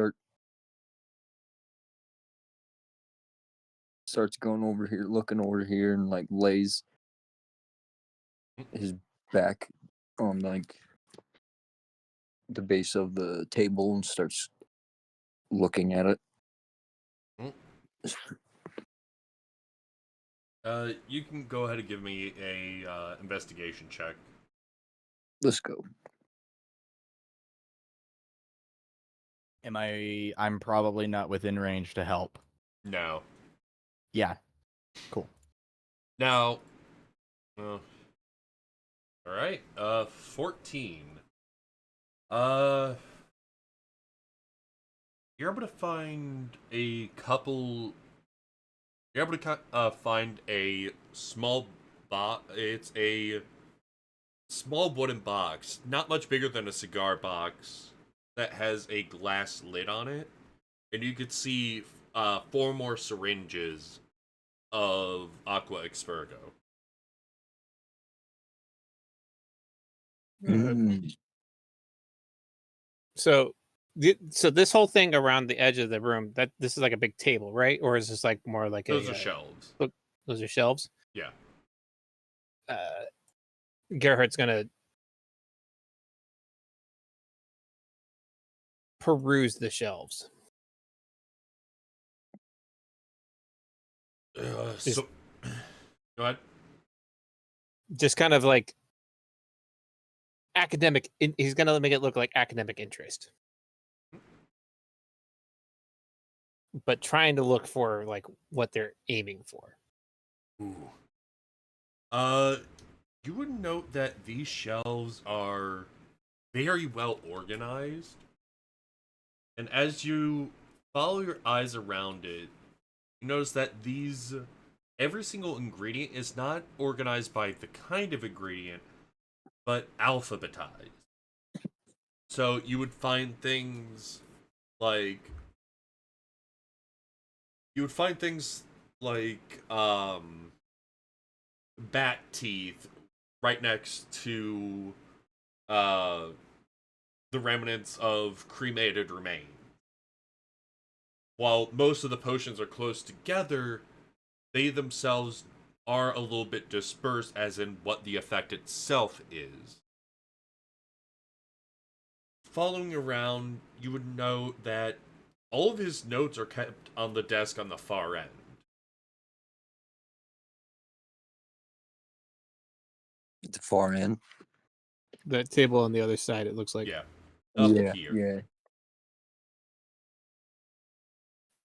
starts going over here, looking over here, and like lays his back on like the base of the table and starts looking at it. You can go ahead and give me a investigation check. Let's go. I'm probably not within range to help. No. Yeah. Cool. Now, all right. 14. You're able to find a couple. You're able to find a small box. It's a small wooden box, not much bigger than a cigar box, that has a glass lid on it, and you could see 4 more syringes of Aqua Expurgo. So, so this whole thing around the edge of the room, that this is like a big table, right? Or is this like more like Those are shelves. Look, those are shelves. Yeah. Gerhardt's gonna peruse the shelves. So, go ahead. Just kind of like academic. He's gonna make it look like academic interest, but trying to look for like what they're aiming for. Ooh. You would note that these shelves are very well organized, and as you follow your eyes around it, you notice that every single ingredient is not organized by the kind of ingredient, but alphabetized. So you would find things like bat teeth right next to uh the remnants of cremated remains. While most of the potions are close together, they themselves are a little bit dispersed as in what the effect itself is. Following around, you would note that all of his notes are kept on the desk on the far end. At the far end. The table on the other side, it looks like. Yeah. Up Yeah, here. yeah.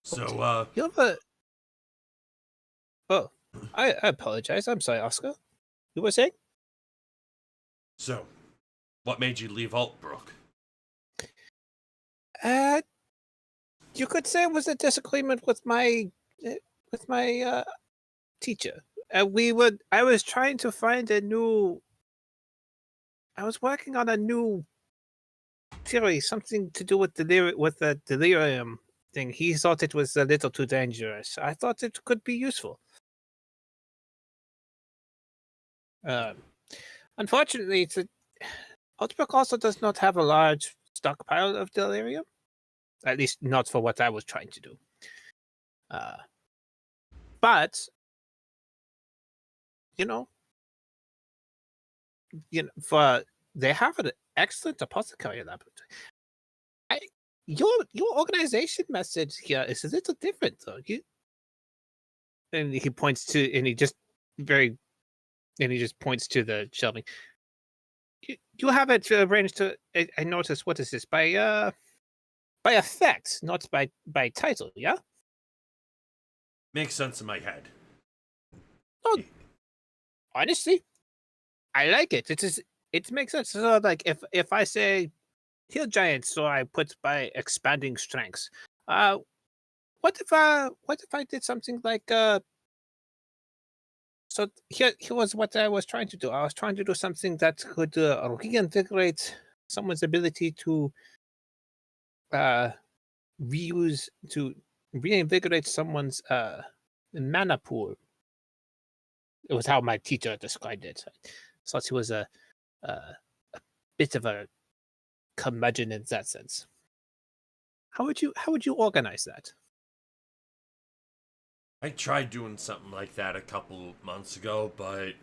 So, You have a. Oh, I apologize. I'm sorry, Oscar. You were saying? so, what made you leave Altbrook? You could say it was a disagreement with my teacher. I was trying to find a new. I was working on a new theory, something to do with the delirium thing. He thought it was a little too dangerous. I thought it could be useful. Unfortunately, Outbrook also does not have a large stockpile of delirium. At least not for what I was trying to do. But you know, for they have an excellent apothecary laboratory. Your organization message here is a little different, though. And he points to, and he just points to the shelving. You have it arranged to. I noticed. What is this by effect, not by title? Yeah. Makes sense in my head. Oh, honestly, I like it. It makes sense. So, like, if I say heal giant, so I put by expanding strengths. What if I did something like So here was what I was trying to do. I was trying to do something that could reinvigorate someone's ability to uh, to reinvigorate someone's mana pool. It was how my teacher described it. I thought he was a bit of a curmudgeon in that sense. How would you organize that? I tried doing something like that a couple months ago, but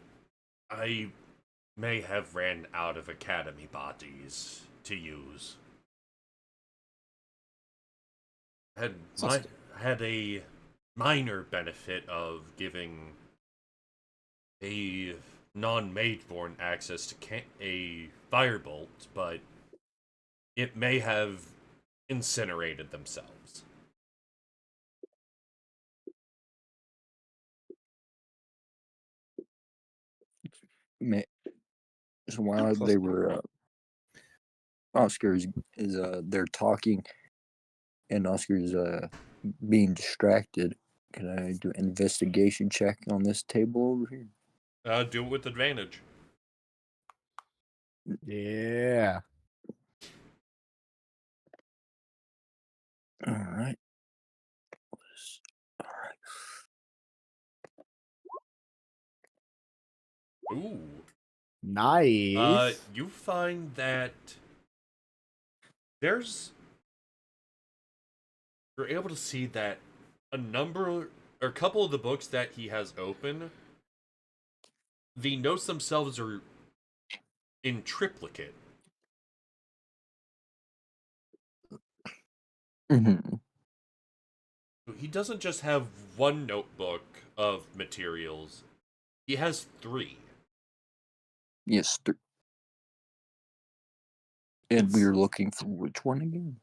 I may have ran out of academy bodies to use. Had a minor benefit of giving a non-Mageborn access to a firebolt, but it may have incinerated themselves. So while they were Oscar is they're talking and Oscar's being distracted. Can I do an investigation check on this table over here? Do it with advantage. Yeah. All right. Ooh. Nice. You find that you're able to see that a couple of the books that he has open, the notes themselves are in triplicate. Mm-hmm. He doesn't just have one notebook of materials. He has 3. Yes. And It's- we were looking for which one again?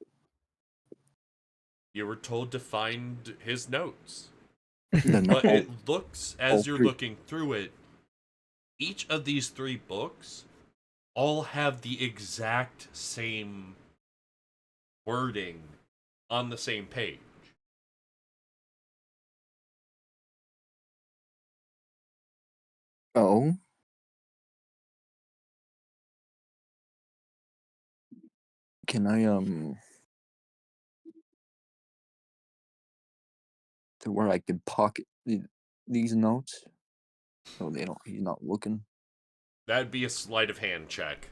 You were told to find his notes. The But no- it looks, all as you're 3. looking through it, each of these 3 books all have the exact same wording on the same page. Oh. Can I to where I can pocket these notes? So they don't. He's not looking. That'd be a sleight of hand check.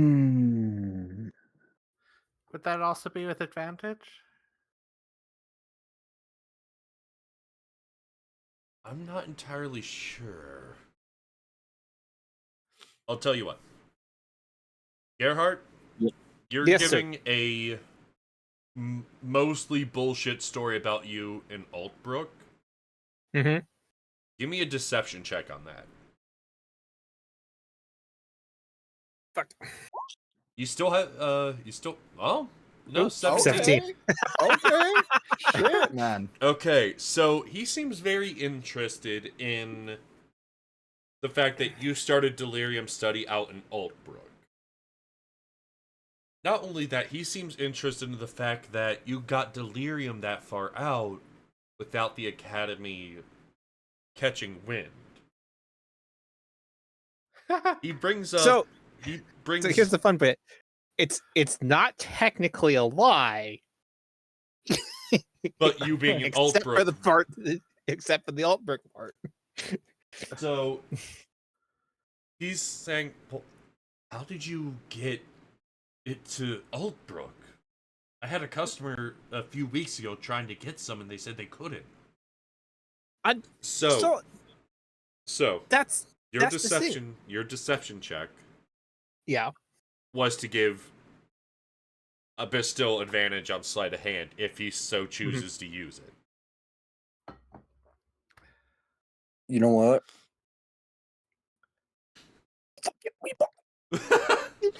Mm. Would that also be with advantage? I'm not entirely sure. I'll tell you what. Gerhardt, Yep. you're Yes, sir. giving a mostly bullshit story about you in Altbrook. Mm-hmm. Give me a deception check on that. Fuck. You still have, oh, no, Oops, 17. 17. Okay. Shit, man. Okay, so he seems very interested in the fact that you started delirium study out in Altbrook. Not only that, he seems interested in the fact that you got delirium that far out without the Academy catching wind. He brings up. So, he brings. so here's the fun bit. It's not technically a lie. But you being an except for Altbrook. the part, except for the Altbrook part. So he's saying, well, how did you get it to Altbrook? I had a customer a few weeks ago trying to get some, and they said they couldn't. So That's your that's the thing. deception check Yeah. was to give a Bastille advantage on sleight of hand if he so chooses to use it. You know what?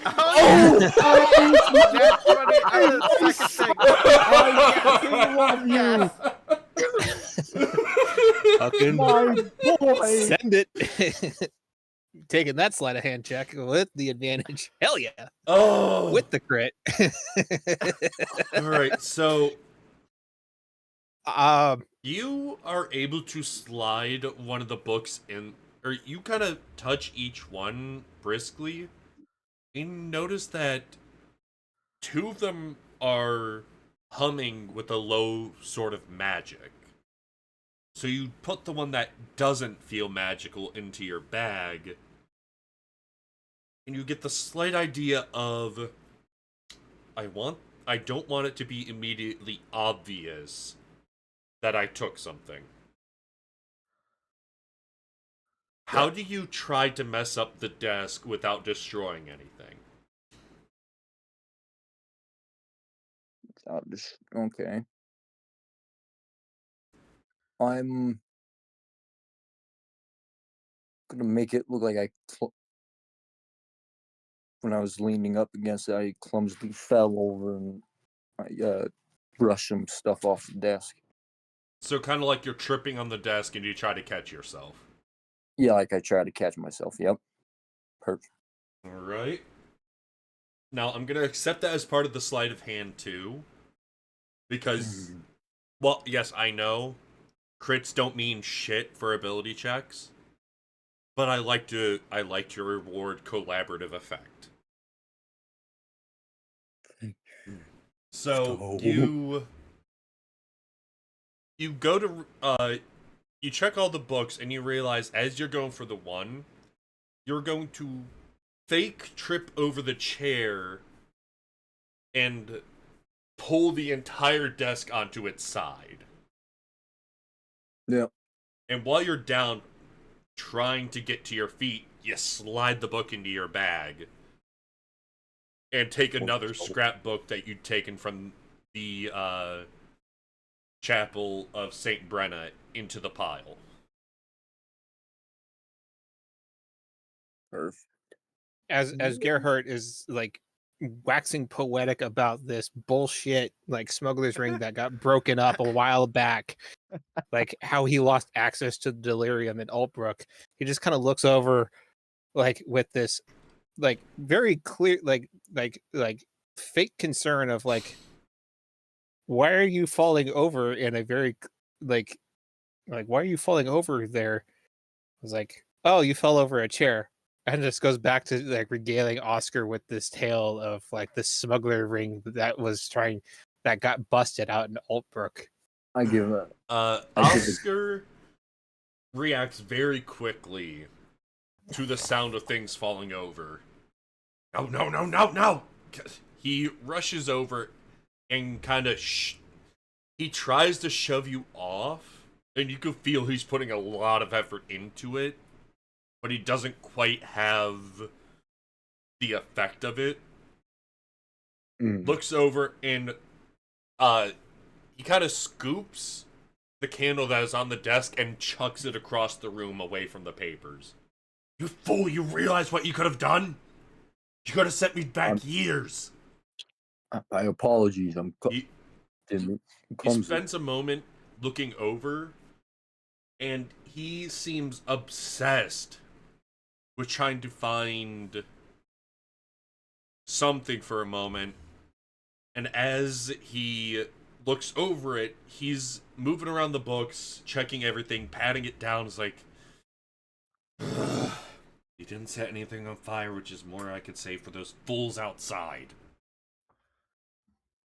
Oh! That's funny. The second thing. I love you. Fucking My boy. send it. Taking that sleight of hand check with the advantage. Hell yeah. Oh! With the crit. Alright, so um you are able to slide one of the books in, or you kind of touch each one briskly, and you notice that 2 of them are humming with a low sort of magic. So you put the one that doesn't feel magical into your bag, and you get the slight idea of, I don't want it to be immediately obvious that I took something. How do you try to mess up the desk without destroying anything? Okay. I'm gonna make it look like when I was leaning up against it, I clumsily fell over and I brushed some stuff off the desk. So kind of like you're tripping on the desk and you try to catch yourself. Yeah, like I tried to catch myself. Yep. Perfect. Alright. Now, I'm going to accept that as part of the sleight of hand, too. Because, well, yes, I know crits don't mean shit for ability checks. But I like to reward collaborative effect. So, you go to, you check all the books and you realize as you're going for the one, you're going to fake trip over the chair and pull the entire desk onto its side. Yep. And while you're down trying to get to your feet, you slide the book into your bag. and take another scrapbook that you'd taken from the chapel of Saint Brenna into the pile. Perfect. As Gerhardt is like waxing poetic about this bullshit like smuggler's ring that got broken up a while back, like how he lost access to the delirium in Altbrook, he just kind of looks over like with this like very clear like fake concern of like, why are you falling over in a very like why are you falling over there? I was like, oh, you fell over a chair. And just goes back to like regaling Oscar with this tale of like the smuggler ring that got busted out in Altbrook. I give a. Oscar reacts very quickly to the sound of things falling over. No, no, no, no, no! He rushes over and kind of he tries to shove you off, and you can feel he's putting a lot of effort into it, but he doesn't quite have the effect of it. Looks over and he kind of scoops the candle that is on the desk and chucks it across the room away from the papers. You fool, you realize what you could have done? You could have sent me back years. My apologies. He clumsy. spends a moment looking over, and he seems obsessed with trying to find something for a moment. And as he looks over it, he's moving around the books, checking everything, patting it down. It's like, he didn't set anything on fire, which is more I could say for those fools outside.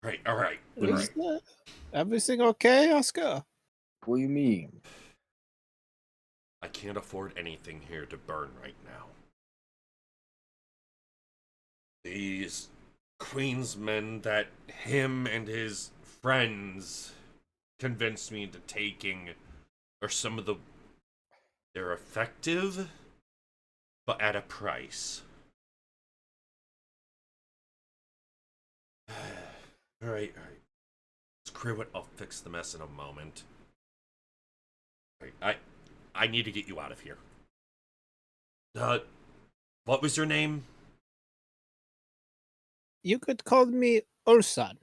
Right, all right. Everything okay, Oscar? What do you mean? I can't afford anything here to burn right now. These Queensmen that him and his friends convinced me into taking are some of they're effective, but at a price. Alright. Screw it, I'll fix the mess in a moment. I need to get you out of here. What was your name? You could call me Ulsan.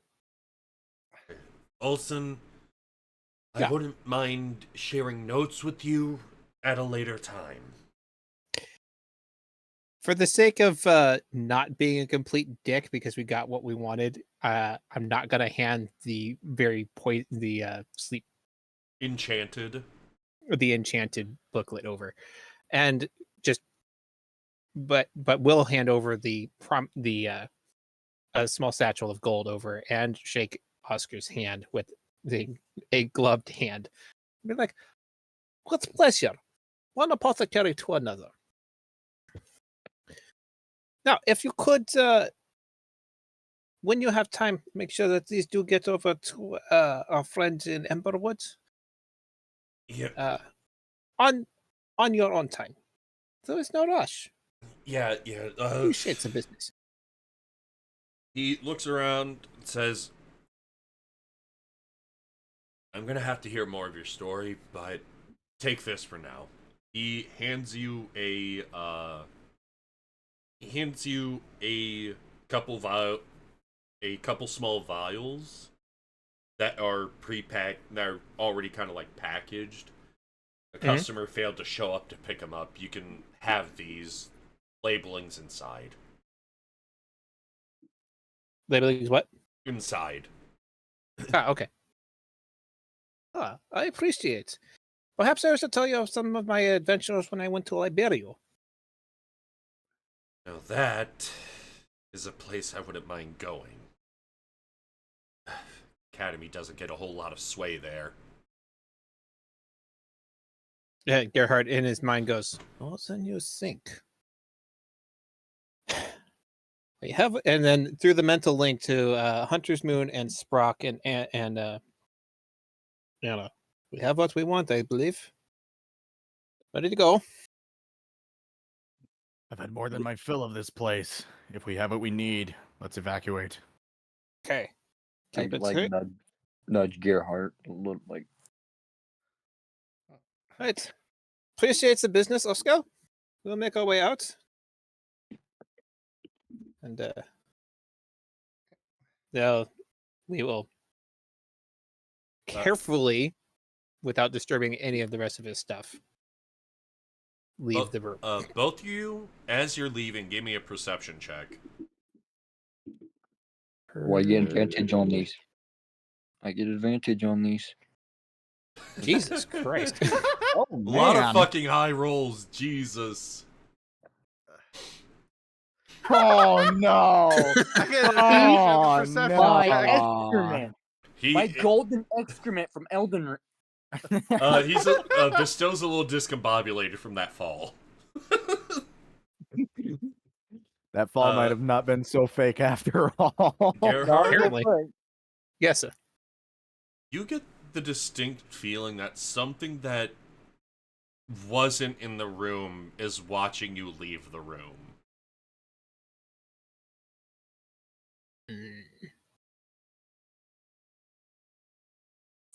Olson. Yeah. I wouldn't mind sharing notes with you at a later time. For the sake of not being a complete dick because we got what we wanted, I'm not gonna hand the sleep Enchanted. the enchanted booklet over, and just but we'll hand over a small satchel of gold over and shake Oscar's hand with a gloved hand. Be like, "What's pleasure? One apothecary to another." Now, if you could, when you have time, make sure that these do get over to our friends in Emberwood. Yeah. On your own time. There is no rush. Yeah. Appreciate the business. He looks around and says, I'm gonna have to hear more of your story, but take this for now. He hands you a couple small vials that are pre-packed, that are already kind of like packaged. A customer failed to show up to pick them up. You can have these labelings inside. Labelings what? Inside. Okay. I appreciate. Perhaps I was to tell you of some of my adventures when I went to Liberia. Now that is a place I wouldn't mind going. Academy doesn't get a whole lot of sway there. Yeah, Gerhard in his mind goes, "More than you think." We have, and then through the mental link to Hunter's Moon and Sprock and we have what we want, I believe. Ready to go. I've had more than my fill of this place. If we have what we need, Let's evacuate. Okay. I Keep it like straight. nudge Gerhardt a little, like, Right. Appreciate the business, Oscar. We'll make our way out. And now we will carefully, without disturbing any of the rest of his stuff, leave the room. Both of you, as you're leaving, give me a perception check. well, I get advantage on these. I get advantage on these. Jesus Christ. Oh, A lot of fucking high rolls, Jesus. Oh no! I get an Oh, perception no. My check. excrement. My golden excrement from Elden Ring. He's Bestow's a little discombobulated from that fall. That fall might have not been so fake after all. Gerhardt, Apparently. Yes, sir. you get the distinct feeling that something that wasn't in the room is watching you leave the room.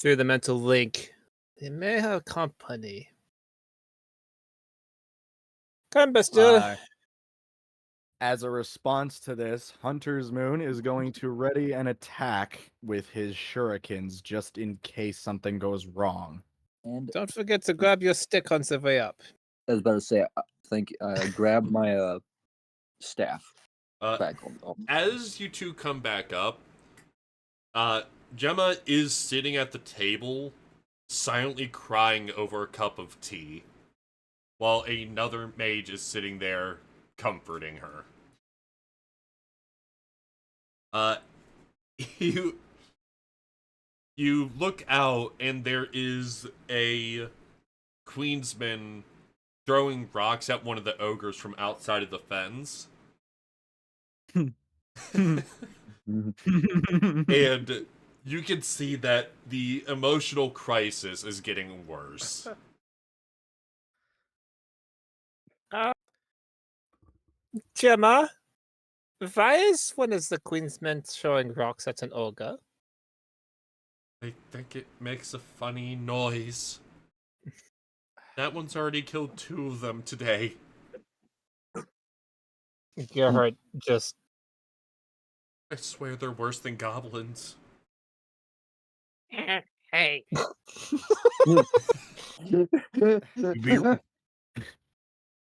Through the mental link, they may have company. Come, Bastille. As a response to this, Hunter's Moon is going to ready an attack with his shurikens just in case something goes wrong. And Don't forget to grab your stick on the way up. I was about to say, I think I grabbed my staff back on. As you two come back up, Gemma is sitting at the table, silently crying over a cup of tea, while another mage is sitting there comforting her. You look out, and there is a queensman throwing rocks at one of the ogres from outside of the fens. And you can see that the emotional crisis is getting worse. Gemma, why is one of the queensmen throwing rocks at an ogre? I think it makes a funny noise. That one's already killed 2 of them today. Gerhardt just... I swear they're worse than goblins. Hey.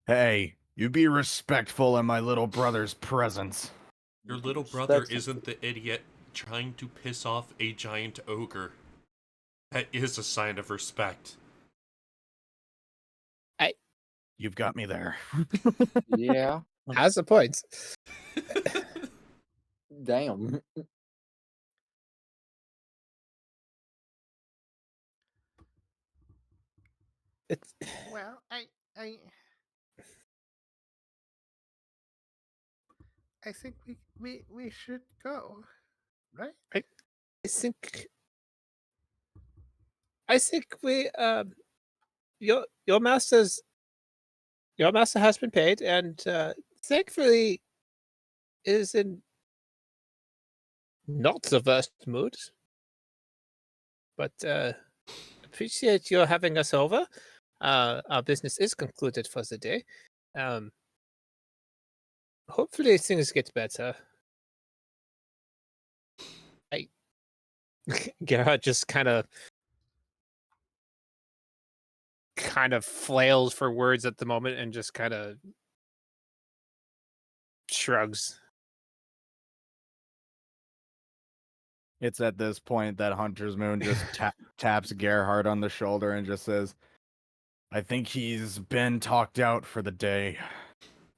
Hey, you be respectful in my little brother's presence. Your little brother isn't the idiot trying to piss off a giant ogre. That is a sign of respect. You've got me there. Yeah. Has a point. Damn. It's... Well, I think we should go, right? I think we your master has been paid, and thankfully is in not the worst mood. But appreciate your having us over. Our business is concluded for the day. Hopefully things get better. Gerard just kind of flails for words at the moment and just kind of shrugs. It's at this point that Hunter's Moon just taps Gerhardt on the shoulder and just says, I think he's been talked out for the day.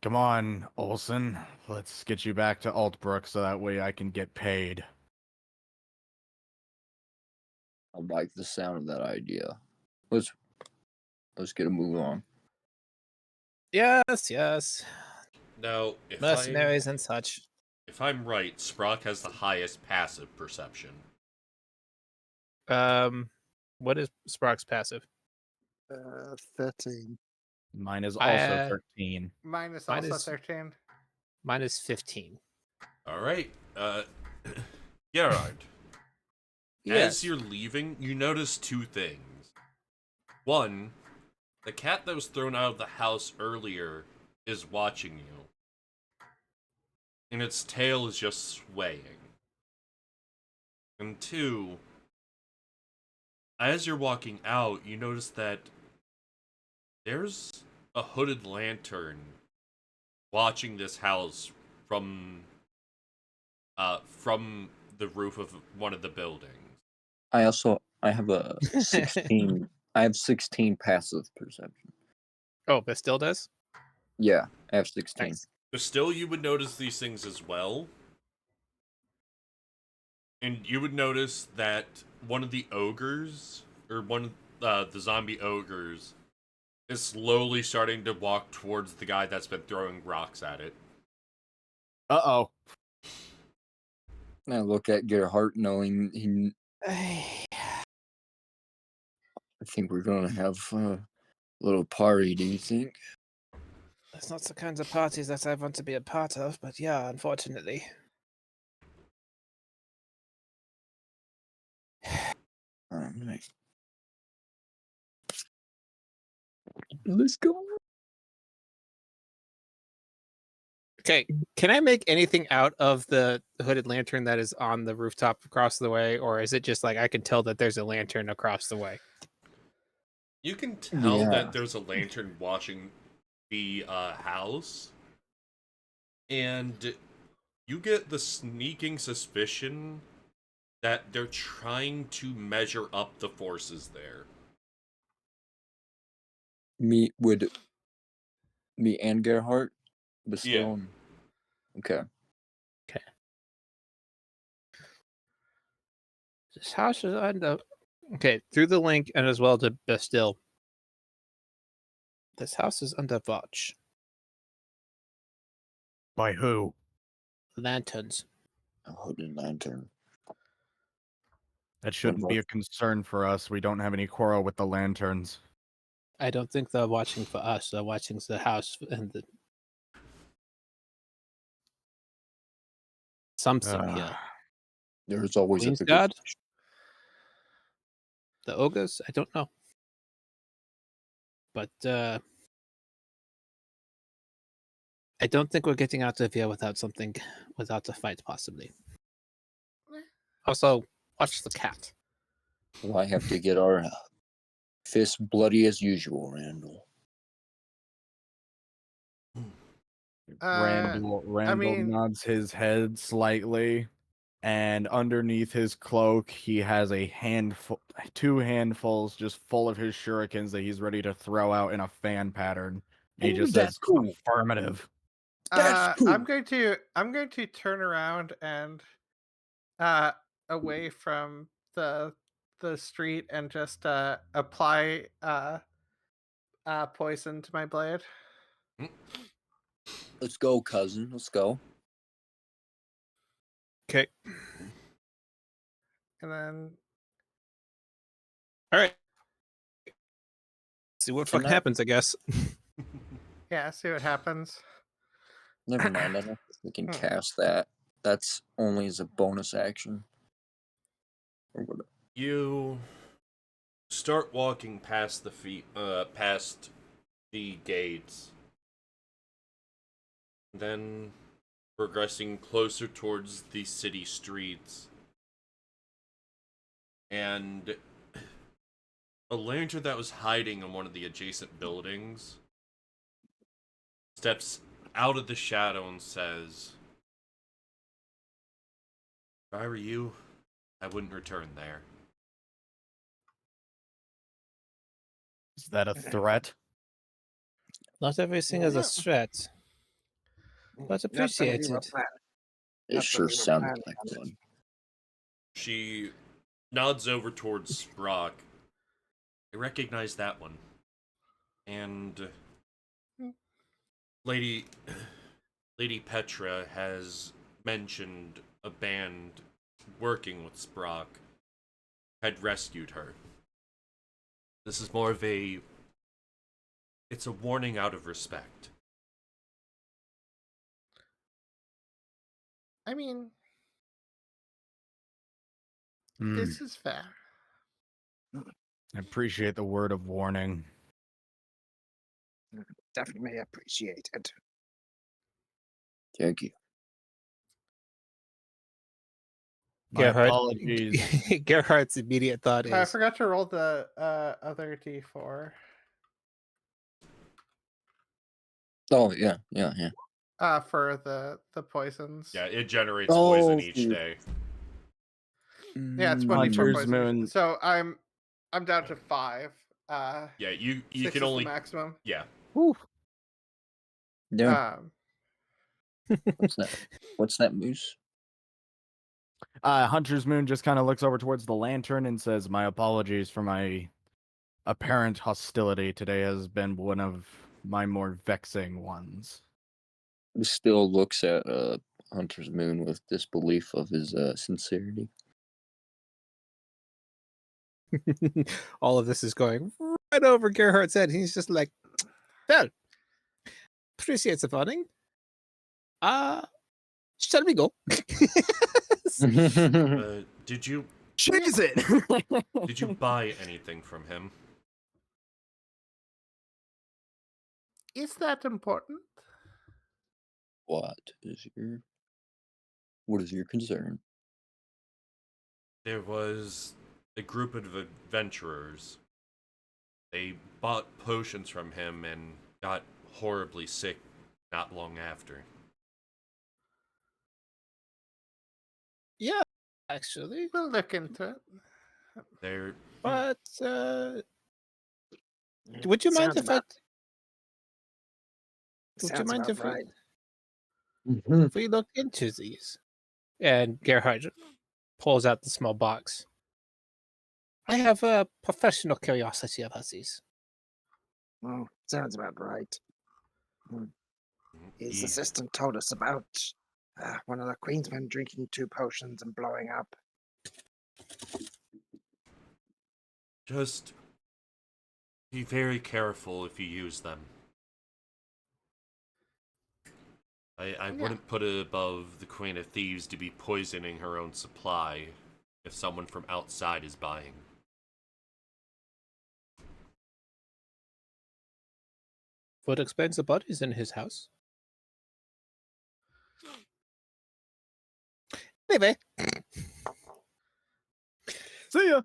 Come on, Olsen. Let's get you back to Altbrook so that way I can get paid. I like the sound of that idea. Let's get a move on. Yes. Now, Mercenaries and such. If I'm right, Sprock has the highest passive perception. What is Sprock's passive? 13. Mine is also 13. Mine is also 13. Mine is 15. All right. Gerard, as Yes. you're leaving, you notice two things. One, the cat that was thrown out of the house earlier is watching you, and its tail is just swaying. And two, as you're walking out, you notice that there's a hooded lantern watching this house from the roof of one of the buildings. I have a 16. I have 16 passive perception. Oh, Bastille does? Yeah, I have 16. Nice. But still, you would notice these things as well. And you would notice that one of the ogres, or one of the zombie ogres, is slowly starting to walk towards the guy that's been throwing rocks at it. Uh-oh. I look at Gerhardt knowing he. I think we're gonna have a little party. Do you think? That's not the kinds of parties that I want to be a part of, but yeah, unfortunately. Alright. Let's go. Okay, can I make anything out of the hooded lantern that is on the rooftop across the way, or is it just like I can tell that there's a lantern across the way? You can tell Yeah. that there's a lantern watching the house, and you get the sneaking suspicion that they're trying to measure up the forces there. Me and Gerhardt, but still. Okay. This house is under. Okay, through the link and as well to Bastille. This house is under watch. By who? Lanterns. A hooded lantern. That shouldn't be a concern for us. We don't have any quarrel with the lanterns. I don't think they're watching for us. They're watching the house and the something here. There's always Queen's a Guard? The ogres? I don't know. But I don't think we're getting out of here without a fight, possibly. Also, watch the cat. Well, I have to get our fists bloody as usual, Randall. Randall nods his head slightly, and underneath his cloak, he has two handfuls just full of his shurikens that he's ready to throw out in a fan pattern. He just that's says, cool. affirmative. That's cool. I'm going to turn around and away from the street and just apply poison to my blade. Let's go, cousin. Let's go. Okay. And then All right. See what fucking that- happens, I guess. yeah, see what happens. Never mind. I don't think we can cast that. That's only as a bonus action. Or what? You start walking past past the gates, then progressing closer towards the city streets, and a lantern that was hiding in one of the adjacent buildings steps out of the shadow and says, "If I were you, I wouldn't return there." Is that a threat? Not everything is a threat, but appreciated. It sure sounded like one. She nods over towards Brock. I recognize that one. And Lady Petra has mentioned a band working with Sprock had rescued her. This is more of it's a warning out of respect. I mean, Hmm, this is fair. I appreciate the word of warning. Definitely appreciate it. Thank you. My Gerhard, apologies. Gerhard's immediate thought I is, forgot to roll the other d4. Oh yeah. For the poisons. Yeah, it generates poison each shoot. day. Yeah, it's 1d4 Hunter's poison. Moon. So I'm down to 5. Yeah, you 6 can is only the maximum. yeah. Whew. Yeah. Um, What's that moose? Hunter's Moon just kind of looks over towards the lantern and says, "My apologies for my apparent hostility. Today has been one of my more vexing ones." He still looks at Hunter's Moon with disbelief of his sincerity. all of this is going right over Gerhard's head. He's just like, well, appreciates the funding. Shall we go? Did you Cheese it! did you buy anything from him? is that important? What is your concern? There was a group of adventurers. They bought potions from him and got horribly sick not long after. Yeah, actually. We'll look into it. They're But would you mind if I? Would you Sounds mind about if right. if we look into these? And Gerhard pulls out the small box. I have a professional curiosity about these. Well, sounds about right. His he assistant told us about one of the Queensmen drinking 2 potions and blowing up. just be very careful if you use them. I wouldn't put it above the Queen of Thieves to be poisoning her own supply if someone from outside is buying. What explains the bodies in his house? Anyway. See ya!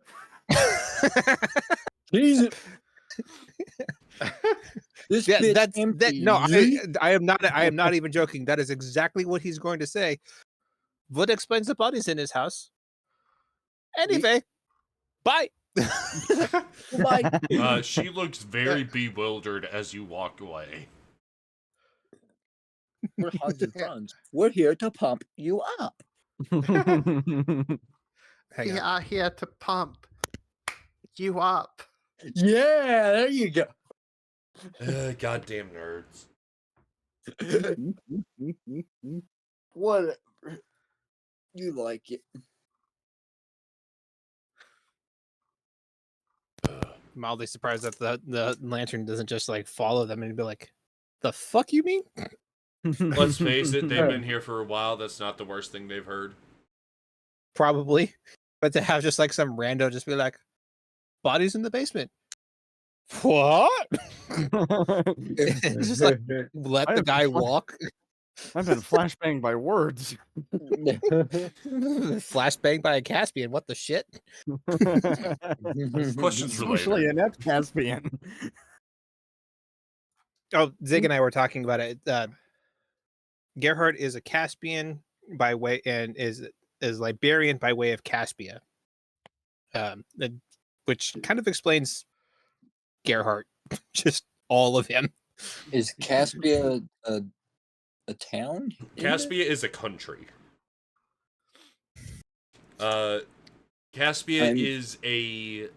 Jesus. This Yeah, bitch that empty. no, I am not even joking. That is exactly what he's going to say. What explains the bodies in his house? Anyway, bye. Bye. She looks very bewildered as you walk away. We're hugs and friends. We're here to pump you up. Hang We on. are here to pump you up. Yeah, there you go. Goddamn nerds. What? You like it? Mildly surprised that the lantern doesn't just like follow them and be like, "The fuck you mean?" Let's face it, they've been here for a while. That's not the worst thing they've heard. Probably, but to have just like some rando just be like, "Bodies in the basement." What? It's just like let I the have guy fun. walk. I've been flashbanged by words. Flashbang by a Caspian. What the shit? Questions for Socially later. inept Caspian. Oh, Zig and I were talking about it. Gerhard is a Caspian by way and is Liberian by way of Caspia. Which kind of explains Gerhard, just all of him. Is Caspia a town? Caspia is a country. Caspia is a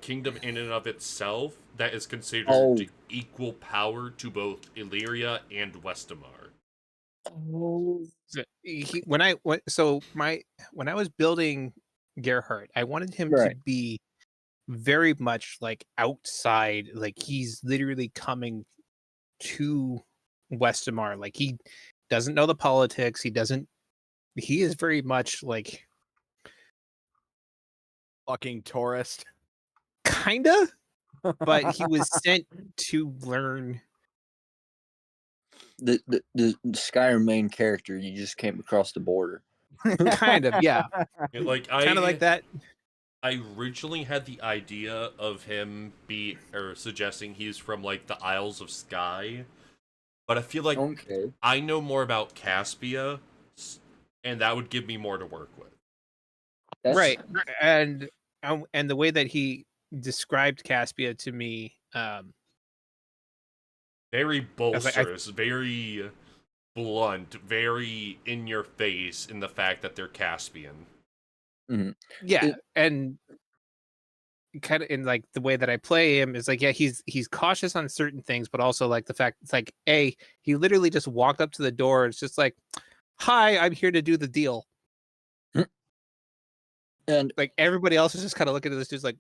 kingdom in and of itself that is considered equal power to both Illyria and Westemar. Oh. When I was building Gerhard, I wanted him to be very much like outside, like he's literally coming to Westemar. Like he doesn't know the politics. He doesn't he is very much like Fucking tourist. kinda, but he was sent to learn. The Skyrim main character, you just came across the border. Kind of, yeah. Like Kind of like that. I originally had the idea of him suggesting he's from like the Isles of Skye, but I feel like Okay. I know more about Caspia, and that would give me more to work with. Right. And the way that he described Caspia to me, Very was like, bolsterous, very blunt, very in your face in the fact that they're Caspian. yeah, It- and kind of in like the way that I play him is like, yeah, he's cautious on certain things, but also like the fact it's like, he literally just walked up to the door. It's just like, hi, I'm here to do the deal. And Like everybody else is just kind of looking at this dude's like,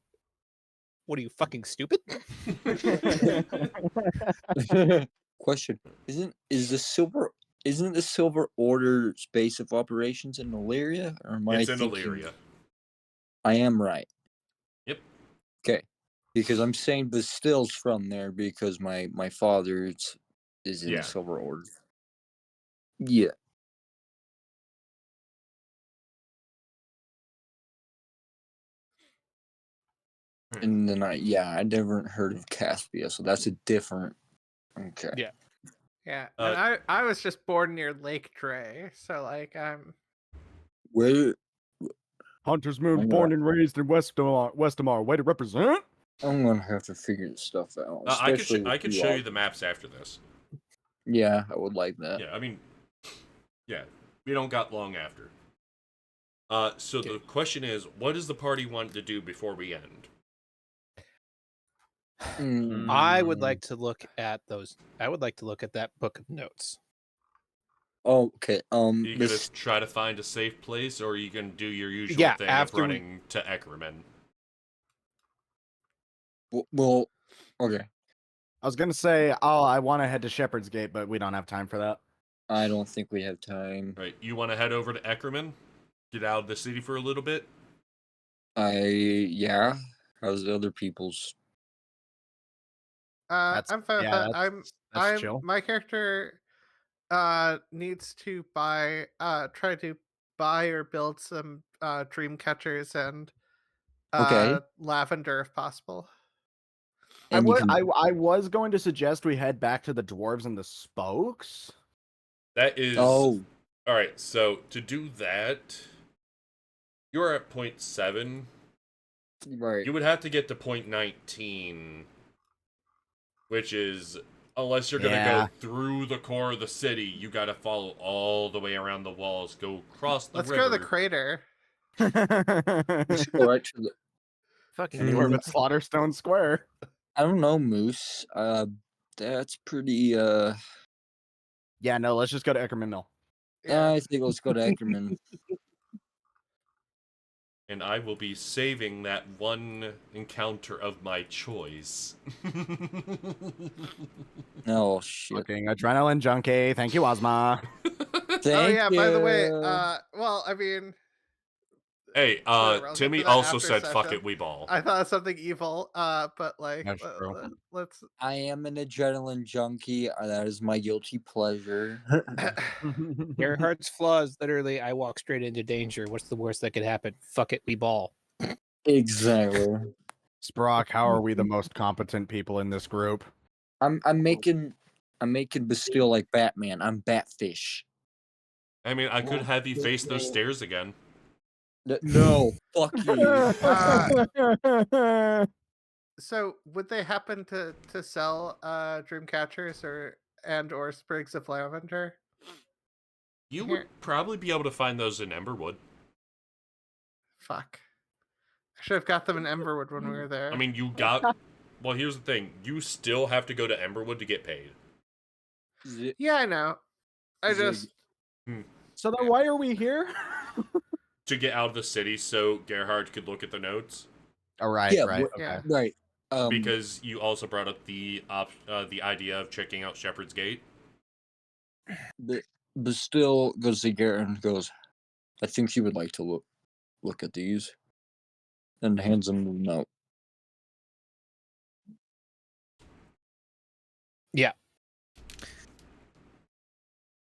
what are you, fucking stupid? question: isn't the Silver Order's base of operations in Illyria, or am I It's in thinking? Illyria. I am right. Yep. Okay, because I'm saying Bastille's from there because my father is in Yeah. the Silver Order. Yeah. And then I never heard of Caspia, so that's a different. Okay. Yeah. Yeah, and I was just born near Lake Dre, so like I'm. Where Hunter's Moon, I'm born gonna- and raised in Westemar. Way to represent. I'm gonna have to figure this stuff out. I Especially could with show all- you the maps after this. Yeah, I would like that. Yeah, I mean, yeah, we don't got long after. So the question is, what does the party want to do before we end? I would like to look at those. I would like to look at that book of notes. Oh, okay. Are you gonna try to find a safe place, or are you gonna do your usual thing of after running to Eckerman? Well, okay. I was gonna say, I want to head to Shepherd's Gate, but we don't have time for that. I don't think we have time. Right, you want to head over to Eckerman, get out of the city for a little bit. Yeah. How's the other people's? I'm fine with that. That's chill. My character needs to try to buy or build some dream catchers and Okay. lavender if possible. And I was going to suggest we head back to the dwarves and the spokes. That is. Oh. All right. So to do that, you're at 0.7. Right. You would have to get to 0.19, which is, unless you're gonna go through the core of the city, you gotta follow all the way around the walls, go across the Let's river. go to the crater. Let's go right to the. Fucking Anywhere but Slaughterstone Square. I don't know, Moose. That's pretty. Yeah, no, let's just go to Eckerman Mill. Yeah. I think let's go to Eckerman. And I will be saving that one encounter of my choice. Oh shit. Fucking adrenaline junkie. Thank you, Ozma. Thank you. By the way, well, I mean, Hey, whatever, I'll get Timmy to that also after said, "Fuck session. it, we ball." I thought of something evil, but like, That's true. let's. I am an adrenaline junkie. That is my guilty pleasure. Gerhardt's flaws. Literally, I walk straight into danger. What's the worst that could happen? Fuck it, we ball. Exactly. Sprock, how are we the most competent people in this group? I'm making Bastille like Batman. I'm Batfish. I mean, I could have you face those stairs again. No, fuck you. So, would they happen to sell dream catchers or sprigs of lavender? You Here. would probably be able to find those in Emberwood. Fuck. I should have got them in Emberwood when we were there. I mean, you got. Well, here's the thing: you still have to go to Emberwood to get paid. yeah, I know. I Zig. just. So then why are we here? To get out of the city, so Gerhard could look at the notes. All right, Yeah, right, wh- okay. Right. Because you also brought up the idea of checking out Shepherd's Gate. Bastille goes to Garrett and goes, I think she would like to look at these, and hands them the note. Yeah.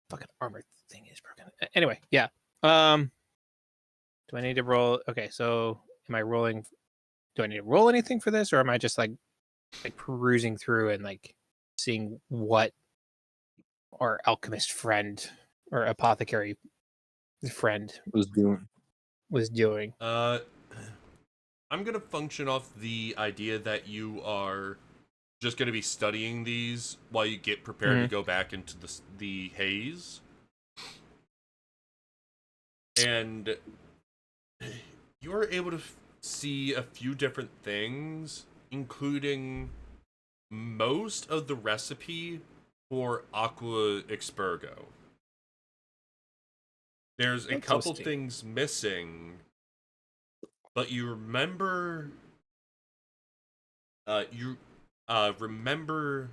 Fucking armor thing is broken. Anyway, yeah. Do I need to roll? Okay, so am I rolling? Do I need to roll anything for this, or am I just like perusing through and like seeing what our alchemist friend or apothecary friend Was doing. was doing? I'm gonna function off the idea that you are just gonna be studying these while you get prepared to go back into the haze, and you are able to see a few different things, including most of the recipe for aqua expurgo. There's a couple Interesting. things missing, but you remember remember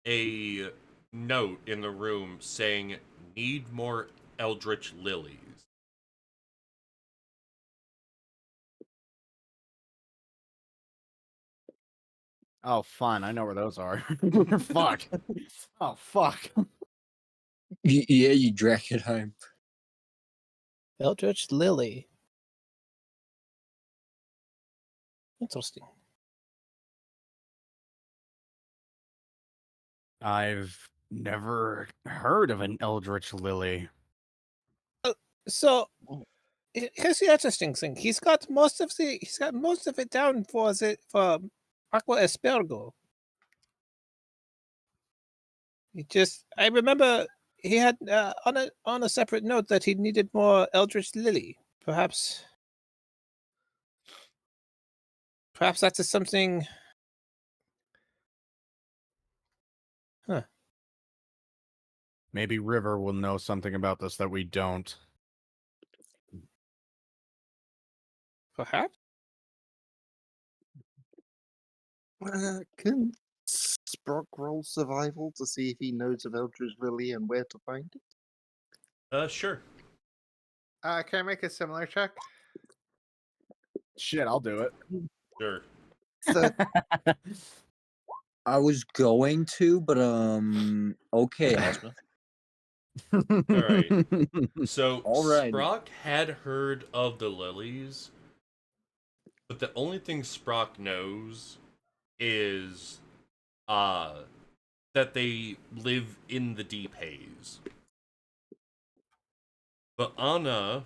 a note in the room saying need more eldritch lilies. Oh, fun. I know where those are. Fuck. Oh, fuck. Yeah, you Drakkenheim. Eldritch Lily. Interesting. I've never heard of an eldritch lily. So here's the interesting thing. He's got most of it down for Aqua Aspergo. I remember he had on a separate note that he needed more Eldritch Lily. Perhaps that is something. Huh. Maybe River will know something about this that we don't. Perhaps. Can Sprock roll survival to see if he knows of Eldridge Lily and where to find it? Sure. Can I make a similar check? Shit, I'll do it. Sure. So, I was going to, but okay, Ozma. Alright. So Alrighty. Sprock had heard of the lilies, but the only thing Sprock knows is that they live in the deep haze. But Anna,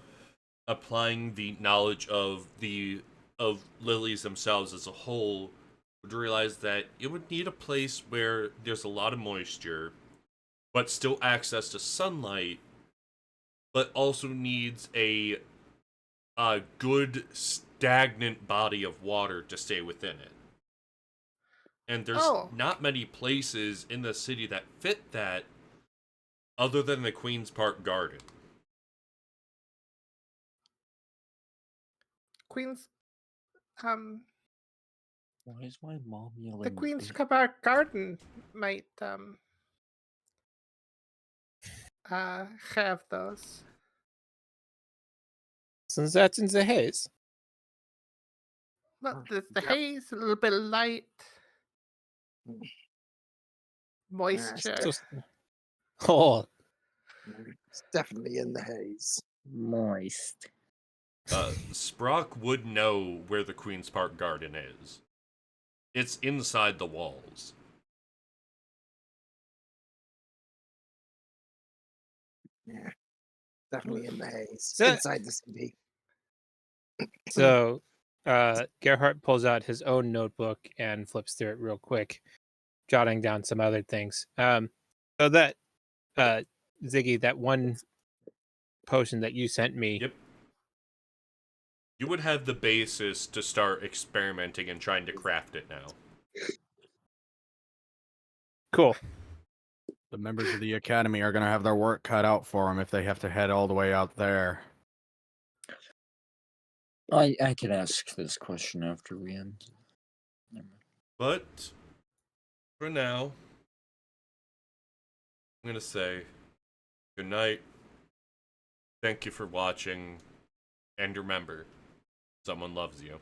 applying the knowledge of lilies themselves as a whole, would realize that it would need a place where there's a lot of moisture, but still access to sunlight, but also needs a good stagnant body of water to stay within it. And there's not many places in the city that fit that other than the Queen's Park Garden. Queen's Why is my mom yelling? the Queen's bitch? Park Garden might have those. Since that's in the haze. Well, the Yep. haze, a little bit of light, moisture. Oh, it's definitely in the haze. Moist. Sprock would know where the Queen's Park Garden is. It's inside the walls. Yeah, definitely in the haze. So- Inside the city. so Gerhardt pulls out his own notebook and flips through it real quick, jotting down some other things. So that Ziggy, that one potion that you sent me. Yep. You would have the basis to start experimenting and trying to craft it now. Cool. The members of the Academy are going to have their work cut out for them if they have to head all the way out there. I can ask this question after we end. Never mind. But for now, I'm going to say good night. Thank you for watching, and remember, someone loves you.